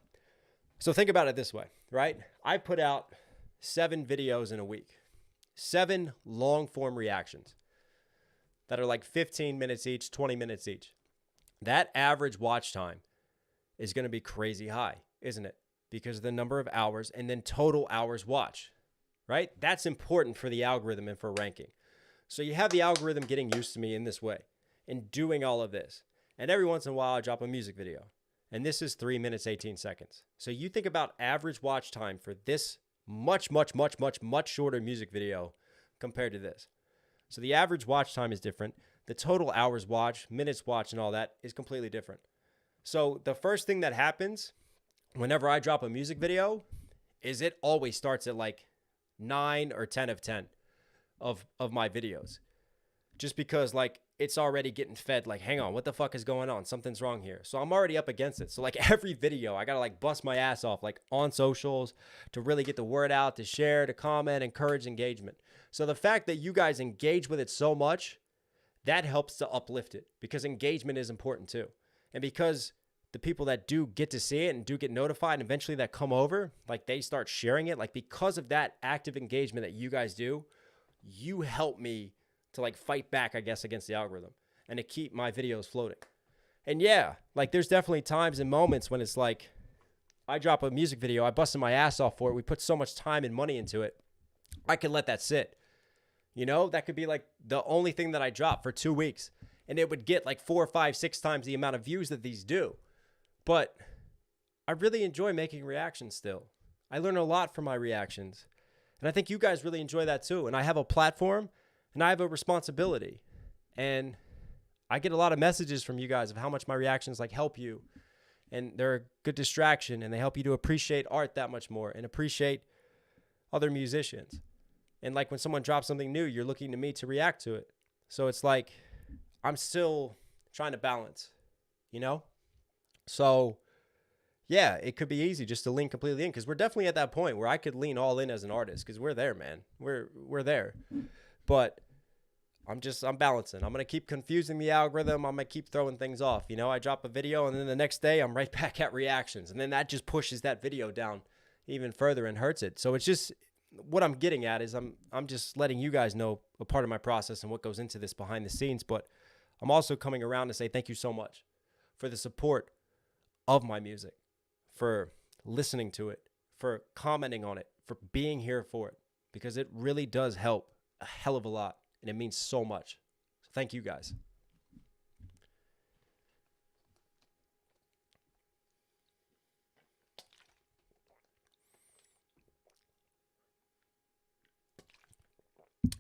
So think about it this way, right? I put out 7 videos in a week, 7 long form reactions that are like 15 minutes each, 20 minutes each. That average watch time is going to be crazy high, isn't it? Because of the number of hours and then total hours watched, right? That's important for the algorithm and for ranking. So you have the algorithm getting used to me in this way and doing all of this. And every once in a while I drop a music video. And this is 3 minutes, 18 seconds. So you think about average watch time for this much shorter music video compared to this. So the average watch time is different. The total hours watched, minutes watched, and all that is completely different. So the first thing that happens whenever I drop a music video is it always starts at like 9 or 10 of 10 of my videos. Just because like it's already getting fed, like, hang on, what the fuck is going on? Something's wrong here. So I'm already up against it. So like every video, I gotta like bust my ass off like on socials to really get the word out, to share, to comment, encourage engagement. So the fact that you guys engage with it so much, that helps to uplift it because engagement is important too. And because the people that do get to see it and do get notified and eventually that come over, like they start sharing it, like because of that active engagement that you guys do, you help me to like fight back, I guess, against the algorithm and to keep my videos floating. And yeah, like there's definitely times and moments when it's like, I drop a music video, I busted my ass off for it. We put so much time and money into it. I could let that sit. You know, that could be like the only thing that I drop for 2 weeks and it would get like 4, 5, 6 times the amount of views that these do. But I really enjoy making reactions still. I learn a lot from my reactions. And I think you guys really enjoy that too. And I have a platform and I have a responsibility. And I get a lot of messages from you guys of how much my reactions like help you. And they're a good distraction and they help you to appreciate art that much more and appreciate other musicians. And like when someone drops something new, you're looking to me to react to it. So it's like I'm still trying to balance, you know? So yeah, it could be easy just to lean completely in because we're definitely at that point where I could lean all in as an artist because we're there, man. We're there. But I'm balancing. I'm going to keep confusing the algorithm. I'm going to keep throwing things off. You know, I drop a video and then the next day I'm right back at reactions. And then that just pushes that video down even further and hurts it. So it's just what I'm getting at is I'm just letting you guys know a part of my process and what goes into this behind the scenes. But I'm also coming around to say thank you so much for the support of my music, for listening to it, for commenting on it, for being here for it, because it really does help a hell of a lot, and it means so much. So thank you guys.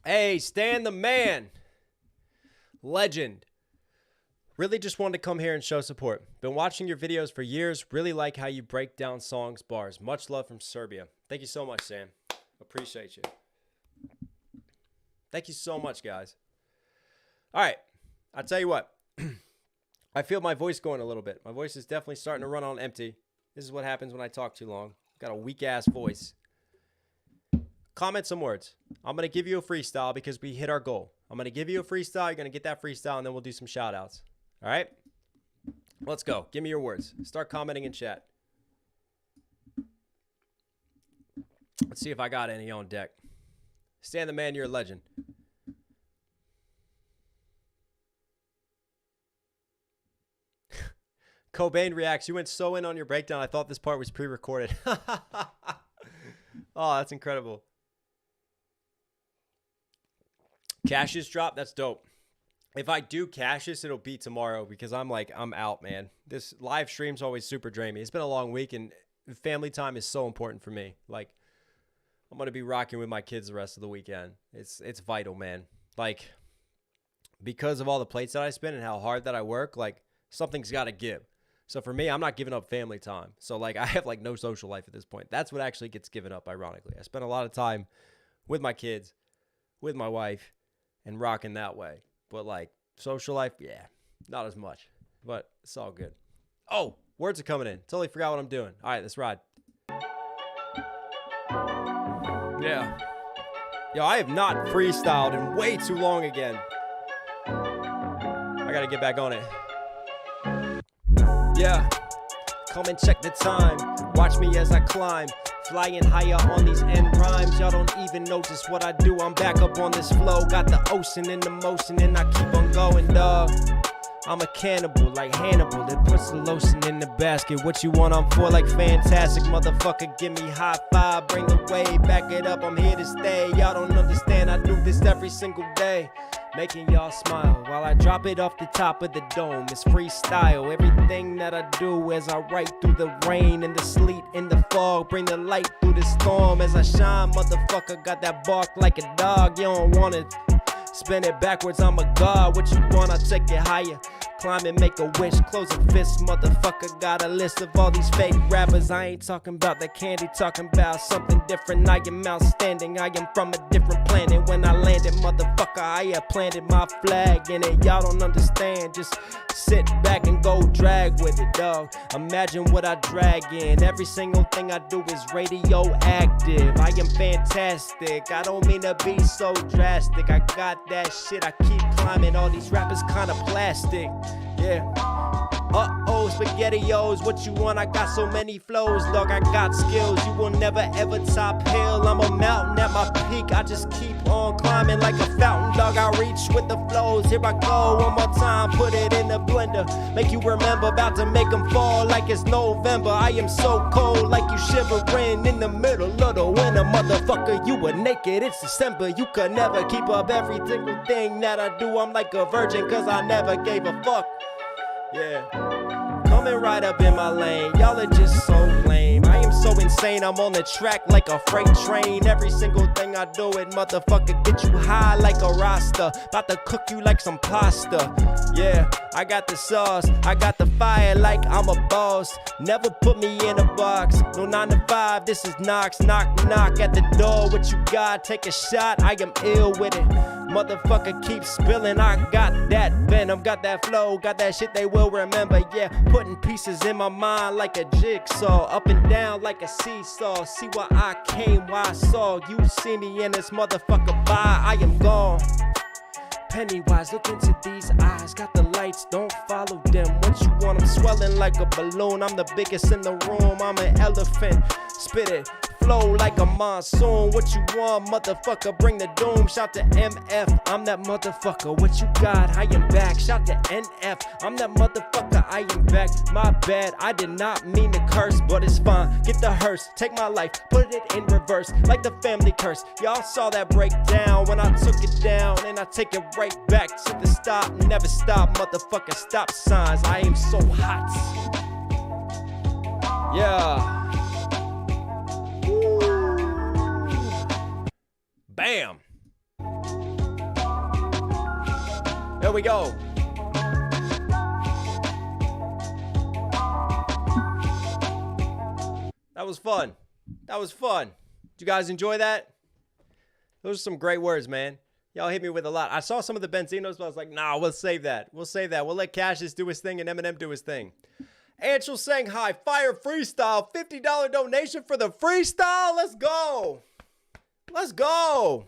Hey, Stan the man. Legend. Really just wanted to come here and show support. Been watching your videos for years. Really like how you break down songs, bars. Much love from Serbia. Thank you so much, Sam. Appreciate you. Thank you so much, guys. All right. I'll tell you what. I feel my voice going a little bit. My voice is definitely starting to run on empty. This is what happens when I talk too long. Got a weak-ass voice. Comment some words. I'm going to give you a freestyle because we hit our goal. I'm going to give you a freestyle. You're going to get that freestyle, and then we'll do some shout-outs. All right? Let's go. Give me your words. Start commenting in chat. Let's see if I got any on deck. Stan the man, you're a legend. Cobain reacts. You went so in on your breakdown, I thought this part was pre-recorded. Oh, that's incredible. Cassius drop. That's dope. If I do Cassius, it'll be tomorrow because I'm out, man. This live stream's always super draining me. It's been a long week and family time is so important for me. Like, I'm going to be rocking with my kids the rest of the weekend. It's vital, man. Like, because of all the plates that I spin and how hard that I work, like, something's got to give. So for me, I'm not giving up family time. So like I have like no social life at this point. That's what actually gets given up, ironically. I spend a lot of time with my kids, with my wife, and rocking that way. But like social life, yeah, not as much. But it's all good. Oh, words are coming in. Totally forgot what I'm doing. All right, let's ride. Yeah. Yo, I have not freestyled in way too long again. I gotta get back on it. Yeah. Come and check the time. Watch me as I climb. Flying higher on these end rhymes. Y'all don't even notice what I do. I'm back up on this flow. Got the ocean in the motion and I keep on going, dog. I'm a cannibal like Hannibal that puts the lotion in the basket. What you want, I'm for like fantastic. Motherfucker, give me high five, bring the wave, back it up, I'm here to stay. Y'all don't understand, I do this every single day. Making y'all smile while I drop it off the top of the dome. It's freestyle, everything that I do as I write through the rain and the sleet and the fog. Bring the light through the storm as I shine, motherfucker. Got that bark like a dog, you don't want it. Spin it backwards, I'm a god. What you want, I take it higher. Climb and make a wish, close a fist, motherfucker. Got a list of all these fake rappers. I ain't talking about the candy, talking about something different. I am outstanding, I am from a different planet. When I landed, motherfucker, I have planted my flag in it. Y'all don't understand, just sit back and go drag with it, dog. Imagine what I drag in. Every single thing I do is radioactive. I am fantastic, I don't mean to be so drastic. I got that shit, I keep climbing. All these rappers kinda plastic. Yeah. Uh-oh, SpaghettiOs, what you want? I got so many flows, dog, I got skills. You will never ever top hill. I'm a mountain at my peak. I just keep on climbing like a fountain, dog. I reach with the flows. Here I go, one more time, put it in the blender. Make you remember, about to make them fall like it's November. I am so cold, like you shivering in the middle of the winter. Motherfucker, you were naked, it's December. You could never keep up every single thing that I do. I'm like a virgin, cause I never gave a fuck. Yeah, coming right up in my lane. Y'all are just so lame. I am so insane, I'm on the track like a freight train. Every single thing I do it, motherfucker, get you high like a Rasta. About to cook you like some pasta. Yeah, I got the sauce, I got the fire like I'm a boss. Never put me in a box, no 9 to 5, this is Knox. Knock, knock at the door, what you got? Take a shot, I am ill with it. Motherfucker, keep spilling, I got that venom, got that flow, got that shit they will remember. Yeah, putting pieces in my mind like a jigsaw, up and down like a seesaw. See why I came, why I saw you see me in this motherfucker by. I am gone. Pennywise, look into these eyes. Got the lights, don't follow them. What you want? I'm swelling like a balloon. I'm the biggest in the room. I'm an elephant. Spit it. Flow like a monsoon. What you want, motherfucker? Bring the doom. Shout to MF. I'm that motherfucker. What you got? I am back. Shout to NF. I'm that motherfucker. I am back. My bad. I did not mean to curse, but it's fine. Get the hearse. Take my life. Put it in reverse. Like the family curse. Y'all saw that breakdown when I took it down. And I take it right back to the stop. Never stop. Motherfucker. Stop signs. I am so hot. Yeah. Bam! There we go. That was fun. That was fun. Did you guys enjoy that? Those are some great words, man. Y'all hit me with a lot. I saw some of the Benzinos, but I was like, nah, we'll save that. We'll save that. We'll let Cassidy do his thing and Eminem do his thing. Angel saying hi. Fire Freestyle. $50 donation for the freestyle. Let's go. Let's go.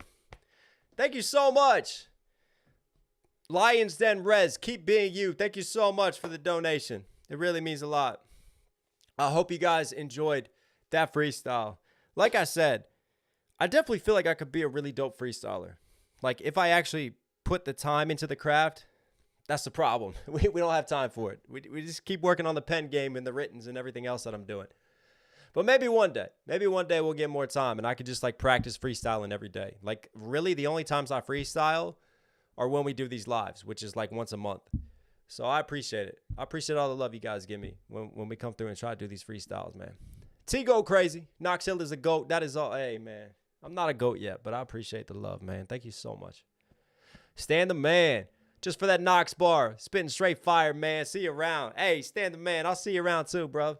Thank you so much. Lions Den Rez, keep being you. Thank you so much for the donation. It really means a lot. I hope you guys enjoyed that freestyle. Like I said, I definitely feel like I could be a really dope freestyler. Like if I actually put the time into the craft, that's the problem. We don't have time for it. We just keep working on the pen game and the writtens and everything else that I'm doing. But maybe one day we'll get more time and I could just like practice freestyling every day. Like really the only times I freestyle are when we do these lives, which is like once a month. So I appreciate it. I appreciate all the love you guys give me when we come through and try to do these freestyles, man. T go crazy. Knox Hill is a GOAT. That is all. Hey, man. I'm not a GOAT yet, but I appreciate the love, man. Thank you so much. Stan the man. Just for that Knox bar. Spitting straight fire, man. See you around. Hey, stand the man. I'll see you around too, bro.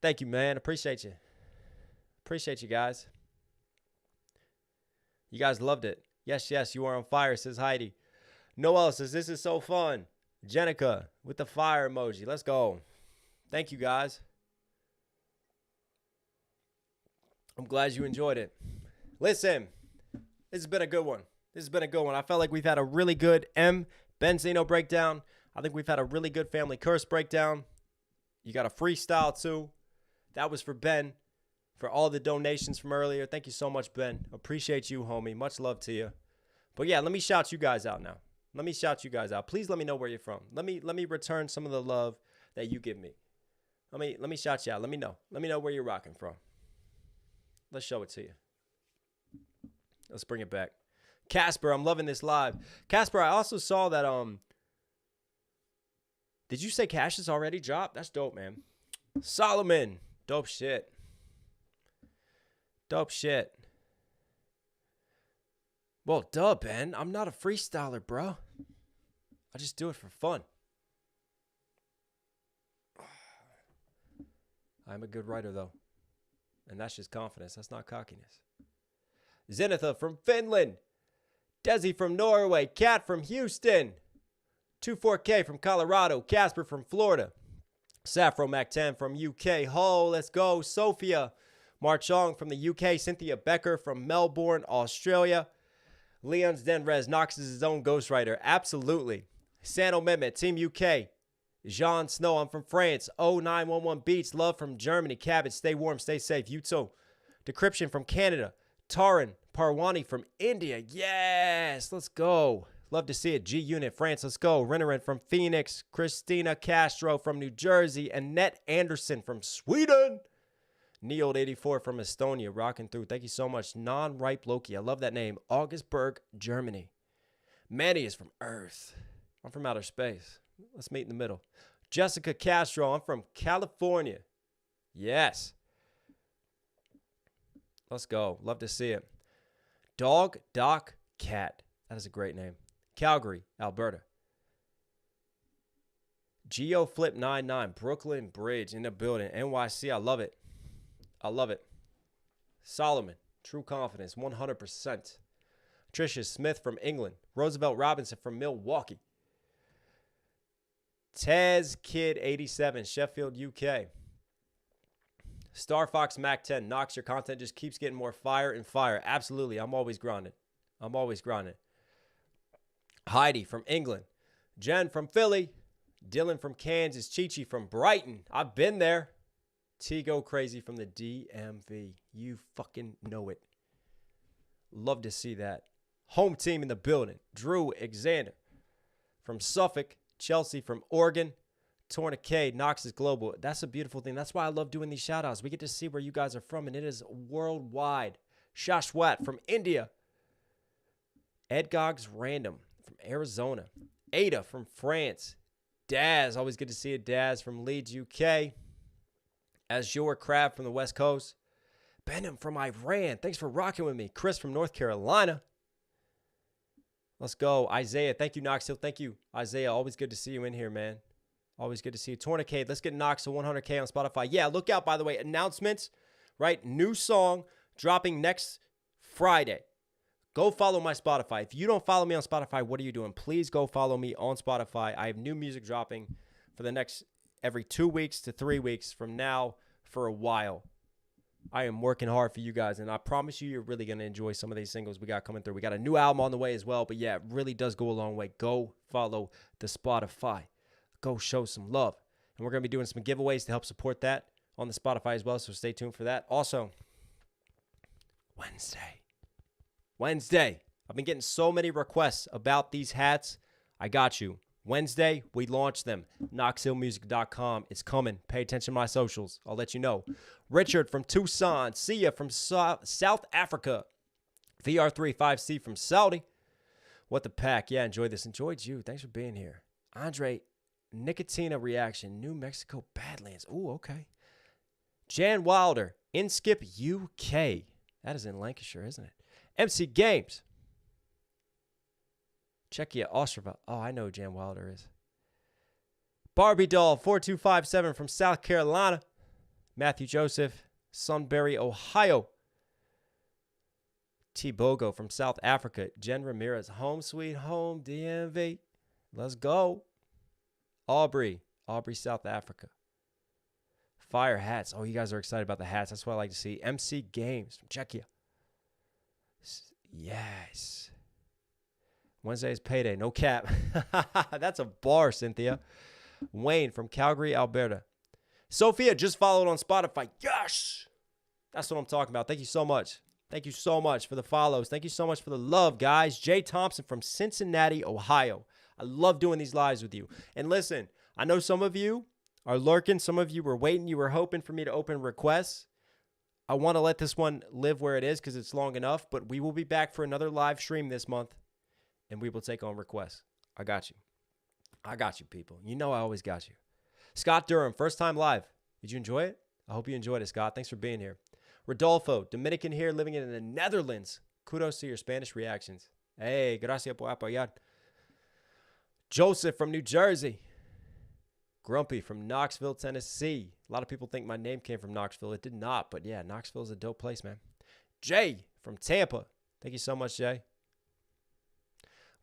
Thank you, man. Appreciate you. Appreciate you guys. You guys loved it. Yes, yes, you are on fire, says Heidi. Noel says, this is so fun. Jenica with the fire emoji. Let's go. Thank you, guys. I'm glad you enjoyed it. Listen, this has been a good one. This has been a good one. I felt like we've had a really good Benzino breakdown. I think we've had a really good family curse breakdown. You got a freestyle, too. That was for Ben, for all the donations from earlier. Thank you so much, Ben. Appreciate you, homie. Much love to you. But, yeah, let me shout you guys out now. Let me shout you guys out. Please let me know where you're from. Let me return some of the love that you give me. Let me shout you out. Let me know. Let me know where you're rocking from. Let's show it to you. Let's bring it back. Casper, I'm loving this live. Casper, I also saw that, did you say Cash has already dropped? That's dope, man. Solomon, dope shit. Dope shit. Well, duh, Ben. I'm not a freestyler, bro. I just do it for fun. I'm a good writer, though. And that's just confidence. That's not cockiness. Zenitha from Finland. Desi from Norway. Kat from Houston. 24K from Colorado. Casper from Florida. Safro Mac 10 from UK. Ho, let's go. Sophia Marchong from the UK. Cynthia Becker from Melbourne, Australia. Leon's Denrez. Knox is his own ghostwriter. Absolutely. Sano Mehmet, Team UK. Jean Snow, I'm from France. 0911 Beats, love from Germany. Cabbage, stay warm, stay safe. You too. Decryption from Canada. Taran Parwani from India. Yes, let's go. Love to see it. G Unit, France, let's go. Rennerin from Phoenix. Christina Castro from New Jersey. Annette Anderson from Sweden. Neold84 from Estonia, rocking through. Thank you so much. Non-Ripe Loki, I love that name. Augustburg, Germany. Manny is from Earth. I'm from outer space. Let's meet in the middle. Jessica Castro, I'm from California. Yes. Let's go. Love to see it. Dog, Doc, Cat. That is a great name. Calgary, Alberta. GeoFlip99, Brooklyn Bridge in the building. NYC, I love it. I love it. Solomon, True Confidence, 100%. Tricia Smith from England. Roosevelt Robinson from Milwaukee. Tez Kid 87, Sheffield, UK. Star Fox Mac 10, Knox, your content just keeps getting more fire and fire. Absolutely, I'm always grinding. I'm always grinding. Heidi from England. Jen from Philly. Dylan from Kansas. Chi-Chi from Brighton. I've been there. T-Go Crazy from the DMV. You fucking know it. Love to see that. Home team in the building. Drew Alexander from Suffolk. Chelsea from Oregon. Tourniquet, Knox is global. That's a beautiful thing. That's why I love doing these shout-outs. We get to see where you guys are from, and it is worldwide. Shashwat from India. Edgogs Random from Arizona. Ada from France. Daz, always good to see you. Daz from Leeds, UK. Azure Crab from the West Coast. Benham from Iran. Thanks for rocking with me. Chris from North Carolina. Let's go. Isaiah. Thank you, Knox Hill. Thank you, Isaiah. Always good to see you in here, man. Always good to see you. Tourniquet. Let's get Knox to 100K on Spotify. Yeah, look out, by the way. Announcements, right? New song dropping next Friday. Go follow my Spotify. If you don't follow me on Spotify, what are you doing? Please go follow me on Spotify. I have new music dropping for the next every 2 weeks to 3 weeks from now for a while. I am working hard for you guys, and I promise you, you're really going to enjoy some of these singles we got coming through. We got a new album on the way as well, but yeah, it really does go a long way. Go follow the Spotify. Go show some love. And we're going to be doing some giveaways to help support that on the Spotify as well, so stay tuned for that. Also, Wednesday. I've been getting so many requests about these hats. I got you. Wednesday, we launch them. knoxhillmusic.com. It's coming. Pay attention to my socials. I'll let you know. Richard from Tucson. Sia from South Africa. VR35C from Saudi. What the pack? Yeah, enjoyed this. Enjoyed you. Thanks for being here. Andre, Nicotina Reaction. New Mexico Badlands. Ooh, okay. Jan Wilder. Inskip UK. That is in Lancashire, isn't it? MC Games. Czechia, Ostrava. Oh, I know who Jan Wilder is. Barbie Doll 4257 from South Carolina. Matthew Joseph, Sunbury, Ohio. T. Bogo from South Africa. Jen Ramirez, Home Sweet Home, DMV. Let's go. Aubrey, South Africa. Fire hats. Oh, you guys are excited about the hats. That's what I like to see. MC Games from Czechia. Yes. Wednesday is payday. No cap. That's a bar, Cynthia. Wayne from Calgary, Alberta. Sophia just followed on Spotify. Yes. That's what I'm talking about. Thank you so much. Thank you so much for the follows. Thank you so much for the love, guys. Jay Thompson from Cincinnati, Ohio. I love doing these lives with you. And listen, I know some of you are lurking. Some of you were waiting. You were hoping for me to open requests. I want to let this one live where it is because it's long enough. But we will be back for another live stream this month. And we will take on requests. I got you. I got you, people. You know I always got you. Scott Durham, first time live. Did you enjoy it? I hope you enjoyed it, Scott. Thanks for being here. Rodolfo, Dominican here, living in the Netherlands. Kudos to your Spanish reactions. Hey, gracias por apoyar. Joseph from New Jersey. Grumpy from Knoxville, Tennessee. A lot of people think my name came from Knoxville. It did not, but yeah, Knoxville is a dope place, man. Jay from Tampa. Thank you so much, Jay.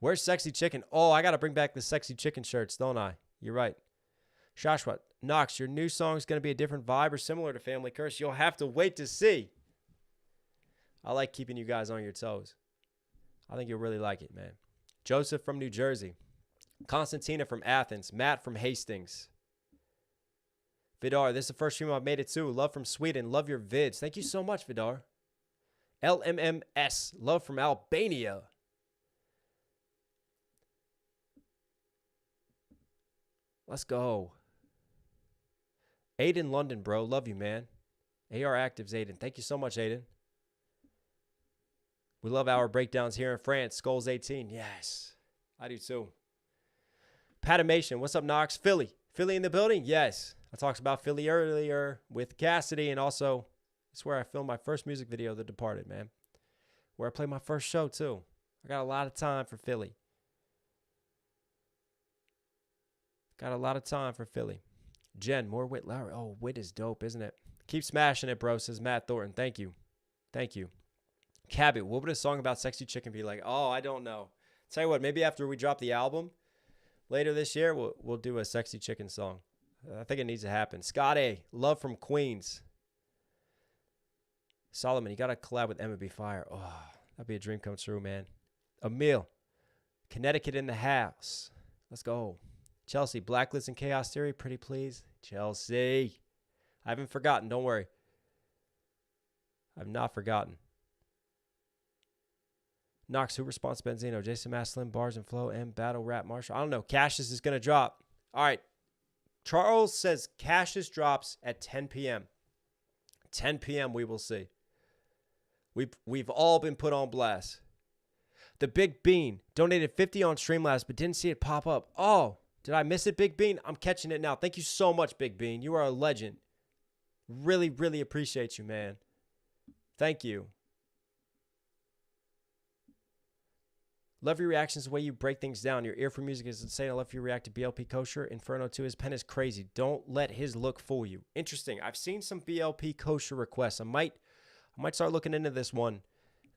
Where's Sexy Chicken? Oh, I got to bring back the Sexy Chicken shirts, don't I? You're right. Shashwat, Knox, your new song is going to be a different vibe or similar to Family Curse. You'll have to wait to see. I like keeping you guys on your toes. I think you'll really like it, man. Joseph from New Jersey. Constantina from Athens. Matt from Hastings. Vidar, this is the first stream I've made it to. Love from Sweden. Love your vids. Thank you so much, Vidar. LMMS. Love from Albania. Let's go. Aiden London, bro. Love you, man. AR Actives, Aiden. Thank you so much, Aiden. We love our breakdowns here in France. Skulls 18. Yes. I do too. Patamation. What's up, Knox? Philly. Philly in the building? Yes. I talked about Philly earlier with Cassidy, and also it's where I filmed my first music video, The Departed, man. Where I played my first show, too. I got a lot of time for Philly. Got a lot of time for Philly. Jen, more wit. Oh, wit is dope, isn't it? Keep smashing it, bro, says Matt Thornton. Thank you. Thank you. Cabby, what would a song about Sexy Chicken be like? Oh, I don't know. Tell you what, maybe after we drop the album later this year, we'll do a Sexy Chicken song. I think it needs to happen. Scott A, love from Queens. Solomon, you got to collab with Emma B. Fire. Oh, that'd be a dream come true, man. Emil, Connecticut in the house. Let's go. Chelsea, Blacklist and Chaos Theory, pretty please. Chelsea. I haven't forgotten, don't worry. I've not forgotten. Knox, who responds to Benzino? Jason Maslin, Bars and Flow, and Battle Rap Marshall. I don't know. Cassius is going to drop. All right. Charles says Cassius drops at 10 p.m. 10 p.m. we will see. We've all been put on blast. The Big Bean donated 50 on Streamlabs, but didn't see it pop up. Oh, did I miss it, Big Bean? I'm catching it now. Thank you so much, Big Bean. You are a legend. Really, really appreciate you, man. Thank you. Love your reactions, the way you break things down. Your ear for music is insane. I love you react to BLP Kosher. Inferno 2, his pen is crazy. Don't let his look fool you. Interesting. I've seen some BLP Kosher requests. I might start looking into this one.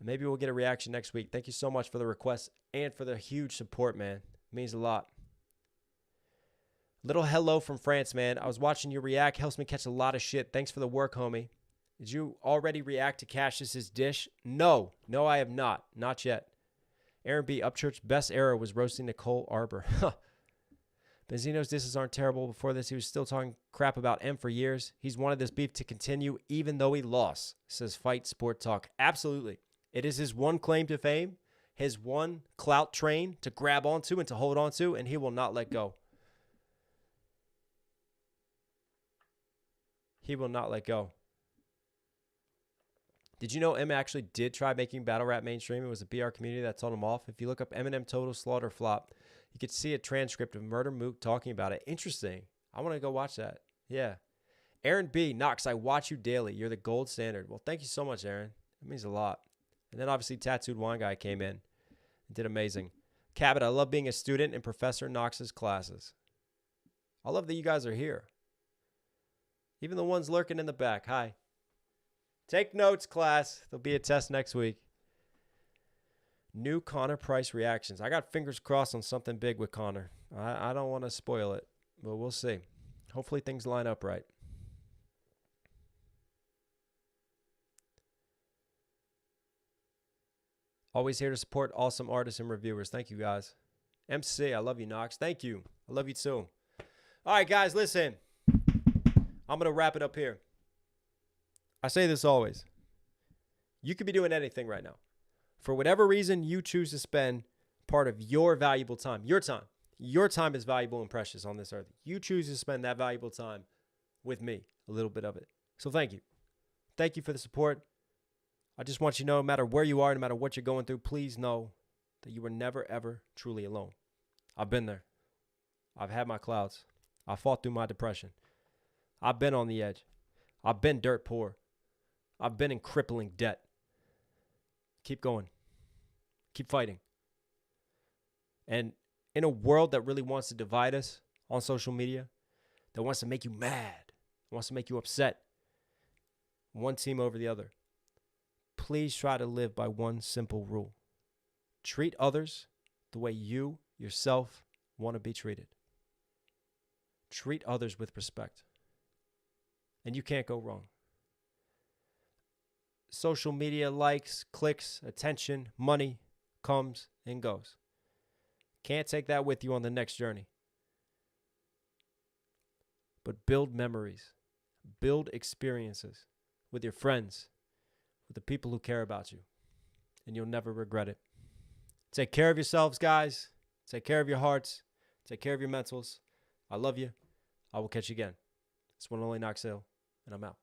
Maybe we'll get a reaction next week. Thank you so much for the request and for the huge support, man. It means a lot. Little hello from France, man. I was watching you react. Helps me catch a lot of shit. Thanks for the work, homie. Did you already react to Cassius's dish? No, I have not. Not yet. Aaron B. Upchurch's best era was roasting Nicole Arbor. Benzino's disses aren't terrible. Before this, he was still talking crap about M for years. He's wanted this beef to continue even though he lost, says Fight Sport Talk. Absolutely. It is his one claim to fame, his one clout train to grab onto and to hold onto, and he will not let go. He will not let go. Did you know M actually did try making battle rap mainstream? It was the BR community that told him off. If you look up Eminem Total Slaughter Flop, you could see a transcript of Murder Mook talking about it. Interesting. I want to go watch that. Yeah. Aaron B. Knox, I watch you daily. You're the gold standard. Well, thank you so much, Aaron. It means a lot. And then obviously Tattooed Wine Guy came in and did amazing. Cabot, I love being a student in Professor Knox's classes. I love that you guys are here. Even the ones lurking in the back. Hi. Take notes, class. There'll be a test next week. New Connor Price reactions. I got fingers crossed on something big with Connor. I don't want to spoil it, but we'll see. Hopefully things line up right. Always here to support awesome artists and reviewers. Thank you, guys. MC, I love you, Knox. Thank you. I love you, too. All right, guys, listen. I'm going to wrap it up here. I say this always. You could be doing anything right now. For whatever reason you choose to spend part of your valuable time, your time is valuable and precious on this earth. You choose to spend that valuable time with me, a little bit of it. So thank you. Thank you for the support. I just want you to know, no matter where you are, no matter what you're going through, please know that you were never, ever truly alone. I've been there. I've had my clouds. I fought through my depression. I've been on the edge. I've been dirt poor. I've been in crippling debt. Keep going. Keep fighting. And in a world that really wants to divide us on social media, that wants to make you mad, wants to make you upset, one team over the other, please try to live by one simple rule. Treat others the way you yourself want to be treated. Treat others with respect. And you can't go wrong. Social media likes, clicks, attention, money comes and goes. Can't take that with you on the next journey. But build memories. Build experiences with your friends, with the people who care about you, and you'll never regret it. Take care of yourselves, guys. Take care of your hearts. Take care of your mentals. I love you. I will catch you again. It's one and only Knox Hill, and I'm out.